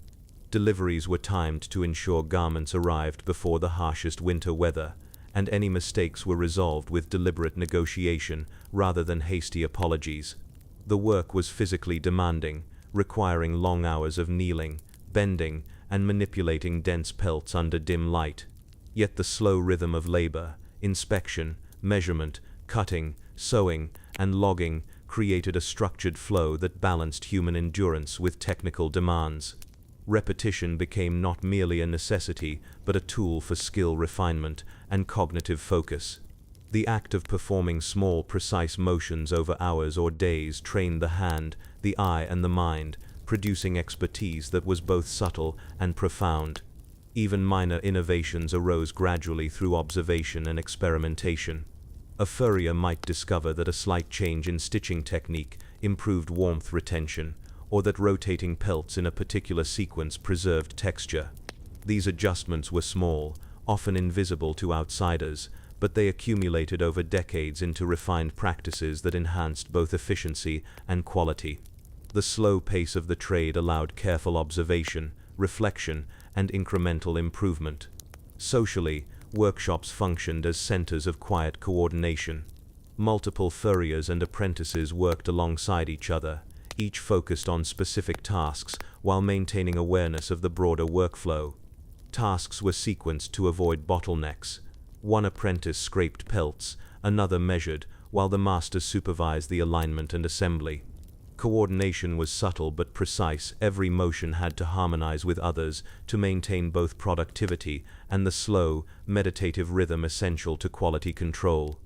A: Deliveries were timed to ensure garments arrived before the harshest winter weather, and any mistakes were resolved with deliberate negotiation rather than hasty apologies. The work was physically demanding, requiring long hours of kneeling, bending, and manipulating dense pelts under dim light. Yet the slow rhythm of labor, inspection, measurement, cutting, sewing, and logging created a structured flow that balanced human endurance with technical demands. Repetition became not merely a necessity, but a tool for skill refinement and cognitive focus. The act of performing small, precise motions over hours or days trained the hand, the eye, and the mind, producing expertise that was both subtle and profound. Even minor innovations arose gradually through observation and experimentation. A furrier might discover that a slight change in stitching technique improved warmth retention, or that rotating pelts in a particular sequence preserved texture. These adjustments were small, often invisible to outsiders, but they accumulated over decades into refined practices that enhanced both efficiency and quality. The slow pace of the trade allowed careful observation, reflection, and incremental improvement. Socially, workshops functioned as centers of quiet coordination. Multiple furriers and apprentices worked alongside each other, each focused on specific tasks while maintaining awareness of the broader workflow. Tasks were sequenced to avoid bottlenecks. One apprentice scraped pelts, another measured, while the master supervised the alignment and assembly. Coordination was subtle but precise. Every motion had to harmonize with others to maintain both productivity and the slow, meditative rhythm essential to quality control.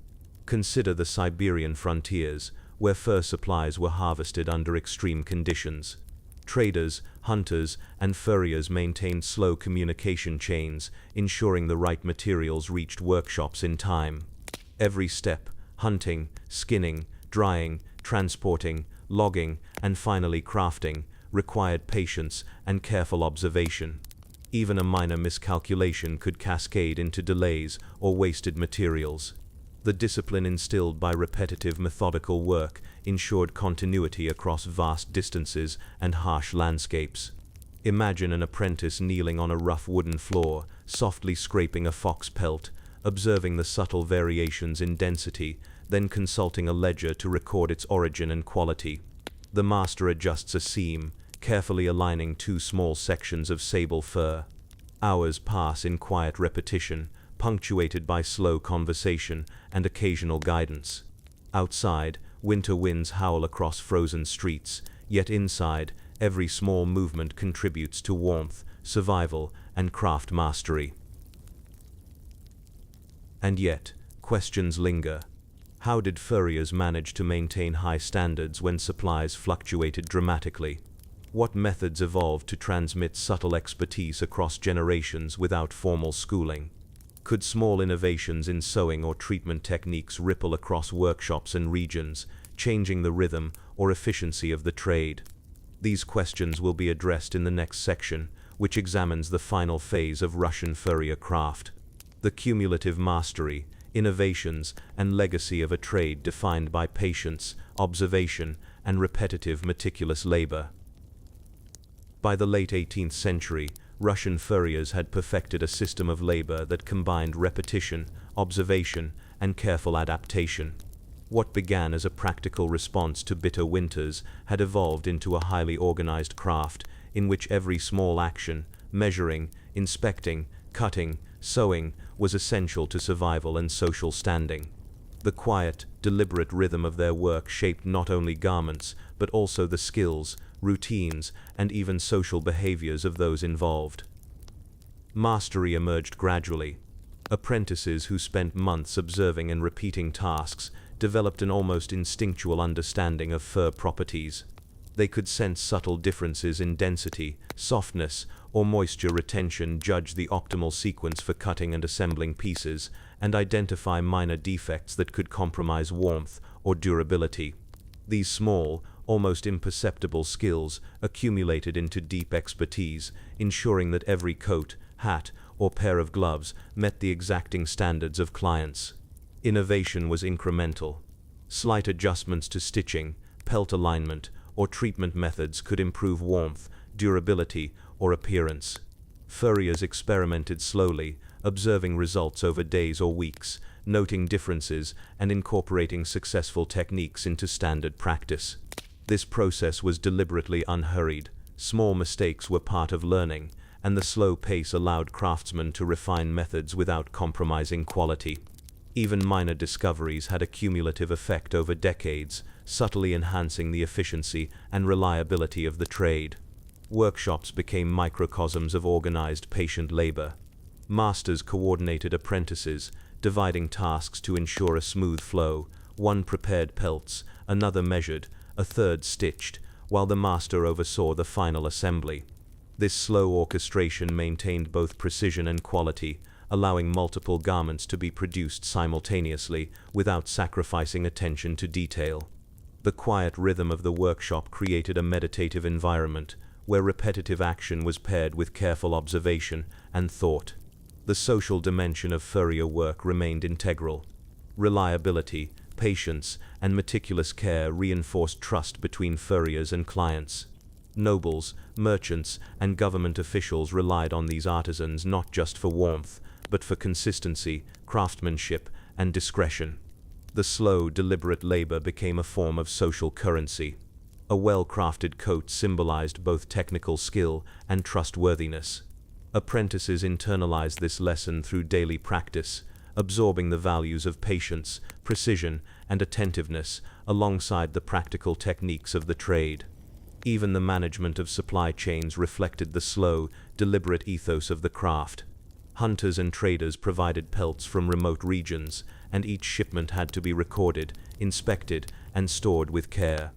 A: Consider the Siberian frontiers, where fur supplies were harvested under extreme conditions. Traders, hunters, and furriers maintained slow communication chains, ensuring the right materials reached workshops in time. Every step, hunting, skinning, drying, transporting, logging, and finally crafting, required patience and careful observation. Even a minor miscalculation could cascade into delays or wasted materials. The discipline instilled by repetitive methodical work ensured continuity across vast distances and harsh landscapes. Imagine an apprentice kneeling on a rough wooden floor, softly scraping a fox pelt, observing the subtle variations in density, then consulting a ledger to record its origin and quality. The master adjusts a seam, carefully aligning two small sections of sable fur. Hours pass in quiet repetition, punctuated by slow conversation and occasional guidance. Outside, winter winds howl across frozen streets, yet inside, every small movement contributes to warmth, survival, and craft mastery. And yet, questions linger. How did furriers manage to maintain high standards when supplies fluctuated dramatically? What methods evolved to transmit subtle expertise across generations without formal schooling? Could small innovations in sewing or treatment techniques ripple across workshops and regions, changing the rhythm or efficiency of the trade? These questions will be addressed in the next section, which examines the final phase of Russian furrier craft. The cumulative mastery, innovations, and legacy of a trade defined by patience, observation, and repetitive meticulous labor. By the late 18th century, Russian furriers had perfected a system of labor that combined repetition, observation, and careful adaptation. What began as a practical response to bitter winters had evolved into a highly organized craft in which every small action, measuring, inspecting, cutting, sewing, was essential to survival and social standing. The quiet, deliberate rhythm of their work shaped not only garments, but also the skills, routines, and even social behaviors of those involved. Mastery emerged gradually. Apprentices who spent months observing and repeating tasks developed an almost instinctual understanding of fur properties. They could sense subtle differences in density, softness, or moisture retention, judge the optimal sequence for cutting and assembling pieces, and identify minor defects that could compromise warmth or durability. These small, almost imperceptible skills accumulated into deep expertise, ensuring that every coat, hat, or pair of gloves met the exacting standards of clients. Innovation was incremental. Slight adjustments to stitching, pelt alignment, or treatment methods could improve warmth, durability, or appearance. Furriers experimented slowly, observing results over days or weeks, noting differences and incorporating successful techniques into standard practice. This process was deliberately unhurried. Small mistakes were part of learning, and the slow pace allowed craftsmen to refine methods without compromising quality. Even minor discoveries had a cumulative effect over decades, subtly enhancing the efficiency and reliability of the trade. Workshops became microcosms of organized patient labor. Masters coordinated apprentices, dividing tasks to ensure a smooth flow. One prepared pelts, another measured, a third stitched, while the master oversaw the final assembly. This slow orchestration maintained both precision and quality, allowing multiple garments to be produced simultaneously without sacrificing attention to detail. The quiet rhythm of the workshop created a meditative environment, where repetitive action was paired with careful observation and thought. The social dimension of furrier work remained integral. Reliability, patience, and meticulous care reinforced trust between furriers and clients. Nobles, merchants, and government officials relied on these artisans not just for warmth, but for consistency, craftsmanship, and discretion. The slow, deliberate labor became a form of social currency. A well-crafted coat symbolized both technical skill and trustworthiness. Apprentices internalized this lesson through daily practice, absorbing the values of patience, precision, and attentiveness alongside the practical techniques of the trade. Even the management of supply chains reflected the slow, deliberate ethos of the craft. Hunters and traders provided pelts from remote regions, and each shipment had to be recorded, inspected, and stored with care.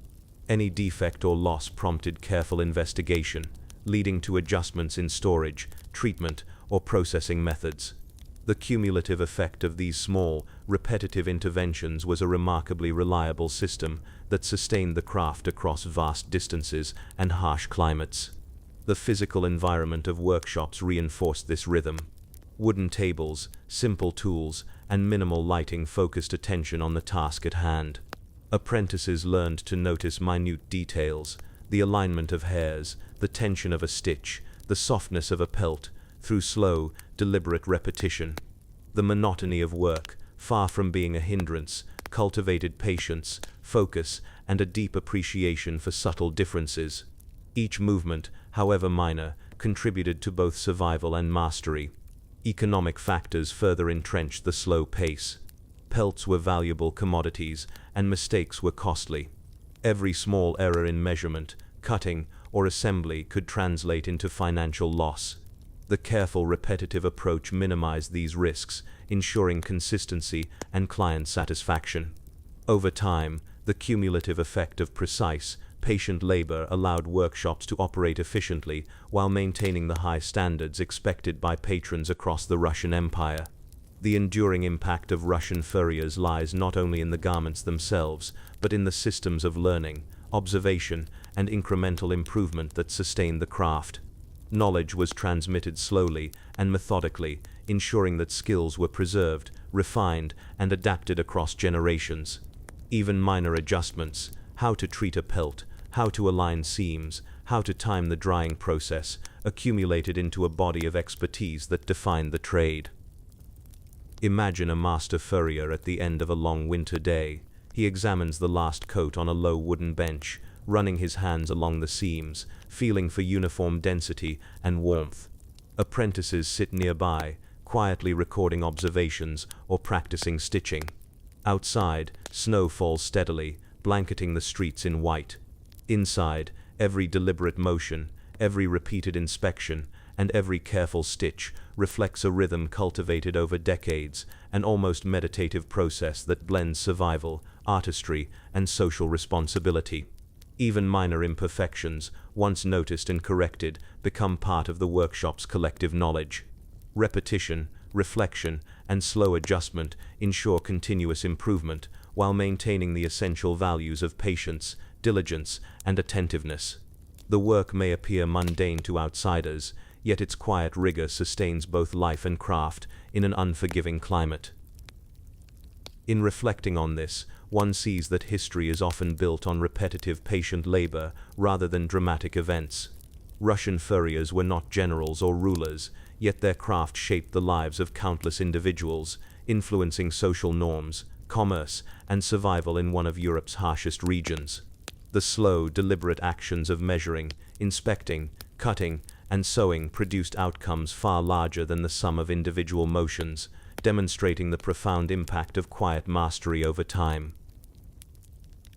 A: Any defect or loss prompted careful investigation, leading to adjustments in storage, treatment, or processing methods. The cumulative effect of these small, repetitive interventions was a remarkably reliable system that sustained the craft across vast distances and harsh climates. The physical environment of workshops reinforced this rhythm. Wooden tables, simple tools, and minimal lighting focused attention on the task at hand. Apprentices learned to notice minute details, the alignment of hairs, the tension of a stitch, the softness of a pelt, through slow, deliberate repetition. The monotony of work, far from being a hindrance, cultivated patience, focus, and a deep appreciation for subtle differences. Each movement, however minor, contributed to both survival and mastery. Economic factors further entrenched the slow pace. Pelts were valuable commodities, and mistakes were costly. Every small error in measurement, cutting, or assembly could translate into financial loss. The careful, repetitive approach minimized these risks, ensuring consistency and client satisfaction. Over time, the cumulative effect of precise, patient labor allowed workshops to operate efficiently while maintaining the high standards expected by patrons across the Russian Empire. The enduring impact of Russian furriers lies not only in the garments themselves, but in the systems of learning, observation, and incremental improvement that sustained the craft. Knowledge was transmitted slowly and methodically, ensuring that skills were preserved, refined, and adapted across generations. Even minor adjustments, how to treat a pelt, how to align seams, how to time the drying process, accumulated into a body of expertise that defined the trade. Imagine a master furrier at the end of a long winter day. He examines the last coat on a low wooden bench, running his hands along the seams, feeling for uniform density and warmth. Apprentices sit nearby, quietly recording observations or practicing stitching. Outside, snow falls steadily, blanketing the streets in white. Inside, every deliberate motion, every repeated inspection, and every careful stitch reflects a rhythm cultivated over decades, an almost meditative process that blends survival, artistry, and social responsibility. Even minor imperfections, once noticed and corrected, become part of the workshop's collective knowledge. Repetition, reflection, and slow adjustment ensure continuous improvement while maintaining the essential values of patience, diligence, and attentiveness. The work may appear mundane to outsiders, yet its quiet rigor sustains both life and craft in an unforgiving climate. In reflecting on this, one sees that history is often built on repetitive patient labor rather than dramatic events. Russian furriers were not generals or rulers, yet their craft shaped the lives of countless individuals, influencing social norms, commerce, and survival in one of Europe's harshest regions. The slow, deliberate actions of measuring, inspecting, cutting, and sewing produced outcomes far larger than the sum of individual motions, demonstrating the profound impact of quiet mastery over time.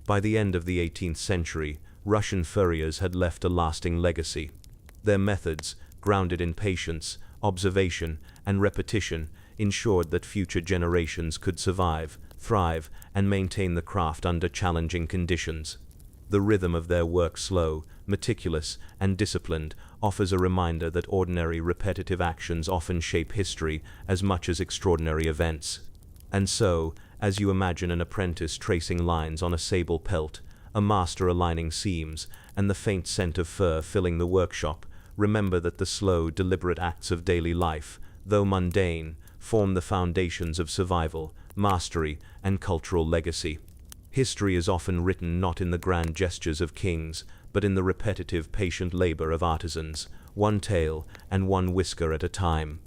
A: By the end of the 18th century, Russian furriers had left a lasting legacy. Their methods, grounded in patience, observation, and repetition, ensured that future generations could survive, thrive, and maintain the craft under challenging conditions. The rhythm of their work, slow, meticulous, and disciplined, offers a reminder that ordinary repetitive actions often shape history as much as extraordinary events. And so, as you imagine an apprentice tracing lines on a sable pelt, a master aligning seams, and the faint scent of fur filling the workshop, remember that the slow, deliberate acts of daily life, though mundane, form the foundations of survival, mastery, and cultural legacy. History is often written not in the grand gestures of kings, but in the repetitive, patient labor of artisans, one tail and one whisker at a time.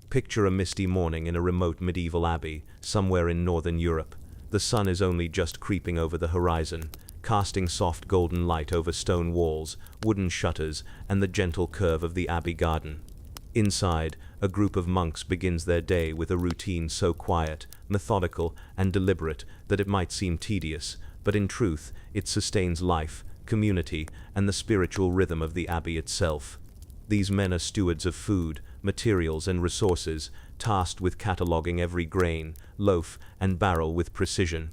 A: Picture a misty morning in a remote medieval abbey, somewhere in northern Europe. The sun is only just creeping over the horizon, casting soft golden light over stone walls, wooden shutters, and the gentle curve of the abbey garden. Inside, a group of monks begins their day with a routine so quiet, methodical, and deliberate that it might seem tedious, but in truth, it sustains life, community, and the spiritual rhythm of the abbey itself. These men are stewards of food, materials, and resources, tasked with cataloging every grain, loaf, and barrel with precision.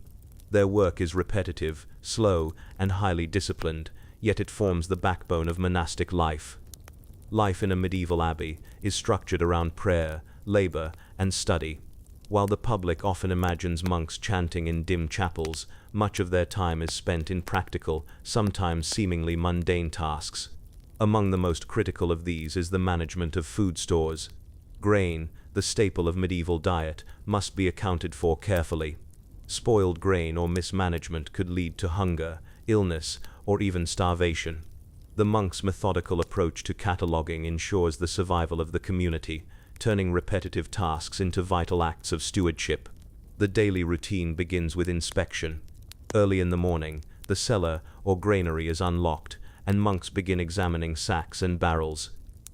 A: Their work is repetitive, slow, and highly disciplined, yet it forms the backbone of monastic life. Life in a medieval abbey is structured around prayer, labor, and study. While the public often imagines monks chanting in dim chapels, much of their time is spent in practical, sometimes seemingly mundane tasks. Among the most critical of these is the management of food stores. Grain, the staple of medieval diet, must be accounted for carefully. Spoiled grain or mismanagement could lead to hunger, illness, or even starvation. The monks' methodical approach to cataloging ensures the survival of the community, turning repetitive tasks into vital acts of stewardship. The daily routine begins with inspection. Early in the morning, the cellar or granary is unlocked, and monks begin examining sacks and barrels.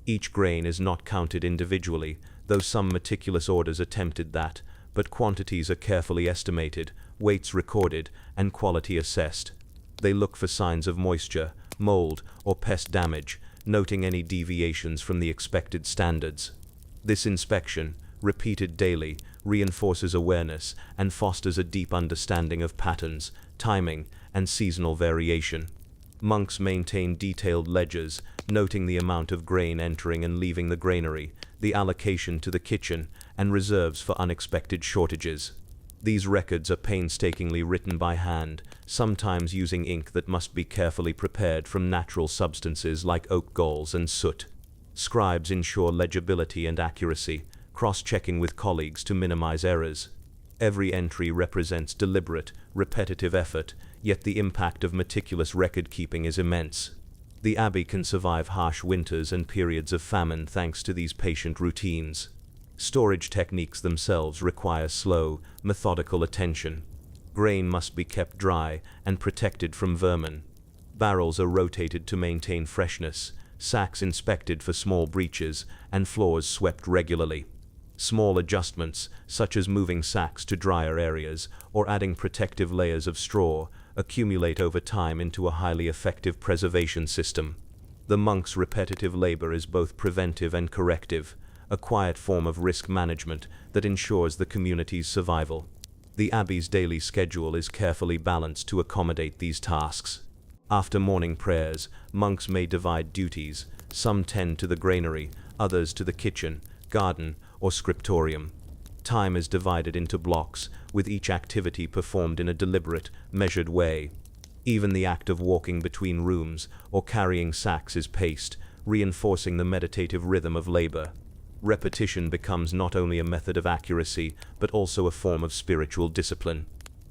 A: Each grain is not counted individually, though some meticulous orders attempted that, but quantities are carefully estimated, weights recorded, and quality assessed. They look for signs of moisture, mold, or pest damage, noting any deviations from the expected standards. This inspection, repeated daily, reinforces awareness and fosters a deep understanding of patterns, timing, and seasonal variation. Monks maintain detailed ledgers, noting the amount of grain entering and leaving the granary, the allocation to the kitchen, and reserves for unexpected shortages. These records are painstakingly written by hand, sometimes using ink that must be carefully prepared from natural substances like oak galls and soot. Scribes ensure legibility and accuracy, cross-checking with colleagues to minimize errors. Every entry represents deliberate, repetitive effort, yet the impact of meticulous record-keeping is immense. The abbey can survive harsh winters and periods of famine thanks to these patient routines. Storage techniques themselves require slow, methodical attention. Grain must be kept dry and protected from vermin. Barrels are rotated to maintain freshness, sacks inspected for small breaches, and floors swept regularly. Small adjustments, such as moving sacks to drier areas or adding protective layers of straw, accumulate over time into a highly effective preservation system. The monks' repetitive labor is both preventive and corrective, a quiet form of risk management that ensures the community's survival. The abbey's daily schedule is carefully balanced to accommodate these tasks. After morning prayers, monks may divide duties. Some tend to the granary, others to the kitchen, garden, or scriptorium. Time is divided into blocks, with each activity performed in a deliberate, measured way. Even the act of walking between rooms or carrying sacks is paced, reinforcing the meditative rhythm of labor. Repetition becomes not only a method of accuracy, but also a form of spiritual discipline.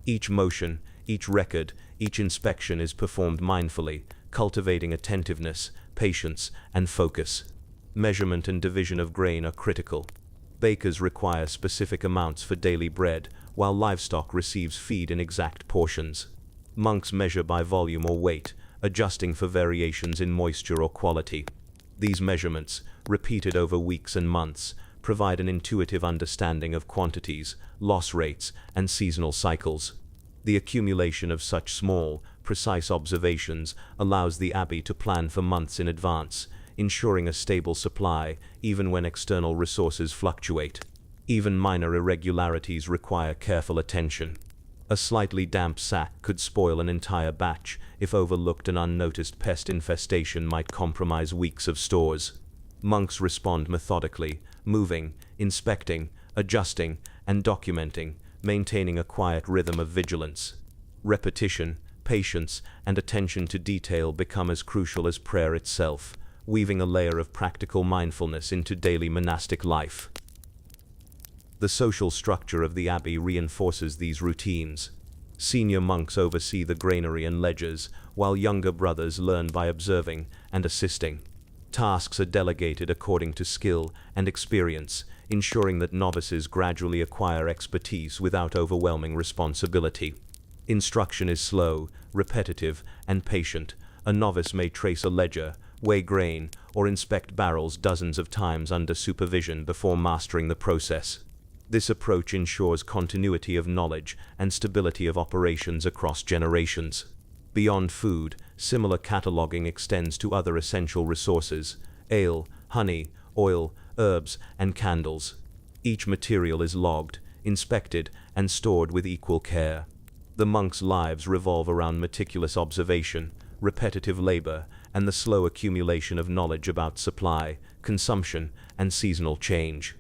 A: Each motion, each record, each inspection is performed mindfully, cultivating attentiveness, patience, and focus. Measurement and division of grain are critical. Bakers require specific amounts for daily bread, while livestock receives feed in exact portions. Monks measure by volume or weight, adjusting for variations in moisture or quality. These measurements, repeated over weeks and months, provide an intuitive understanding of quantities, loss rates, and seasonal cycles. The accumulation of such small, precise observations allows the abbey to plan for months in advance, ensuring a stable supply even when external resources fluctuate. Even minor irregularities require careful attention. A slightly damp sack could spoil an entire batch. If overlooked, an unnoticed pest infestation might compromise weeks of stores. Monks respond methodically, moving, inspecting, adjusting, and documenting, maintaining a quiet rhythm of vigilance. Repetition, patience, and attention to detail become as crucial as prayer itself, weaving a layer of practical mindfulness into daily monastic life. The social structure of the abbey reinforces these routines. Senior monks oversee the granary and ledgers, while younger brothers learn by observing and assisting. Tasks are delegated according to skill and experience, ensuring that novices gradually acquire expertise without overwhelming responsibility. Instruction is slow, repetitive, and patient. A novice may trace a ledger, weigh grain, or inspect barrels dozens of times under supervision before mastering the process. This approach ensures continuity of knowledge and stability of operations across generations. Beyond food, similar cataloging extends to other essential resources: ale, honey, oil, herbs, and candles. Each material is logged, inspected, and stored with equal care. The monks' lives revolve around meticulous observation, repetitive labor, and the slow accumulation of knowledge about supply, consumption, and seasonal change.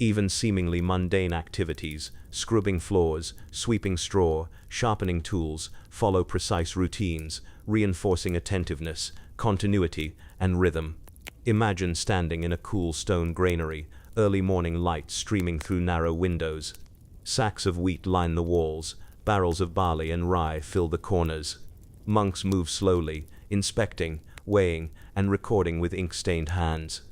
A: Even seemingly mundane activities, scrubbing floors, sweeping straw, sharpening tools, follow precise routines, reinforcing attentiveness, continuity, and rhythm. Imagine standing in a cool stone granary, early morning light streaming through narrow windows. Sacks of wheat line the walls, barrels of barley and rye fill the corners. Monks move slowly, inspecting, weighing, and recording with ink-stained hands.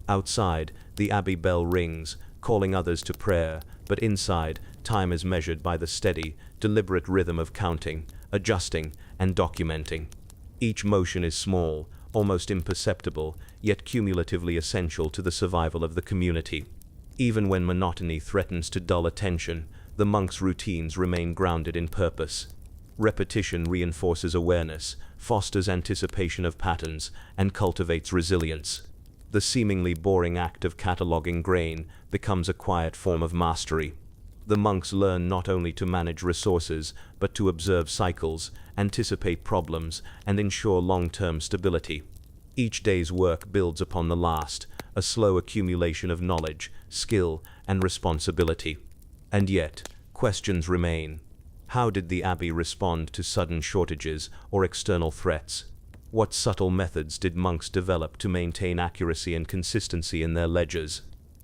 A: Outside, the abbey bell rings, calling others to prayer, but inside, time is measured by the steady, deliberate rhythm of counting, adjusting, and documenting. Each motion is small, almost imperceptible, yet cumulatively essential to the survival of the community. Even when monotony threatens to dull attention, the monks' routines remain grounded in purpose. Repetition reinforces awareness, fosters anticipation of patterns, and cultivates resilience. The seemingly boring act of cataloging grain becomes a quiet form of mastery. The monks learn not only to manage resources, but to observe cycles, anticipate problems, and ensure long-term stability. Each day's work builds upon the last, a slow accumulation of knowledge, skill, and responsibility. And yet, questions remain. How did the abbey respond to sudden shortages or external threats? What subtle methods did monks develop to maintain accuracy and consistency in their ledgers?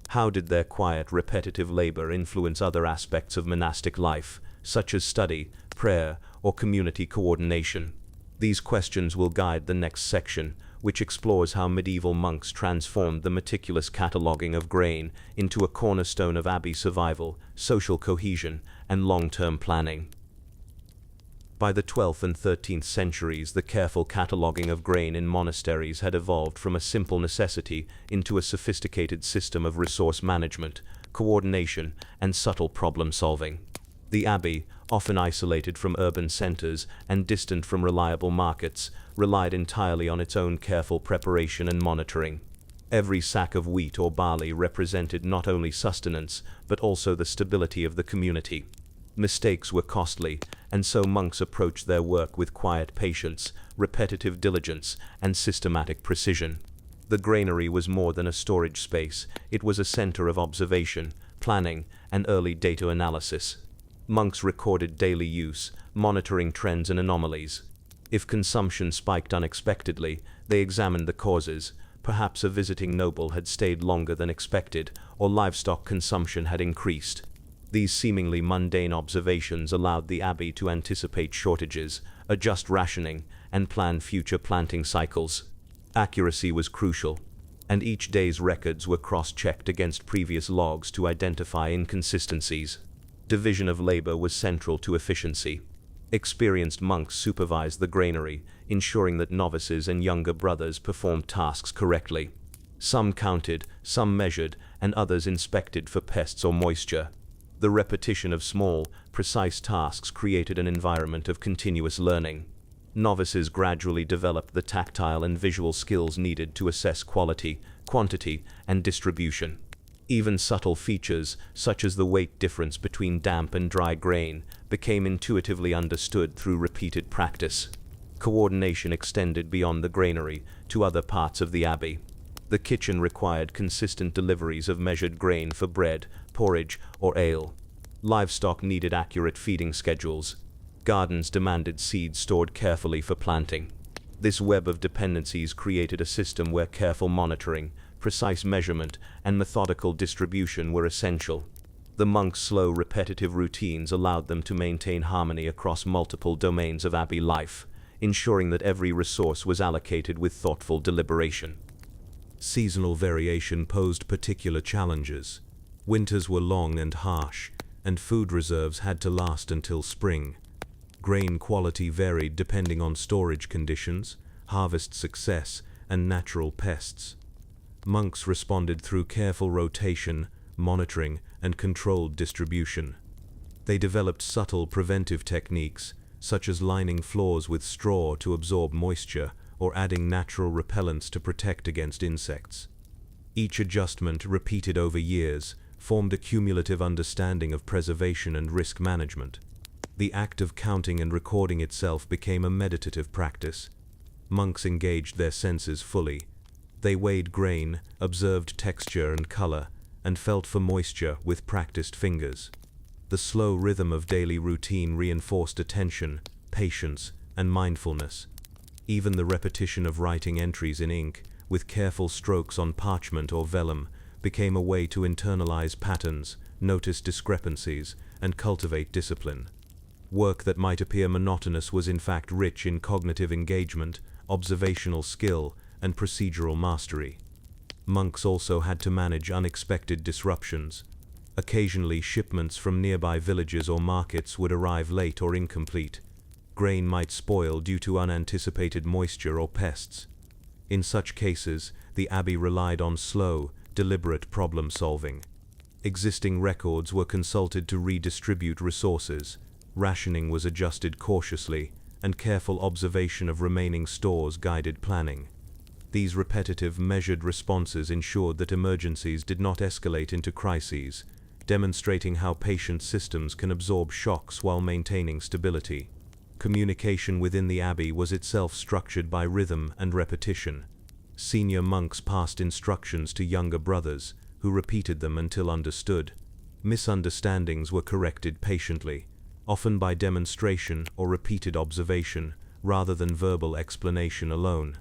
A: How did their quiet, repetitive labor influence other aspects of monastic life, such as study, prayer, or community coordination? These questions will guide the next section, which explores how medieval monks transformed the meticulous cataloging of grain into a cornerstone of abbey survival, social cohesion, and long-term planning. By the 12th and 13th centuries, the careful cataloging of grain in monasteries had evolved from a simple necessity into a sophisticated system of resource management, coordination, and subtle problem-solving. The abbey, often isolated from urban centers and distant from reliable markets, relied entirely on its own careful preparation and monitoring. Every sack of wheat or barley represented not only sustenance, but also the stability of the community. Mistakes were costly, and so monks approached their work with quiet patience, repetitive diligence, and systematic precision. The granary was more than a storage space, it was a center of observation, planning, and early data analysis. Monks recorded daily use, monitoring trends and anomalies. If consumption spiked unexpectedly, they examined the causes. Perhaps a visiting noble had stayed longer than expected, or livestock consumption had increased. These seemingly mundane observations allowed the abbey to anticipate shortages, adjust rationing, and plan future planting cycles. Accuracy was crucial, and each day's records were cross-checked against previous logs to identify inconsistencies. Division of labor was central to efficiency. Experienced monks supervised the granary, ensuring that novices and younger brothers performed tasks correctly. Some counted, some measured, and others inspected for pests or moisture. The repetition of small, precise tasks created an environment of continuous learning. Novices gradually developed the tactile and visual skills needed to assess quality, quantity, and distribution. Even subtle features, such as the weight difference between damp and dry grain, became intuitively understood through repeated practice. Coordination extended beyond the granary to other parts of the abbey. The kitchen required consistent deliveries of measured grain for bread, porridge, or ale. Livestock needed accurate feeding schedules. Gardens demanded seeds stored carefully for planting. This web of dependencies created a system where careful monitoring, precise measurement, and methodical distribution were essential. The monks' slow, repetitive routines allowed them to maintain harmony across multiple domains of abbey life, ensuring that every resource was allocated with thoughtful deliberation. Seasonal variation posed particular challenges. Winters were long and harsh, and food reserves had to last until spring. Grain quality varied depending on storage conditions, harvest success, and natural pests. Monks responded through careful rotation, monitoring, and controlled distribution. They developed subtle preventive techniques, such as lining floors with straw to absorb moisture, or adding natural repellents to protect against insects. Each adjustment, repeated over years, formed a cumulative understanding of preservation and risk management. The act of counting and recording itself became a meditative practice. Monks engaged their senses fully. They weighed grain, observed texture and color, and felt for moisture with practiced fingers. The slow rhythm of daily routine reinforced attention, patience, and mindfulness. Even the repetition of writing entries in ink, with careful strokes on parchment or vellum, became a way to internalize patterns, notice discrepancies, and cultivate discipline. Work that might appear monotonous was in fact rich in cognitive engagement, observational skill, and procedural mastery. Monks also had to manage unexpected disruptions. Occasionally, shipments from nearby villages or markets would arrive late or incomplete. Grain might spoil due to unanticipated moisture or pests. In such cases, the abbey relied on slow, deliberate problem-solving. Existing records were consulted to redistribute resources. Rationing was adjusted cautiously, and careful observation of remaining stores guided planning. These repetitive, measured responses ensured that emergencies did not escalate into crises, demonstrating how patient systems can absorb shocks while maintaining stability. Communication within the abbey was itself structured by rhythm and repetition. Senior monks passed instructions to younger brothers, who repeated them until understood. Misunderstandings were corrected patiently, often by demonstration or repeated observation, rather than verbal explanation alone.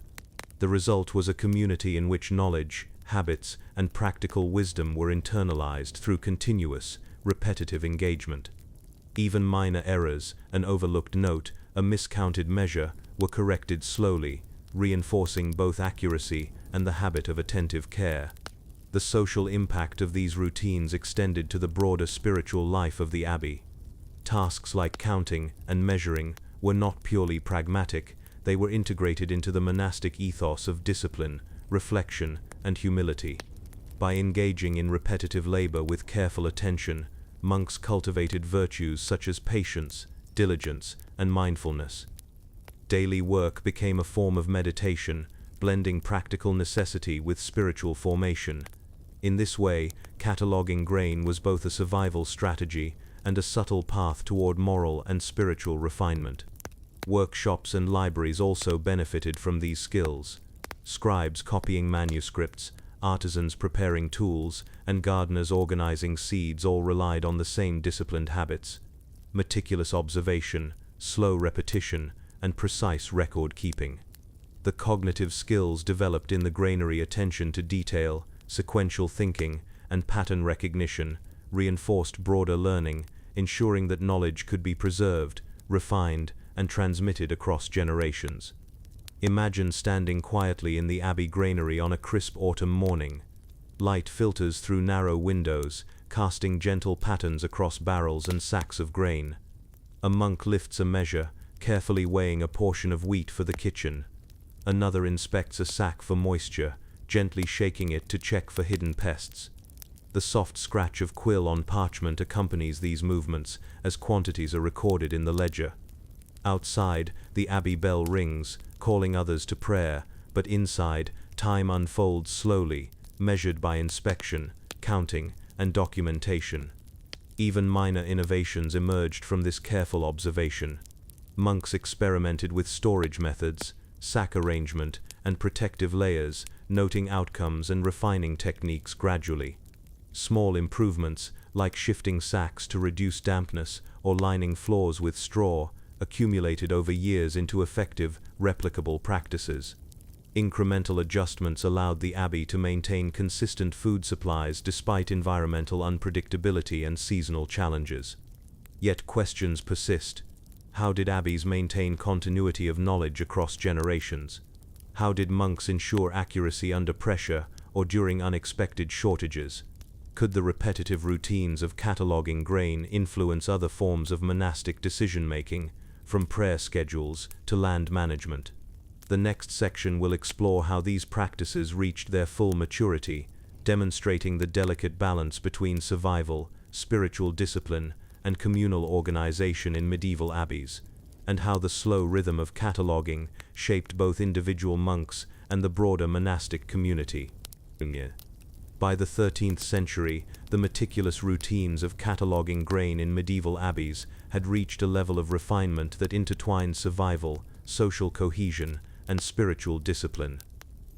A: The result was a community in which knowledge, habits, and practical wisdom were internalized through continuous, repetitive engagement. Even minor errors, an overlooked note, a miscounted measure, were corrected slowly, reinforcing both accuracy and the habit of attentive care. The social impact of these routines extended to the broader spiritual life of the abbey. Tasks like counting and measuring were not purely pragmatic, they were integrated into the monastic ethos of discipline, reflection, and humility. By engaging in repetitive labor with careful attention, monks cultivated virtues such as patience, diligence, and mindfulness. Daily work became a form of meditation, blending practical necessity with spiritual formation. In this way, cataloging grain was both a survival strategy and a subtle path toward moral and spiritual refinement. Workshops and libraries also benefited from these skills. Scribes copying manuscripts, artisans preparing tools, and gardeners organizing seeds all relied on the same disciplined habits: meticulous observation, slow repetition, and precise record keeping. The cognitive skills developed in the granary, attention to detail, sequential thinking, and pattern recognition, reinforced broader learning, ensuring that knowledge could be preserved, refined, and transmitted across generations. Imagine standing quietly in the abbey granary on a crisp autumn morning. Light filters through narrow windows, casting gentle patterns across barrels and sacks of grain. A monk lifts a measure, carefully weighing a portion of wheat for the kitchen. Another inspects a sack for moisture, gently shaking it to check for hidden pests. The soft scratch of quill on parchment accompanies these movements as quantities are recorded in the ledger. Outside, the abbey bell rings, calling others to prayer, but inside, time unfolds slowly, measured by inspection, counting, and documentation. Even minor innovations emerged from this careful observation. Monks experimented with storage methods, sack arrangement, and protective layers, noting outcomes and refining techniques gradually. Small improvements, like shifting sacks to reduce dampness or lining floors with straw, accumulated over years into effective, replicable practices. Incremental adjustments allowed the abbey to maintain consistent food supplies despite environmental unpredictability and seasonal challenges. Yet questions persist. How did abbeys maintain continuity of knowledge across generations? How did monks ensure accuracy under pressure or during unexpected shortages? Could the repetitive routines of cataloging grain influence other forms of monastic decision-making, from prayer schedules to land management? The next section will explore how these practices reached their full maturity, demonstrating the delicate balance between survival, spiritual discipline, and communal organization in medieval abbeys, and how the slow rhythm of cataloging shaped both individual monks and the broader monastic community. By the 13th century, the meticulous routines of cataloging grain in medieval abbeys had reached a level of refinement that intertwined survival, social cohesion, and spiritual discipline.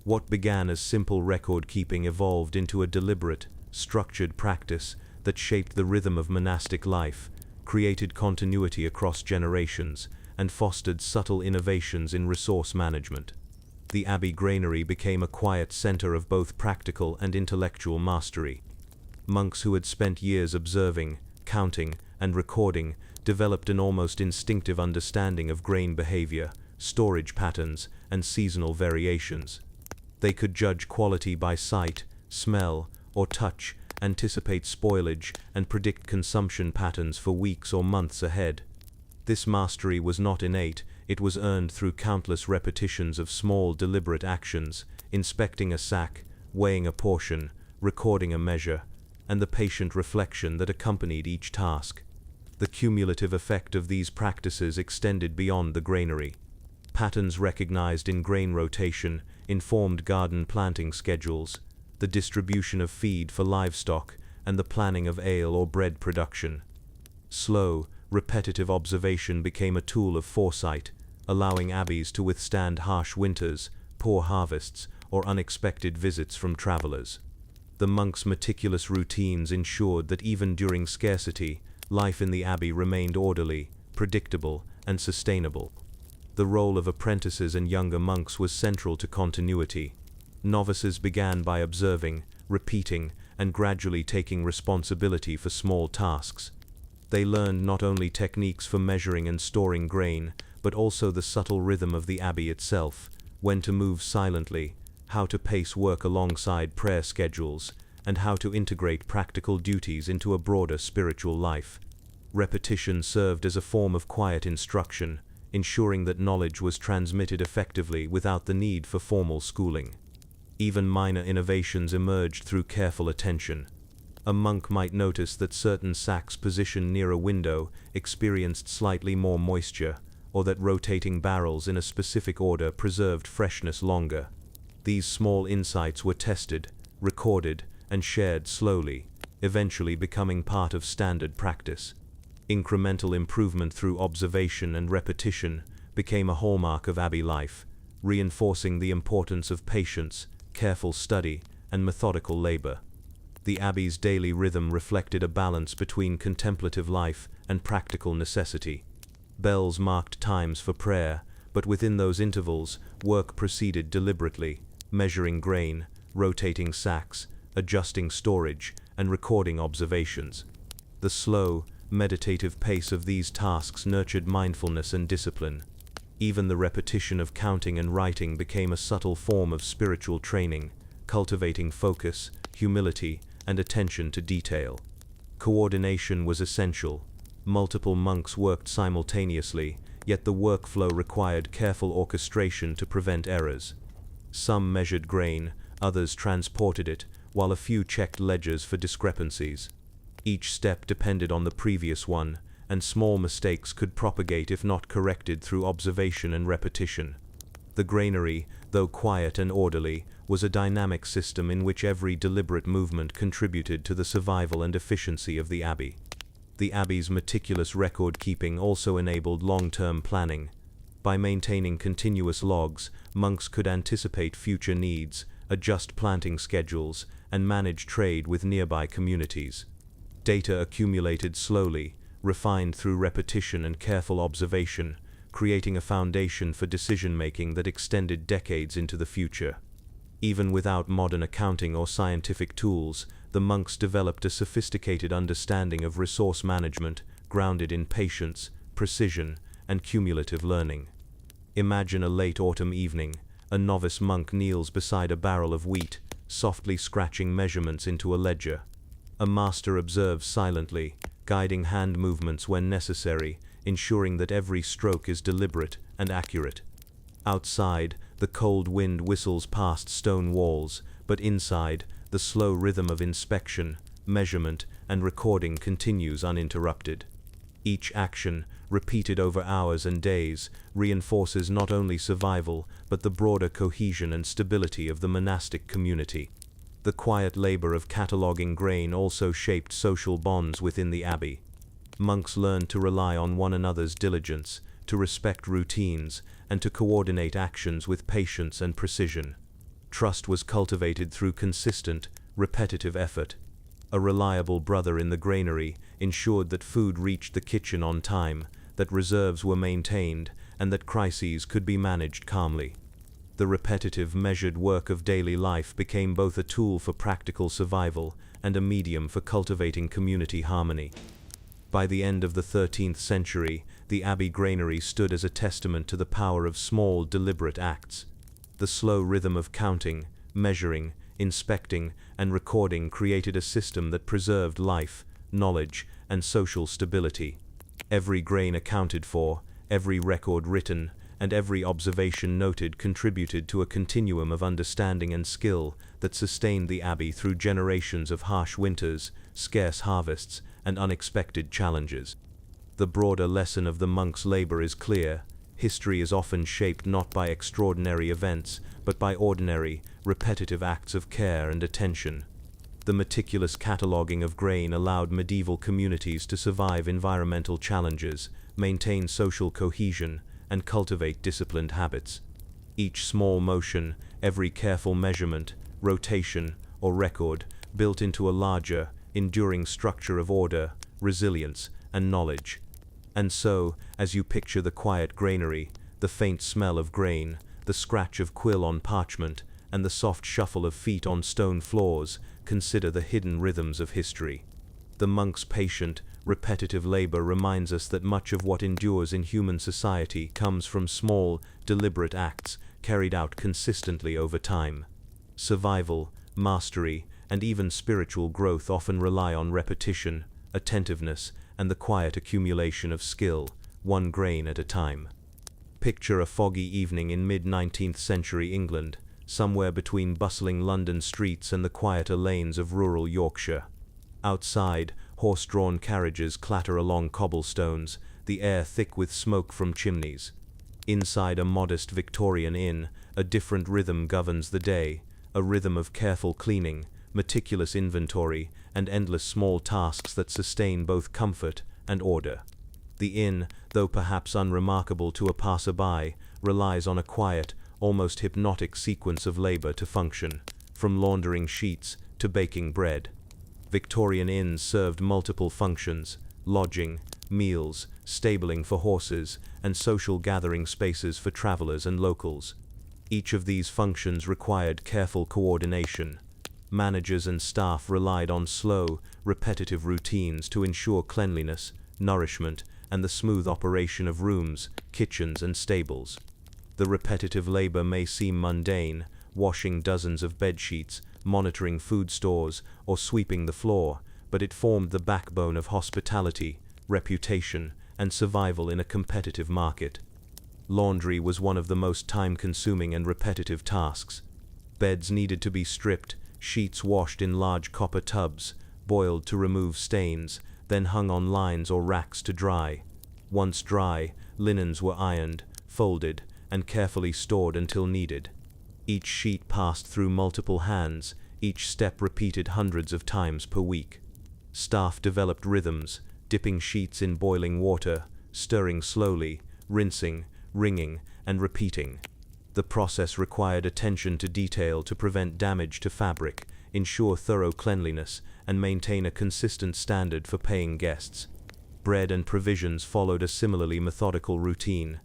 A: What began as simple record-keeping evolved into a deliberate, structured practice that shaped the rhythm of monastic life, created continuity across generations, and fostered subtle innovations in resource management. The abbey granary became a quiet center of both practical and intellectual mastery. Monks who had spent years observing, counting, and recording developed an almost instinctive understanding of grain behavior, storage patterns, and seasonal variations. They could judge quality by sight, smell, or touch, anticipate spoilage, and predict consumption patterns for weeks or months ahead. This mastery was not innate. It was earned through countless repetitions of small, deliberate actions, inspecting a sack, weighing a portion, recording a measure, and the patient reflection that accompanied each task. The cumulative effect of these practices extended beyond the granary. Patterns recognized in grain rotation informed garden planting schedules, the distribution of feed for livestock, and the planning of ale or bread production. Slow, repetitive observation became a tool of foresight, allowing abbeys to withstand harsh winters, poor harvests, or unexpected visits from travelers. The monks' meticulous routines ensured that even during scarcity, life in the abbey remained orderly, predictable, and sustainable. The role of apprentices and younger monks was central to continuity. Novices began by observing, repeating, and gradually taking responsibility for small tasks. They learned not only techniques for measuring and storing grain, but also the subtle rhythm of the abbey itself, when to move silently, how to pace work alongside prayer schedules, and how to integrate practical duties into a broader spiritual life. Repetition served as a form of quiet instruction, ensuring that knowledge was transmitted effectively without the need for formal schooling. Even minor innovations emerged through careful attention. A monk might notice that certain sacks positioned near a window experienced slightly more moisture, or that rotating barrels in a specific order preserved freshness longer. These small insights were tested, recorded, and shared slowly, eventually becoming part of standard practice. Incremental improvement through observation and repetition became a hallmark of abbey life, reinforcing the importance of patience, careful study, and methodical labor. The abbey's daily rhythm reflected a balance between contemplative life and practical necessity. Bells marked times for prayer, but within those intervals, work proceeded deliberately, measuring grain, rotating sacks, adjusting storage, and recording observations. The slow, meditative pace of these tasks nurtured mindfulness and discipline. Even the repetition of counting and writing became a subtle form of spiritual training, cultivating focus, humility, and attention to detail. Coordination was essential. Multiple monks worked simultaneously, yet the workflow required careful orchestration to prevent errors. Some measured grain, others transported it, while a few checked ledgers for discrepancies. Each step depended on the previous one, and small mistakes could propagate if not corrected through observation and repetition. The granary, though quiet and orderly, was a dynamic system in which every deliberate movement contributed to the survival and efficiency of the abbey. The abbey's meticulous record-keeping also enabled long-term planning. By maintaining continuous logs, monks could anticipate future needs, adjust planting schedules, and manage trade with nearby communities. Data accumulated slowly, refined through repetition and careful observation, creating a foundation for decision-making that extended decades into the future. Even without modern accounting or scientific tools, the monks developed a sophisticated understanding of resource management, grounded in patience, precision, and cumulative learning. Imagine a late autumn evening. A novice monk kneels beside a barrel of wheat, softly scratching measurements into a ledger. A master observes silently, guiding hand movements when necessary, ensuring that every stroke is deliberate and accurate. Outside, the cold wind whistles past stone walls, but inside, the slow rhythm of inspection, measurement, and recording continues uninterrupted. Each action, repeated over hours and days, reinforces not only survival, but the broader cohesion and stability of the monastic community. The quiet labor of cataloging grain also shaped social bonds within the abbey. Monks learned to rely on one another's diligence, to respect routines, and to coordinate actions with patience and precision. Trust was cultivated through consistent, repetitive effort. A reliable brother in the granary ensured that food reached the kitchen on time, that reserves were maintained, and that crises could be managed calmly. The repetitive, measured work of daily life became both a tool for practical survival and a medium for cultivating community harmony. By the end of the 13th century, the abbey granary stood as a testament to the power of small, deliberate acts. The slow rhythm of counting, measuring, inspecting, and recording created a system that preserved life, knowledge, and social stability. Every grain accounted for, every record written, and every observation noted contributed to a continuum of understanding and skill that sustained the abbey through generations of harsh winters, scarce harvests, and unexpected challenges. The broader lesson of the monks' labor is clear. History is often shaped not by extraordinary events, but by ordinary, repetitive acts of care and attention. The meticulous cataloging of grain allowed medieval communities to survive environmental challenges, maintain social cohesion, and cultivate disciplined habits. Each small motion, every careful measurement, rotation, or record built into a larger, enduring structure of order, resilience, and knowledge. And so, as you picture the quiet granary, the faint smell of grain, the scratch of quill on parchment, and the soft shuffle of feet on stone floors, consider the hidden rhythms of history. The monk's patient, repetitive labor reminds us that much of what endures in human society comes from small, deliberate acts carried out consistently over time. Survival, mastery, and even spiritual growth often rely on repetition, attentiveness, and the quiet accumulation of skill, one grain at a time. Picture a foggy evening in mid-19th century England, somewhere between bustling London streets and the quieter lanes of rural Yorkshire. Outside, horse-drawn carriages clatter along cobblestones, the air thick with smoke from chimneys. Inside a modest Victorian inn, a different rhythm governs the day, a rhythm of careful cleaning, meticulous inventory, and endless small tasks that sustain both comfort and order. The inn, though perhaps unremarkable to a passerby, relies on a quiet, almost hypnotic sequence of labor to function, from laundering sheets to baking bread. Victorian inns served multiple functions: lodging, meals, stabling for horses, and social gathering spaces for travelers and locals. Each of these functions required careful coordination. Managers and staff relied on slow, repetitive routines to ensure cleanliness, nourishment, and the smooth operation of rooms, kitchens, and stables. The repetitive labor may seem mundane: washing dozens of bed sheets, monitoring food stores, or sweeping the floor, but it formed the backbone of hospitality, reputation, and survival in a competitive market. Laundry was one of the most time-consuming and repetitive tasks. Beds needed to be stripped, sheets washed in large copper tubs, boiled to remove stains, then hung on lines or racks to dry. Once dry, linens were ironed, folded, and carefully stored until needed. Each sheet passed through multiple hands, each step repeated hundreds of times per week. Staff developed rhythms: dipping sheets in boiling water, stirring slowly, rinsing, wringing, and repeating. The process required attention to detail to prevent damage to fabric, ensure thorough cleanliness, and maintain a consistent standard for paying guests. Bread and provisions followed a similarly methodical routine.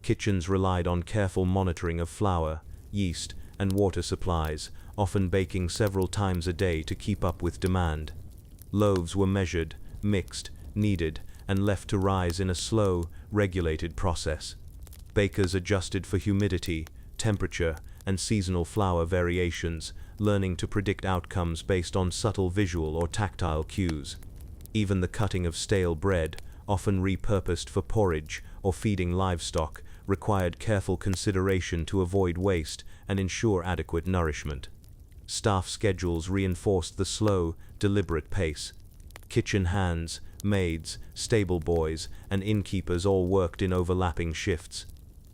A: Kitchens relied on careful monitoring of flour, yeast, and water supplies, often baking several times a day to keep up with demand. Loaves were measured, mixed, kneaded, and left to rise in a slow, regulated process. Bakers adjusted for humidity, temperature, and seasonal flour variations, learning to predict outcomes based on subtle visual or tactile cues. Even the cutting of stale bread, often repurposed for porridge or feeding livestock, required careful consideration to avoid waste and ensure adequate nourishment. Staff schedules reinforced the slow, deliberate pace. Kitchen hands, maids, stable boys, and innkeepers all worked in overlapping shifts.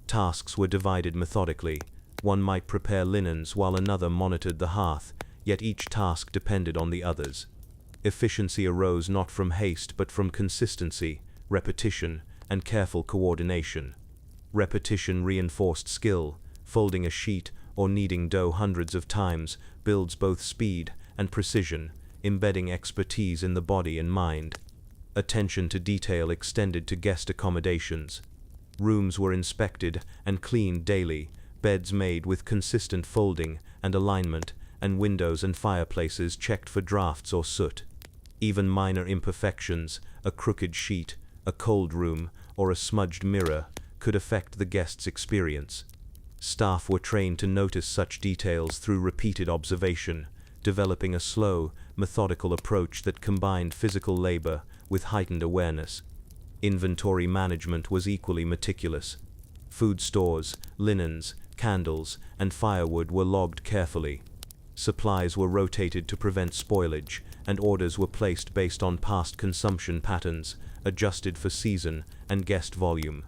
A: Tasks were divided methodically. One might prepare linens while another monitored the hearth, yet each task depended on the others. Efficiency arose not from haste but from consistency, repetition, and careful coordination. Repetition reinforced skill. Folding a sheet or kneading dough hundreds of times builds both speed and precision, embedding expertise in the body and mind. Attention to detail extended to guest accommodations. Rooms were inspected and cleaned daily, beds made with consistent folding and alignment, and windows and fireplaces checked for drafts or soot. Even minor imperfections, a crooked sheet, a cold room, or a smudged mirror, could affect the guest's experience. Staff were trained to notice such details through repeated observation, developing a slow, methodical approach that combined physical labor with heightened awareness. Inventory management was equally meticulous. Food stores, linens, candles, and firewood were logged carefully. Supplies were rotated to prevent spoilage, and orders were placed based on past consumption patterns, adjusted for season and guest volume.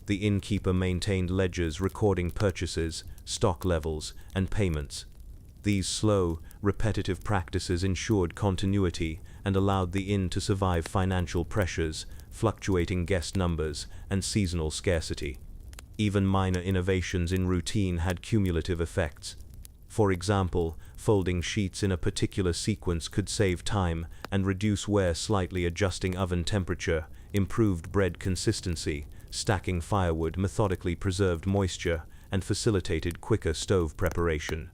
A: The innkeeper maintained ledgers recording purchases, stock levels, and payments. These slow, repetitive practices ensured continuity and allowed the inn to survive financial pressures, fluctuating guest numbers, and seasonal scarcity. Even minor innovations in routine had cumulative effects. For example, folding sheets in a particular sequence could save time and reduce wear, slightly adjusting oven temperature improved bread consistency, stacking firewood methodically preserved moisture, and facilitated quicker stove preparation.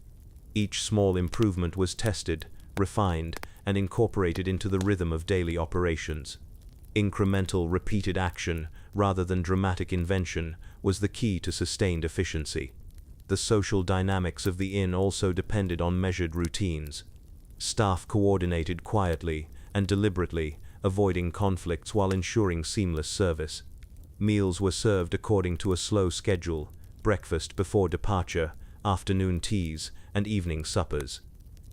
A: Each small improvement was tested, refined, and incorporated into the rhythm of daily operations. Incremental, repeated action, rather than dramatic invention, was the key to sustained efficiency. The social dynamics of the inn also depended on measured routines. Staff coordinated quietly and deliberately, avoiding conflicts while ensuring seamless service. Meals were served according to a slow schedule: breakfast before departure, afternoon teas, and evening suppers.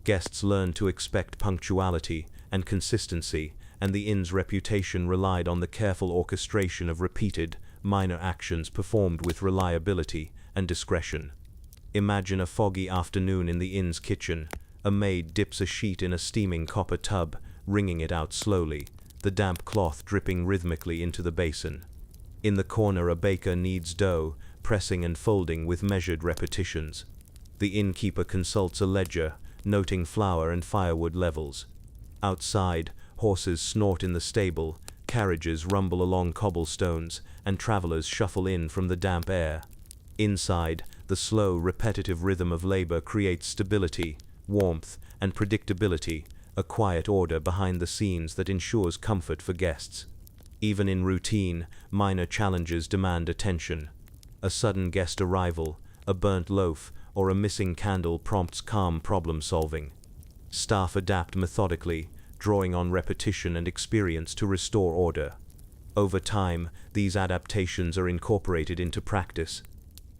A: Guests learned to expect punctuality and consistency, and the inn's reputation relied on the careful orchestration of repeated, minor actions performed with reliability and discretion. Imagine a foggy afternoon in the inn's kitchen. A maid dips a sheet in a steaming copper tub, wringing it out slowly, the damp cloth dripping rhythmically into the basin. In the corner, a baker kneads dough, pressing and folding with measured repetitions. The innkeeper consults a ledger, noting flour and firewood levels. Outside, horses snort in the stable, carriages rumble along cobblestones, and travelers shuffle in from the damp air. Inside, the slow, repetitive rhythm of labor creates stability, warmth, and predictability, a quiet order behind the scenes that ensures comfort for guests. Even in routine, minor challenges demand attention. A sudden guest arrival, a burnt loaf, or a missing candle prompts calm problem-solving. Staff adapt methodically, drawing on repetition and experience to restore order. Over time, these adaptations are incorporated into practice.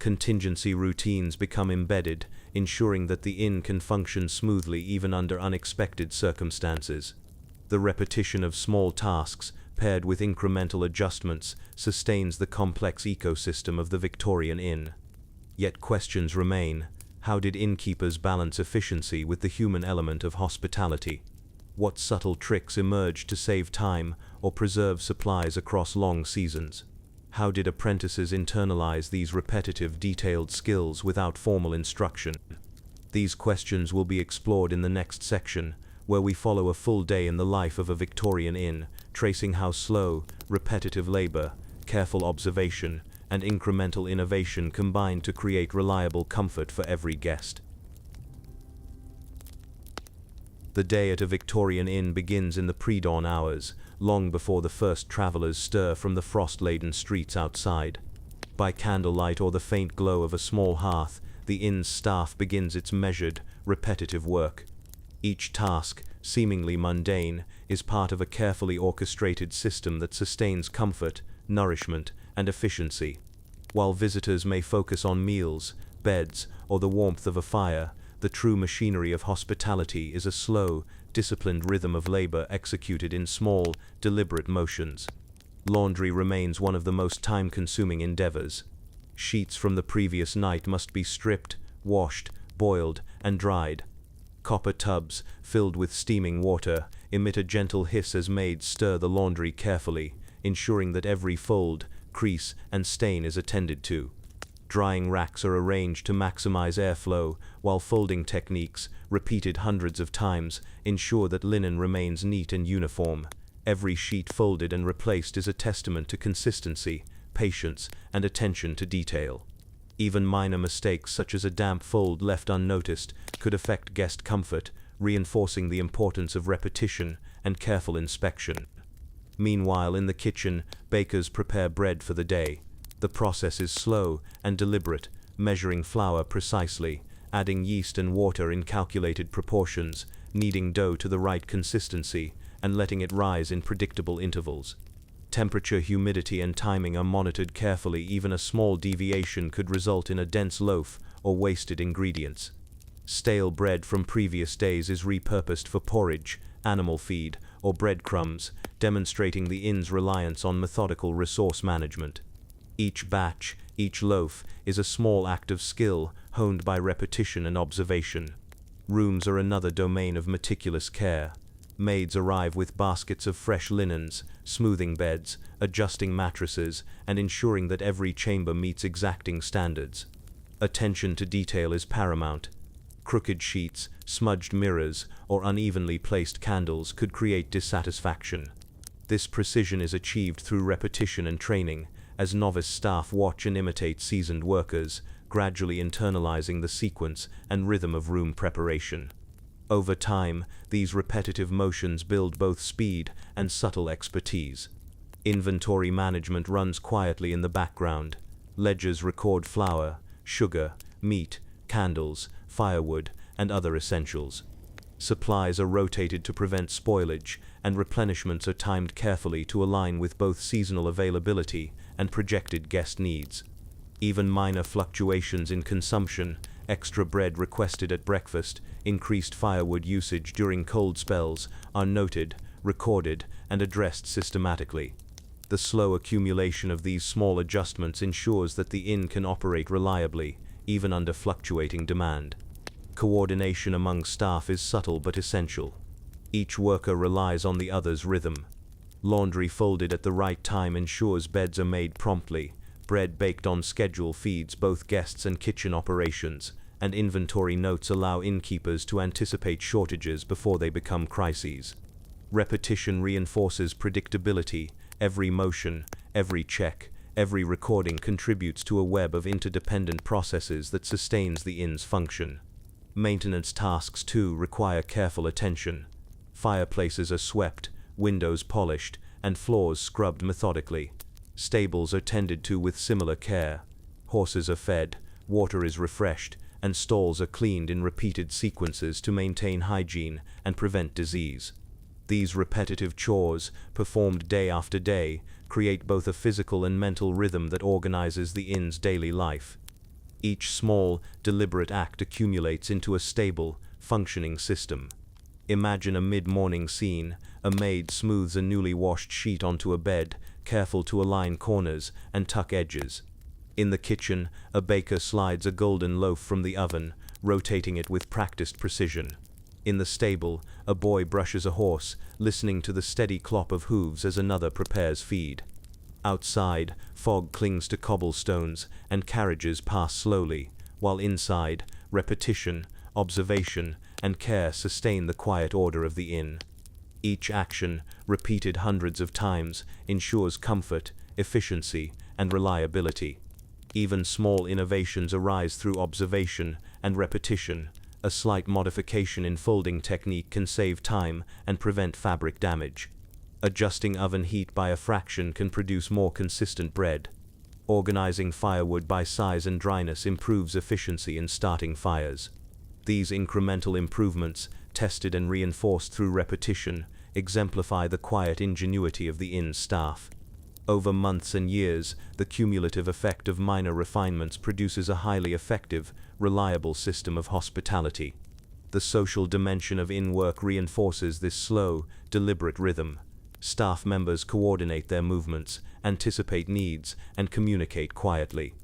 A: Contingency routines become embedded, ensuring that the inn can function smoothly even under unexpected circumstances. The repetition of small tasks, paired with incremental adjustments, sustains the complex ecosystem of the Victorian inn. Yet questions remain. How did innkeepers balance efficiency with the human element of hospitality? What subtle tricks emerged to save time or preserve supplies across long seasons? How did apprentices internalize these repetitive, detailed skills without formal instruction? These questions will be explored in the next section, where we follow a full day in the life of a Victorian inn, tracing how slow, repetitive labor, careful observation, and incremental innovation combine to create reliable comfort for every guest. The day at a Victorian inn begins in the pre-dawn hours, long before the first travelers stir from the frost-laden streets outside. By candlelight or the faint glow of a small hearth, the inn's staff begins its measured, repetitive work. Each task, seemingly mundane, is part of a carefully orchestrated system that sustains comfort, nourishment, and efficiency. While visitors may focus on meals, beds, or the warmth of a fire, the true machinery of hospitality is a slow, disciplined rhythm of labor executed in small, deliberate motions. Laundry remains one of the most time-consuming endeavors. Sheets from the previous night must be stripped, washed, boiled, and dried. Copper tubs, filled with steaming water, emit a gentle hiss as maids stir the laundry carefully, ensuring that every fold, crease, and stain is attended to. Drying racks are arranged to maximize airflow, while folding techniques, repeated hundreds of times, ensure that linen remains neat and uniform. Every sheet folded and replaced is a testament to consistency, patience, and attention to detail. Even minor mistakes such as a damp fold left unnoticed could affect guest comfort, reinforcing the importance of repetition and careful inspection. Meanwhile, in the kitchen, bakers prepare bread for the day. The process is slow and deliberate, measuring flour precisely, adding yeast and water in calculated proportions, kneading dough to the right consistency, and letting it rise in predictable intervals. Temperature, humidity, and timing are monitored carefully. Even a small deviation could result in a dense loaf or wasted ingredients. Stale bread from previous days is repurposed for porridge, animal feed, or breadcrumbs, demonstrating the inn's reliance on methodical resource management. Each batch, each loaf, is a small act of skill, honed by repetition and observation. Rooms are another domain of meticulous care. Maids arrive with baskets of fresh linens, smoothing beds, adjusting mattresses, and ensuring that every chamber meets exacting standards. Attention to detail is paramount. Crooked sheets, smudged mirrors, or unevenly placed candles could create dissatisfaction. This precision is achieved through repetition and training, as novice staff watch and imitate seasoned workers, gradually internalizing the sequence and rhythm of room preparation. Over time, these repetitive motions build both speed and subtle expertise. Inventory management runs quietly in the background. Ledgers record flour, sugar, meat, candles, firewood, and other essentials. Supplies are rotated to prevent spoilage, and replenishments are timed carefully to align with both seasonal availability and projected guest needs. Even minor fluctuations in consumption, extra bread requested at breakfast, increased firewood usage during cold spells, are noted, recorded, and addressed systematically. The slow accumulation of these small adjustments ensures that the inn can operate reliably, even under fluctuating demand. Coordination among staff is subtle but essential. Each worker relies on the other's rhythm. Laundry folded at the right time ensures beds are made promptly. Bread baked on schedule feeds both guests and kitchen operations, and inventory notes allow innkeepers to anticipate shortages before they become crises. Repetition reinforces predictability. Every motion, every check, every recording contributes to a web of interdependent processes that sustains the inn's function. Maintenance tasks, too, require careful attention. Fireplaces are swept, windows polished, and floors scrubbed methodically. Stables are tended to with similar care. Horses are fed, water is refreshed, and stalls are cleaned in repeated sequences to maintain hygiene and prevent disease. These repetitive chores, performed day after day, create both a physical and mental rhythm that organizes the inn's daily life. Each small, deliberate act accumulates into a stable, functioning system. Imagine a mid-morning scene. A maid smooths a newly washed sheet onto a bed, careful to align corners and tuck edges. In the kitchen, a baker slides a golden loaf from the oven, rotating it with practiced precision. In the stable, a boy brushes a horse, listening to the steady clop of hooves as another prepares feed. Outside, fog clings to cobblestones, and carriages pass slowly, while inside, repetition, observation, and care sustain the quiet order of the inn. Each action, repeated hundreds of times, ensures comfort, efficiency, and reliability. Even small innovations arise through observation and repetition. A slight modification in folding technique can save time and prevent fabric damage. Adjusting oven heat by a fraction can produce more consistent bread. Organizing firewood by size and dryness improves efficiency in starting fires. These incremental improvements, tested and reinforced through repetition, exemplify the quiet ingenuity of the inn's staff. Over months and years, the cumulative effect of minor refinements produces a highly effective, reliable system of hospitality. The social dimension of inn work reinforces this slow, deliberate rhythm. Staff members coordinate their movements, anticipate needs, and communicate quietly.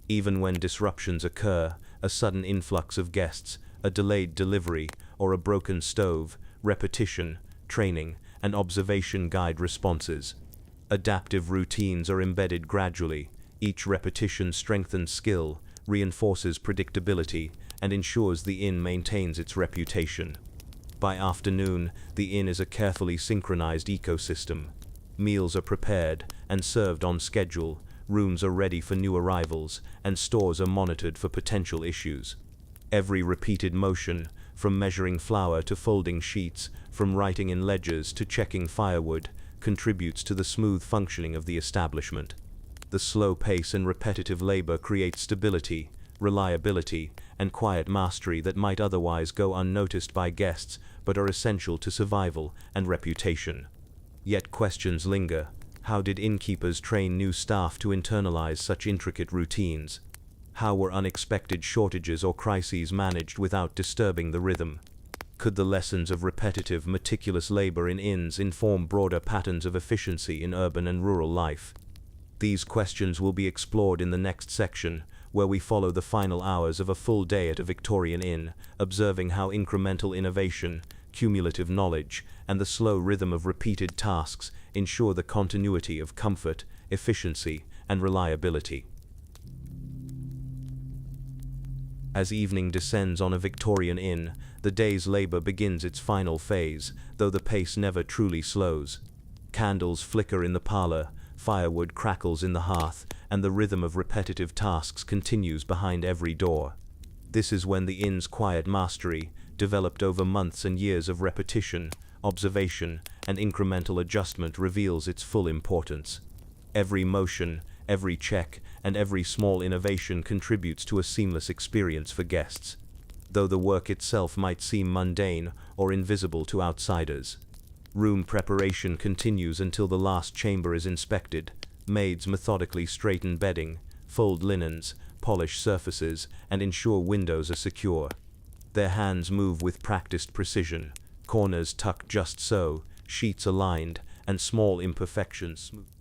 A: Even when disruptions occur, a sudden influx of guests, a delayed delivery, or a broken stove, repetition, training, and observation guide responses. Adaptive routines are embedded gradually. Each repetition strengthens skill, reinforces predictability, and ensures the inn maintains its reputation. By afternoon, the inn is a carefully synchronized ecosystem. Meals are prepared and served on schedule, rooms are ready for new arrivals, and stores are monitored for potential issues. Every repeated motion, from measuring flour to folding sheets, from writing in ledgers to checking firewood, contributes to the smooth functioning of the establishment. The slow pace and repetitive labor create stability, reliability, and quiet mastery that might otherwise go unnoticed by guests but are essential to survival and reputation. Yet questions linger. How did innkeepers train new staff to internalize such intricate routines? How were unexpected shortages or crises managed without disturbing the rhythm? Could the lessons of repetitive, meticulous labor in inns inform broader patterns of efficiency in urban and rural life? These questions will be explored in the next section, where we follow the final hours of a full day at a Victorian inn, observing how incremental innovation, cumulative knowledge, and the slow rhythm of repeated tasks ensure the continuity of comfort, efficiency, and reliability. As evening descends on a Victorian inn, the day's labor begins its final phase, though the pace never truly slows. Candles flicker in the parlor, firewood crackles in the hearth, and the rhythm of repetitive tasks continues behind every door. This is when the inn's quiet mastery, developed over months and years of repetition, observation, and incremental adjustment, reveals its full importance. Every motion, every check, and every small innovation contributes to a seamless experience for guests, though the work itself might seem mundane or invisible to outsiders. Room preparation continues until the last chamber is inspected. Maids methodically straighten bedding, fold linens, polish surfaces, and ensure windows are secure. Their hands move with practiced precision, corners tucked just so, sheets aligned, and small imperfections smoothed.